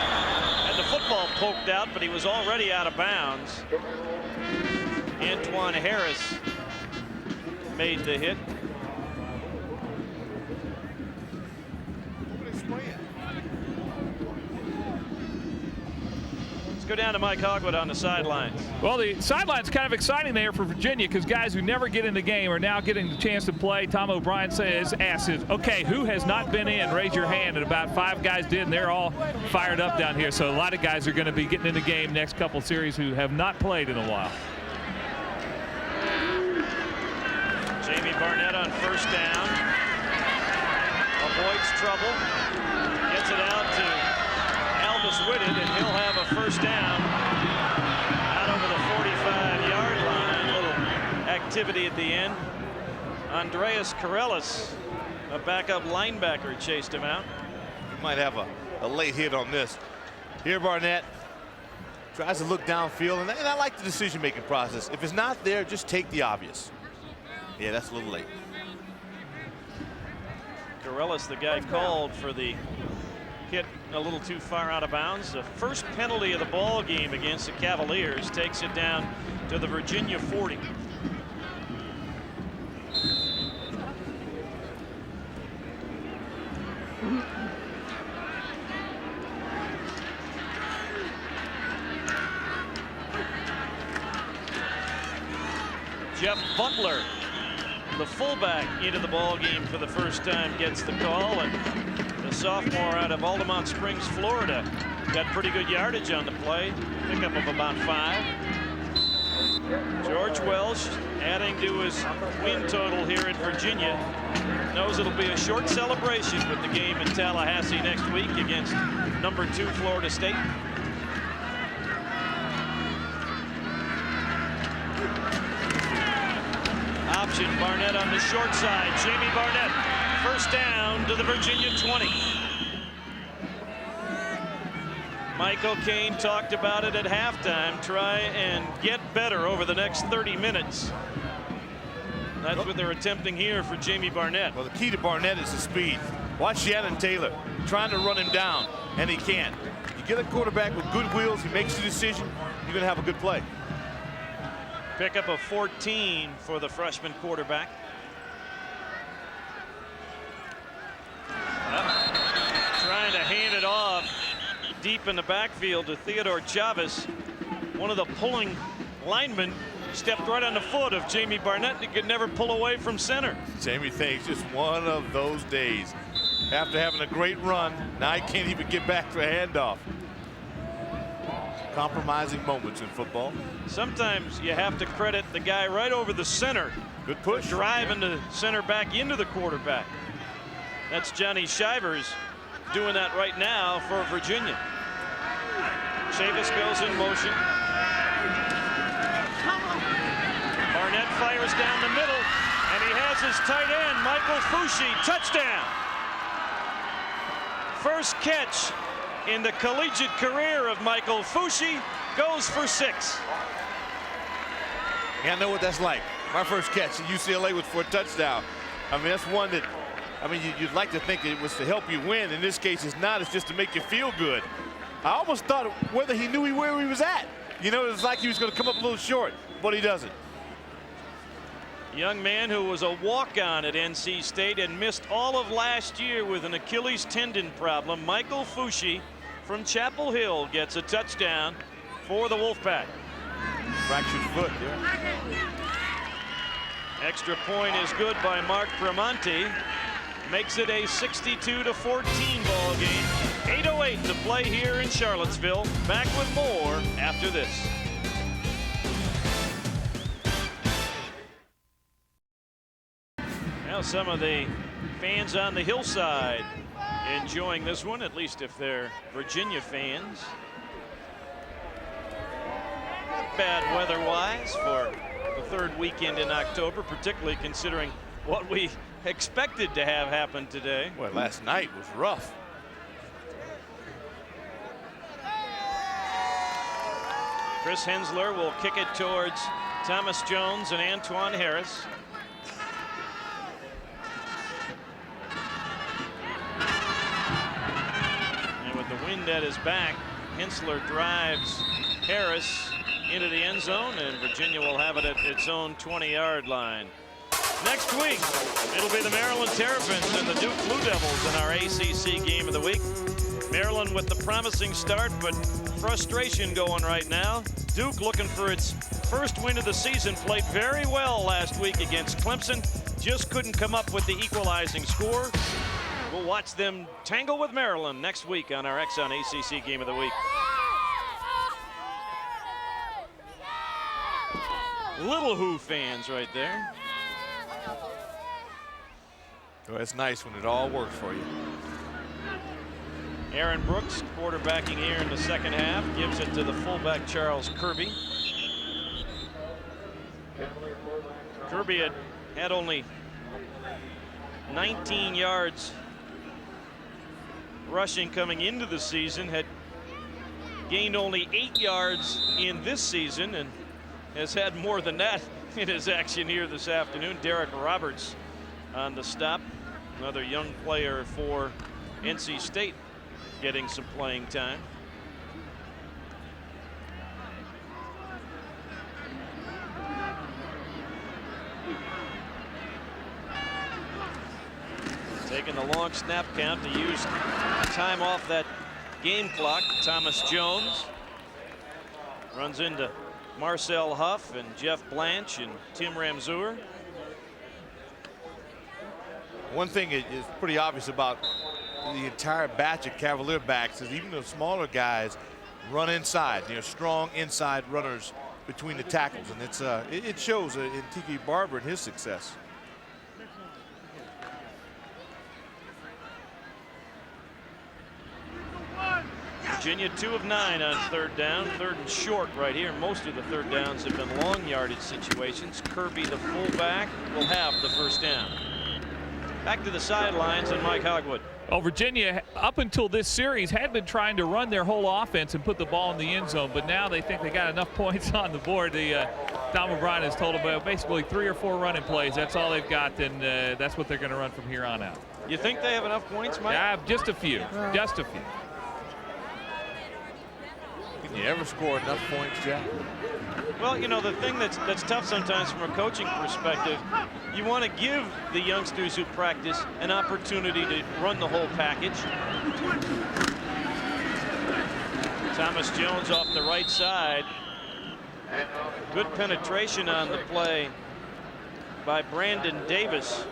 had the football poked out, but he was already out of bounds. Antoine Harris made the hit. Go down to Mike Hogwood on the sidelines. Well, the sideline's kind of exciting there for Virginia, because guys who never get in the game are now getting the chance to play. Tom O'Brien asks, okay, who has not been in? Raise your hand. And about 5 guys did, and they're all fired up down here. So a lot of guys are going to be getting in the game next couple series who have not played in a while. Jamie Barnett on first down. Avoids trouble. Gets it out to Aldous Whitted, and he'll have a first down out over the 45-yard line. A little activity at the end. Andreas Corellis, a backup linebacker, chased him out. You might have a late hit on this. Here Barnett tries to look downfield, and I like the decision-making process. If it's not there, just take the obvious. Yeah, that's a little late. Corellis, the guy called for the hit a little too far out of bounds. The first penalty of the ball game against the Cavaliers takes it down to the Virginia 40. Jeff Butler, the fullback, into the ball game for the first time, gets the call, and the sophomore out of Altamont Springs, Florida, got pretty good yardage on the play, pickup of about 5. George Welsh, adding to his win total here in Virginia, knows it'll be a short celebration with the game in Tallahassee next week against number 2 Florida State. Option, Barnett on the short side. Jamie Barnett, first down to the Virginia 20. Michael Caine talked about it at halftime. Try and get better over the next 30 minutes. That's what they're attempting here for Jamie Barnett. Well, the key to Barnett is the speed. Watch Shannon Taylor trying to run him down, and he can't. You get a quarterback with good wheels, he makes the decision, you're going to have a good play. Pickup of 14 for the freshman quarterback. Trying to hand it off deep in the backfield to Theodore Chavez. one of the pulling linemen stepped right on the foot of Jamie Barnett. He could never pull away from center. Jamie thinks just one of those days. After having a great run, now he can't even get back to a handoff. Compromising moments in football. Sometimes you have to credit the guy right over the center. Good push. Driving the center back into the quarterback. That's Johnny Shivers doing that right now for Virginia. Chavis goes in motion. Barnett fires down the middle, and he has his tight end, Michael Fushi, touchdown. First catch in the collegiate career of Michael Fushi, goes for 6. Yeah, I know what that's like. My first catch at UCLA was for a touchdown. I mean, that's one that, I mean, you'd like to think it was to help you win. In this case, it's not. It's just to make you feel good. I almost thought whether he knew where he was at. You know, it was like he was going to come up a little short, but he doesn't. Young man who was a walk-on at NC State and missed all of last year with an Achilles tendon problem. Michael Fushi from Chapel Hill gets a touchdown for the Wolfpack. Fractured foot, yeah. Extra point is good by Mark Tremonti. Makes it a 62-14 ball game. 8:08 to play here in Charlottesville. Back with more after this. Now some of the fans on the hillside enjoying this one, at least if they're Virginia fans. Not bad weather-wise for the third weekend in October, particularly considering what we expected to have happen today. Well, last night was rough. Chris Hensler will kick it towards Thomas Jones and Antoine Harris. And with the wind at his back, Hensler drives Harris into the end zone, and Virginia will have it at its own 20-yard line. Next week, it'll be the Maryland Terrapins and the Duke Blue Devils in our ACC Game of the Week. Maryland with the promising start, but frustration going right now. Duke looking for its first win of the season, played very well last week against Clemson. Just couldn't come up with the equalizing score. We'll watch them tangle with Maryland next week on our Exxon ACC Game of the Week. Little Who fans right there. Well, it's nice when it all works for you. Aaron Brooks quarterbacking here in the second half, gives it to the fullback Charles Kirby. Kirby had only 19 yards rushing coming into the season, had gained only 8 yards in this season, and has had more than that in his action here this afternoon. Derek Roberts on the stop, another young player for NC State getting some playing time. Taking the long snap count to use time off that game clock. Thomas Jones runs into Marcel Huff and Jeff Blanche and Tim Ramseur. One thing is pretty obvious about the entire batch of Cavalier backs is even the smaller guys run inside. They're strong inside runners between the tackles, and it shows in Tiki Barber and his success. Virginia 2 of 9 on third down, third and short right here. Most of the third downs have been long yardage situations. Kirby, the fullback, will have the first down. Back to the sidelines and Mike Hogwood. Well, Virginia, up until this series, had been trying to run their whole offense and put the ball in the end zone, but now they think they got enough points on the board. Tom O'Brien has told them basically 3 or 4 running plays. That's all they've got, and that's what they're going to run from here on out. You think they have enough points, Mike? Yeah, just a few. Just a few. Can you ever score enough points, Jack? Well, you know, the thing that's tough sometimes from a coaching perspective, you want to give the youngsters who practice an opportunity to run the whole package. Thomas Jones off the right side Good penetration on the play by Brandon Davis.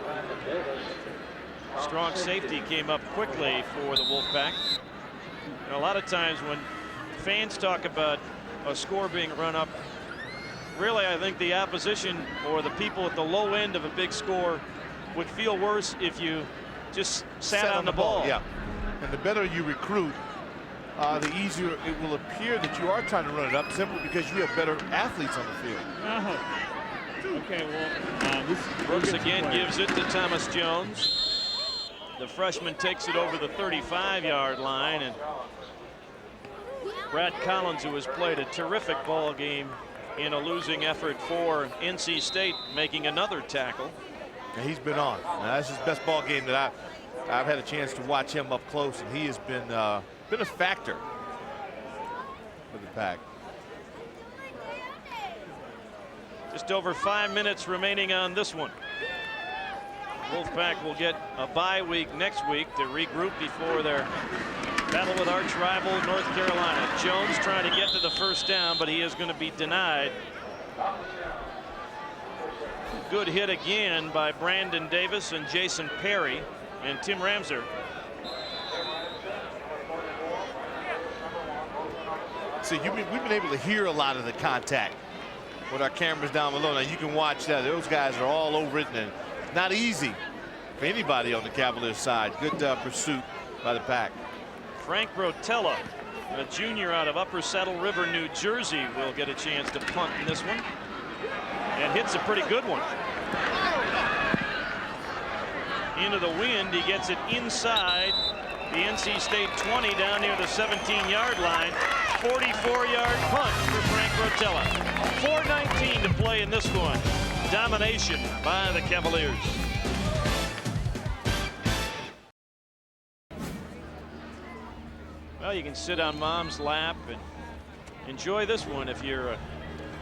Strong safety came up quickly for the Wolfpack. And a lot of times when fans talk about a score being run up, really I think the opposition or the people at the low end of a big score would feel worse if you just sat on the ball. Yeah, and the better you recruit, the easier it will appear that you are trying to run it up, simply because you have better athletes on the field. Okay, well, Brooks again gives it to Thomas Jones. The freshman takes it over the 35-yard line, and Brad Collins, who has played a terrific ball game in a losing effort for NC State, making another tackle. And he's been on. Now, that's his best ball game that I've had a chance to watch him up close, and he has been a factor for the Pack. Just over 5 minutes remaining on this one. Wolfpack will get a bye week next week to regroup before their battle with arch rival North Carolina. Jones trying to get to the first down, but he is going to be denied. Good hit again by Brandon Davis and Jason Perry and Tim Ramser. See, we've been able to hear a lot of the contact with our cameras down below. Now you can watch that. Those guys are all over it, and not easy for anybody on the Cavaliers side. Good pursuit by the Pack. Frank Rotella, a junior out of Upper Saddle River, New Jersey, will get a chance to punt in this one, and hits a pretty good one. Into the wind, he gets it inside the NC State 20 down near the 17-yard line. 44-yard punt for Frank Rotella. 4:19 to play in this one. Domination by the Cavaliers. Well, you can sit on mom's lap and enjoy this one if you're a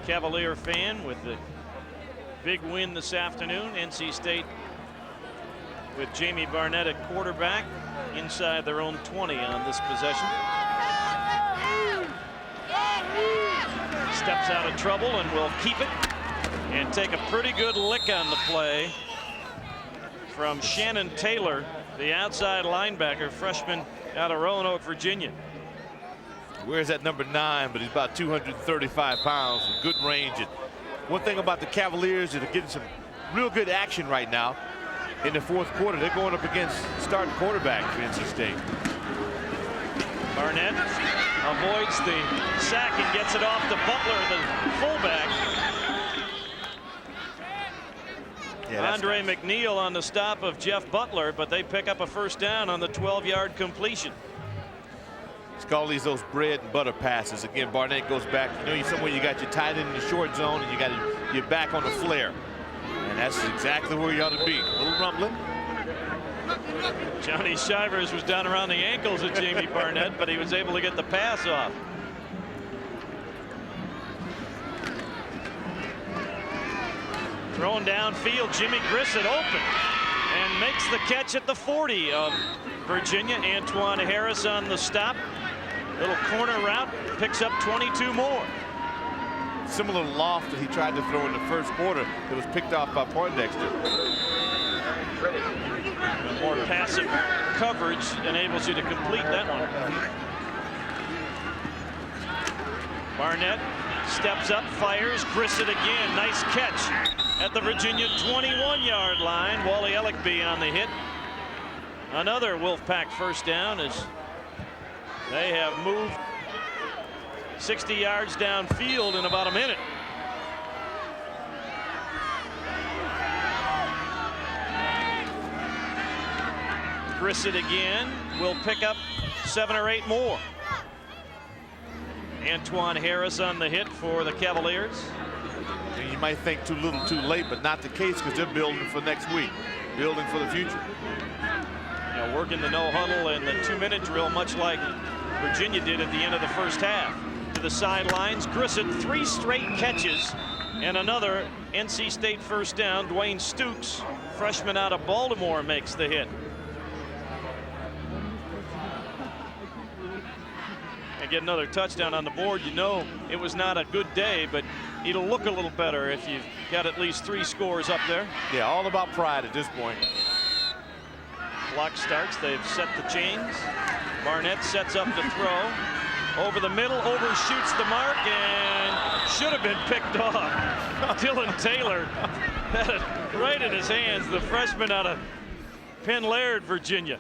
Cavalier fan, with the big win this afternoon. NC State with Jamie Barnett at quarterback inside their own 20 on this possession. Steps out of trouble and will keep it and take a pretty good lick on the play from Shannon Taylor, the outside linebacker, freshman out of Roanoke, Virginia. Wears that number 9, but he's about 235 pounds with good range. And one thing about the Cavaliers is they're getting some real good action right now. In the fourth quarter, they're going up against starting quarterback for NC State. Barnett avoids the sack and gets it off to Butler, the fullback. Yeah, Andre nice. McNeil on the stop of Jeff Butler, but they pick up a first down on the 12-yard completion. Let's call these those bread and butter passes. Again, Barnett goes back. You know, somewhere you got your tight end in the short zone, and you got your back on the flare. And that's exactly where you ought to be. A little rumbling. Johnny Shivers was down around the ankles of Jamie Barnett, but he was able to get the pass off. Throwing downfield, Jimmy Grissett open and makes the catch at the 40 of Virginia. Antoine Harris on the stop. Little corner route, picks up 22 more. Similar loft that he tried to throw in the first quarter that was picked off by Poindexter. More passive coverage enables you to complete that one. Barnett steps up, fires, Grissett again. Nice catch at the Virginia 21-yard line. Wally Ellickby on the hit. Another Wolfpack first down as they have moved 60 yards downfield in about a minute. Grissett again will pick up 7 or 8 more. Antoine Harris on the hit for the Cavaliers. You might think too little too late, but not the case, because they're building for next week, building for the future. You know, working the no huddle and the 2-minute drill, much like Virginia did at the end of the first half. To the sidelines, Grissett, 3 straight catches and another NC State first down. Dwayne Stukes, freshman out of Baltimore, makes the hit. get another touchdown on the board, you know it was not a good day, but it'll look a little better if you've got at least 3 scores up there. Yeah, all about pride at this point. Clock starts. They've set the chains. Barnett sets up to throw. Over the middle, overshoots the mark, and should have been picked off. Dylan Taylor had it right in his hands, the freshman out of Penn Laird, Virginia.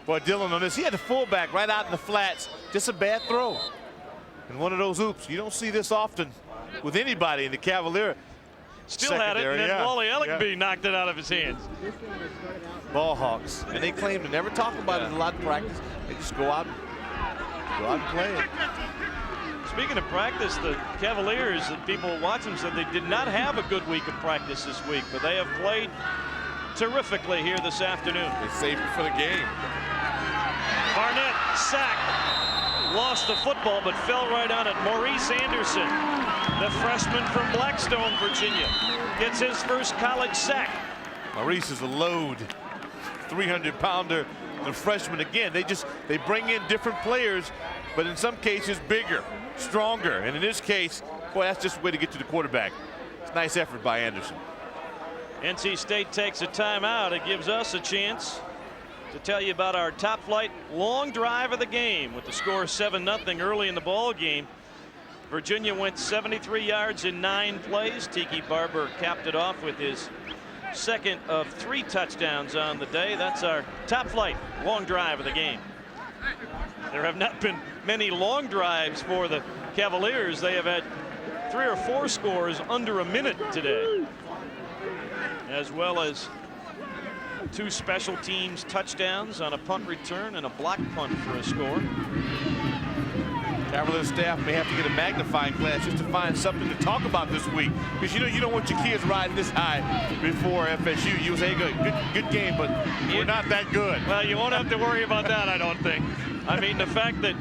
Boy, Dylan on this, he had the fullback right out in the flats. Just a bad throw. And one of those oops. You don't see this often with anybody in the Cavalier. Still had it, and then Wally Ellickby knocked it out of his hands. Ball hawks. And they claim to never talk about it a lot in practice. They just go out and play it. Speaking of practice, the Cavaliers, the people watching said they did not have a good week of practice this week, but they have played terrifically here this afternoon. They saved it for the game. Barnett sacked, lost the football, but fell right on it. Maurice Anderson, the freshman from Blackstone, Virginia, gets his first college sack. Maurice is a load, 300-pounder. The freshman, again, they bring in different players, but in some cases bigger, stronger, and in this case, boy, that's just a way to get to the quarterback. It's a nice effort by Anderson. NC State takes a timeout. It gives us a chance to tell you about our top flight long drive of the game. With the score 7-0 early in the ball game, Virginia went 73 yards in 9 plays. Tiki Barber capped it off with his second of 3 touchdowns on the day. That's our top flight long drive of the game. There have not been many long drives for the Cavaliers. They have had 3 or 4 scores under a minute today, as well as 2 special teams touchdowns on a punt return and a block punt for a score. Cavaliers staff may have to get a magnifying glass just to find something to talk about this week, because you don't want your kids riding this high before FSU. You say, good game, but we're not that good. Well, you won't have to worry about that, I don't think. I mean, the fact that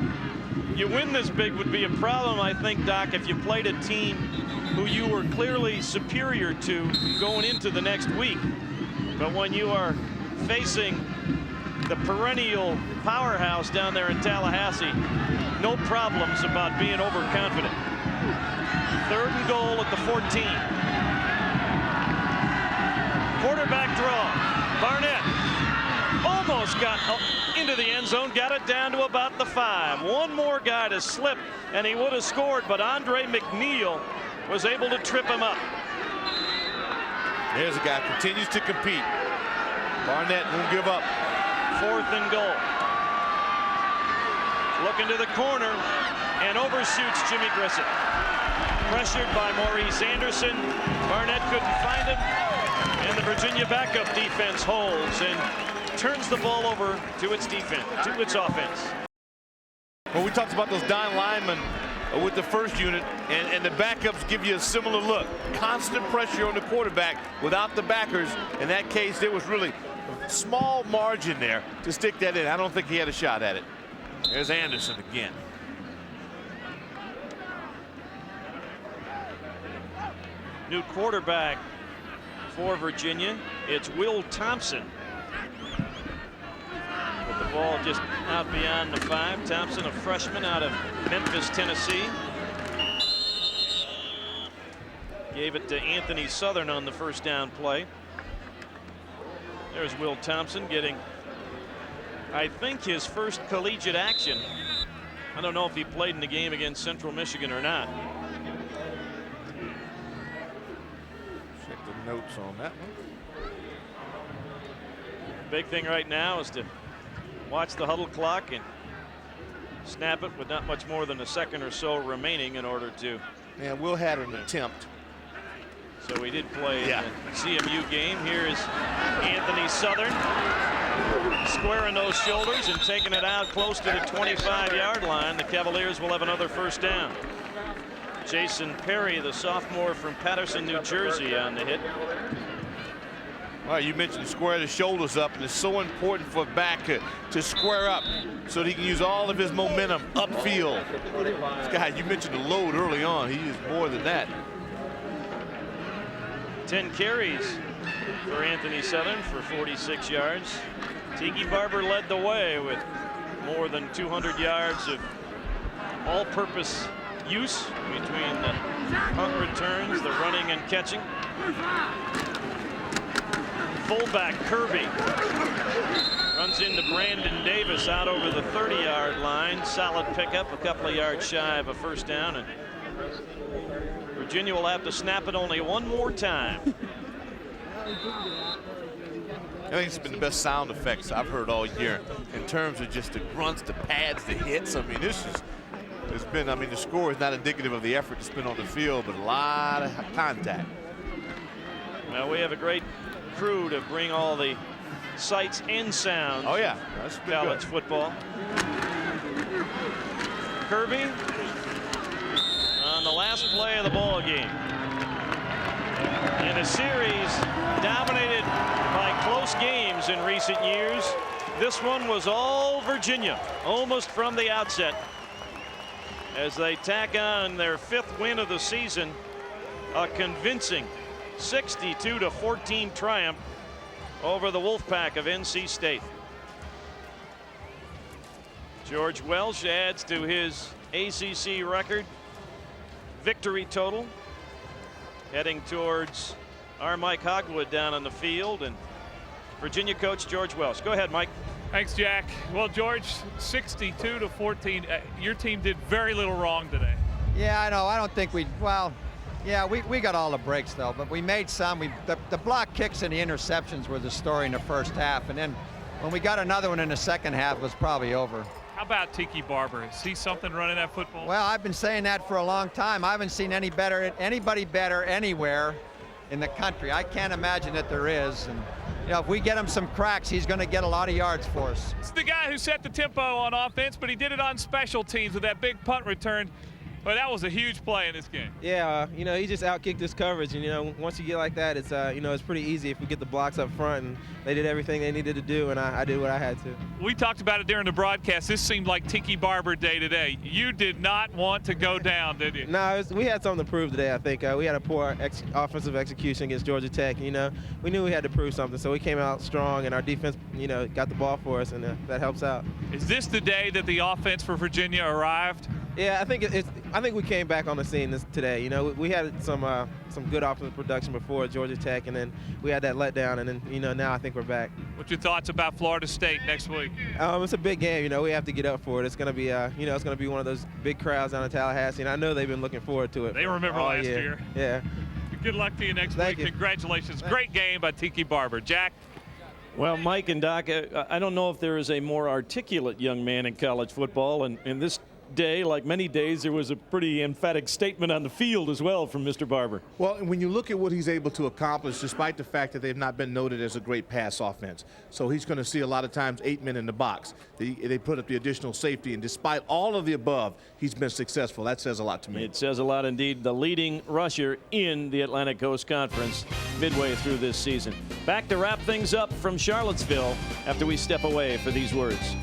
you win this big would be a problem, I think, Doc, if you played a team who you were clearly superior to going into the next week. But when you are facing the perennial powerhouse down there in Tallahassee, no problems about being overconfident. 3rd and goal at the 14. Quarterback draw. Barnett almost got into the end zone, got it down to about the 5. One more guy to slip, and he would have scored, but Andre McNeil was able to trip him up. There's a guy who continues to compete. Barnett won't give up. 4th and goal. Looking to the corner and overshoots Jimmy Grissett. Pressured by Maurice Anderson. Barnett couldn't find him, and the Virginia backup defense holds and turns the ball over to its defense, to its offense. Well, we talked about those down linemen with the first unit, and the backups give you a similar look. Constant pressure on the quarterback without the backers. In that case, there was really a small margin there to stick that in. I don't think he had a shot at it. There's Anderson again. New quarterback for Virginia. It's Will Thompson. With the ball just out beyond the 5. Thompson, a freshman out of Memphis, Tennessee. Gave it to Anthony Southern on the first down play. There's Will Thompson getting, I think, his first collegiate action. I don't know if he played in the game against Central Michigan or not. Check the notes on that one. Big thing right now is to watch the huddle clock and snap it with not much more than a second or so remaining in order to. Yeah, Will had an attempt. So we did play in the CMU game. Here is Anthony Southern squaring those shoulders and taking it out close to the 25-yard line. The Cavaliers will have another first down. Jason Perry, the sophomore from Patterson, New Jersey, on the hit. All right, you mentioned square the shoulders up, and it's so important for a back to square up so that he can use all of his momentum upfield. This guy, you mentioned the load early on. He used more than that. 10 carries for Anthony Southern for 46 yards. Tiki Barber led the way with more than 200 yards of all-purpose use between the punt returns, the running and catching. Fullback Kirby runs into Brandon Davis out over the 30-yard line. Solid pickup, a couple of yards shy of a first down, and Virginia will have to snap it only one more time. I think it's been the best sound effects I've heard all year in terms of just the grunts, the pads, the hits. I mean, it's been, I mean, the score is not indicative of the effort that's been on the field, but a lot of contact. Well, we have a great crew to bring all the sights and sounds. Oh, yeah. That's been college good. Football. Kirby on the last play of the ball game. In a series dominated by close games in recent years, this one was all Virginia, almost from the outset, as they tack on their 5th win of the season, a convincing 62-14 triumph over the Wolfpack of NC State. George Welsh adds to his ACC record victory total, heading towards our Mike Hogwood down on the field, and Virginia coach George Welsh. Go ahead, Mike. Thanks, Jack. Well, George, 62-14. Your team did very little wrong today. Yeah, I know. I don't think well, yeah, we got all the breaks, though, but we made some. The block kicks and the interceptions were the story in the first half, and then when we got another one in the second half, it was probably over. How about Tiki Barber? Is he something running that football? Well, I've been saying that for a long time. I haven't seen anybody better anywhere in the country. I can't imagine that there is. And you know, if we get him some cracks, he's going to get a lot of yards for us. It's the guy who set the tempo on offense, but he did it on special teams with that big punt return. But that was a huge play in this game. Yeah, you know, he just outkicked his coverage, and you know, once you get like that, it's you know, it's pretty easy if we get the blocks up front, and they did everything they needed to do, and I did what I had to. We talked about it during the broadcast. This seemed like Tiki Barber day today. You did not want to go down, did you? No, we had something to prove today. I think we had a poor offensive execution against Georgia Tech. You know, we knew we had to prove something, so we came out strong, and our defense, you know, got the ball for us, and that helps out. Is this the day that the offense for Virginia arrived? Yeah, I think I think we came back on the scene today. You know, we had some good offensive production before Georgia Tech, and then we had that letdown, and then you know, now I think we're back. What's your thoughts about Florida State next week? It's a big game. You know, we have to get up for it. It's gonna be you know, it's gonna be one of those big crowds down in Tallahassee, and I know they've been looking forward to it. They remember last year. Yeah. Good luck to you next Thank week. you. Congratulations. Great game by Tiki Barber. Jack? Well, Mike and Doc, I don't know if there is a more articulate young man in college football, and in this day, like many days, there was a pretty emphatic statement on the field as well from Mr. Barber. Well, when you look at what he's able to accomplish, despite the fact that they've not been noted as a great pass offense. So he's going to see a lot of times 8 men in the box. They put up the additional safety, and despite all of the above, he's been successful. That says a lot to me. It says a lot indeed. The leading rusher in the Atlantic Coast Conference midway through this season. Back to wrap things up from Charlottesville after we step away for these words.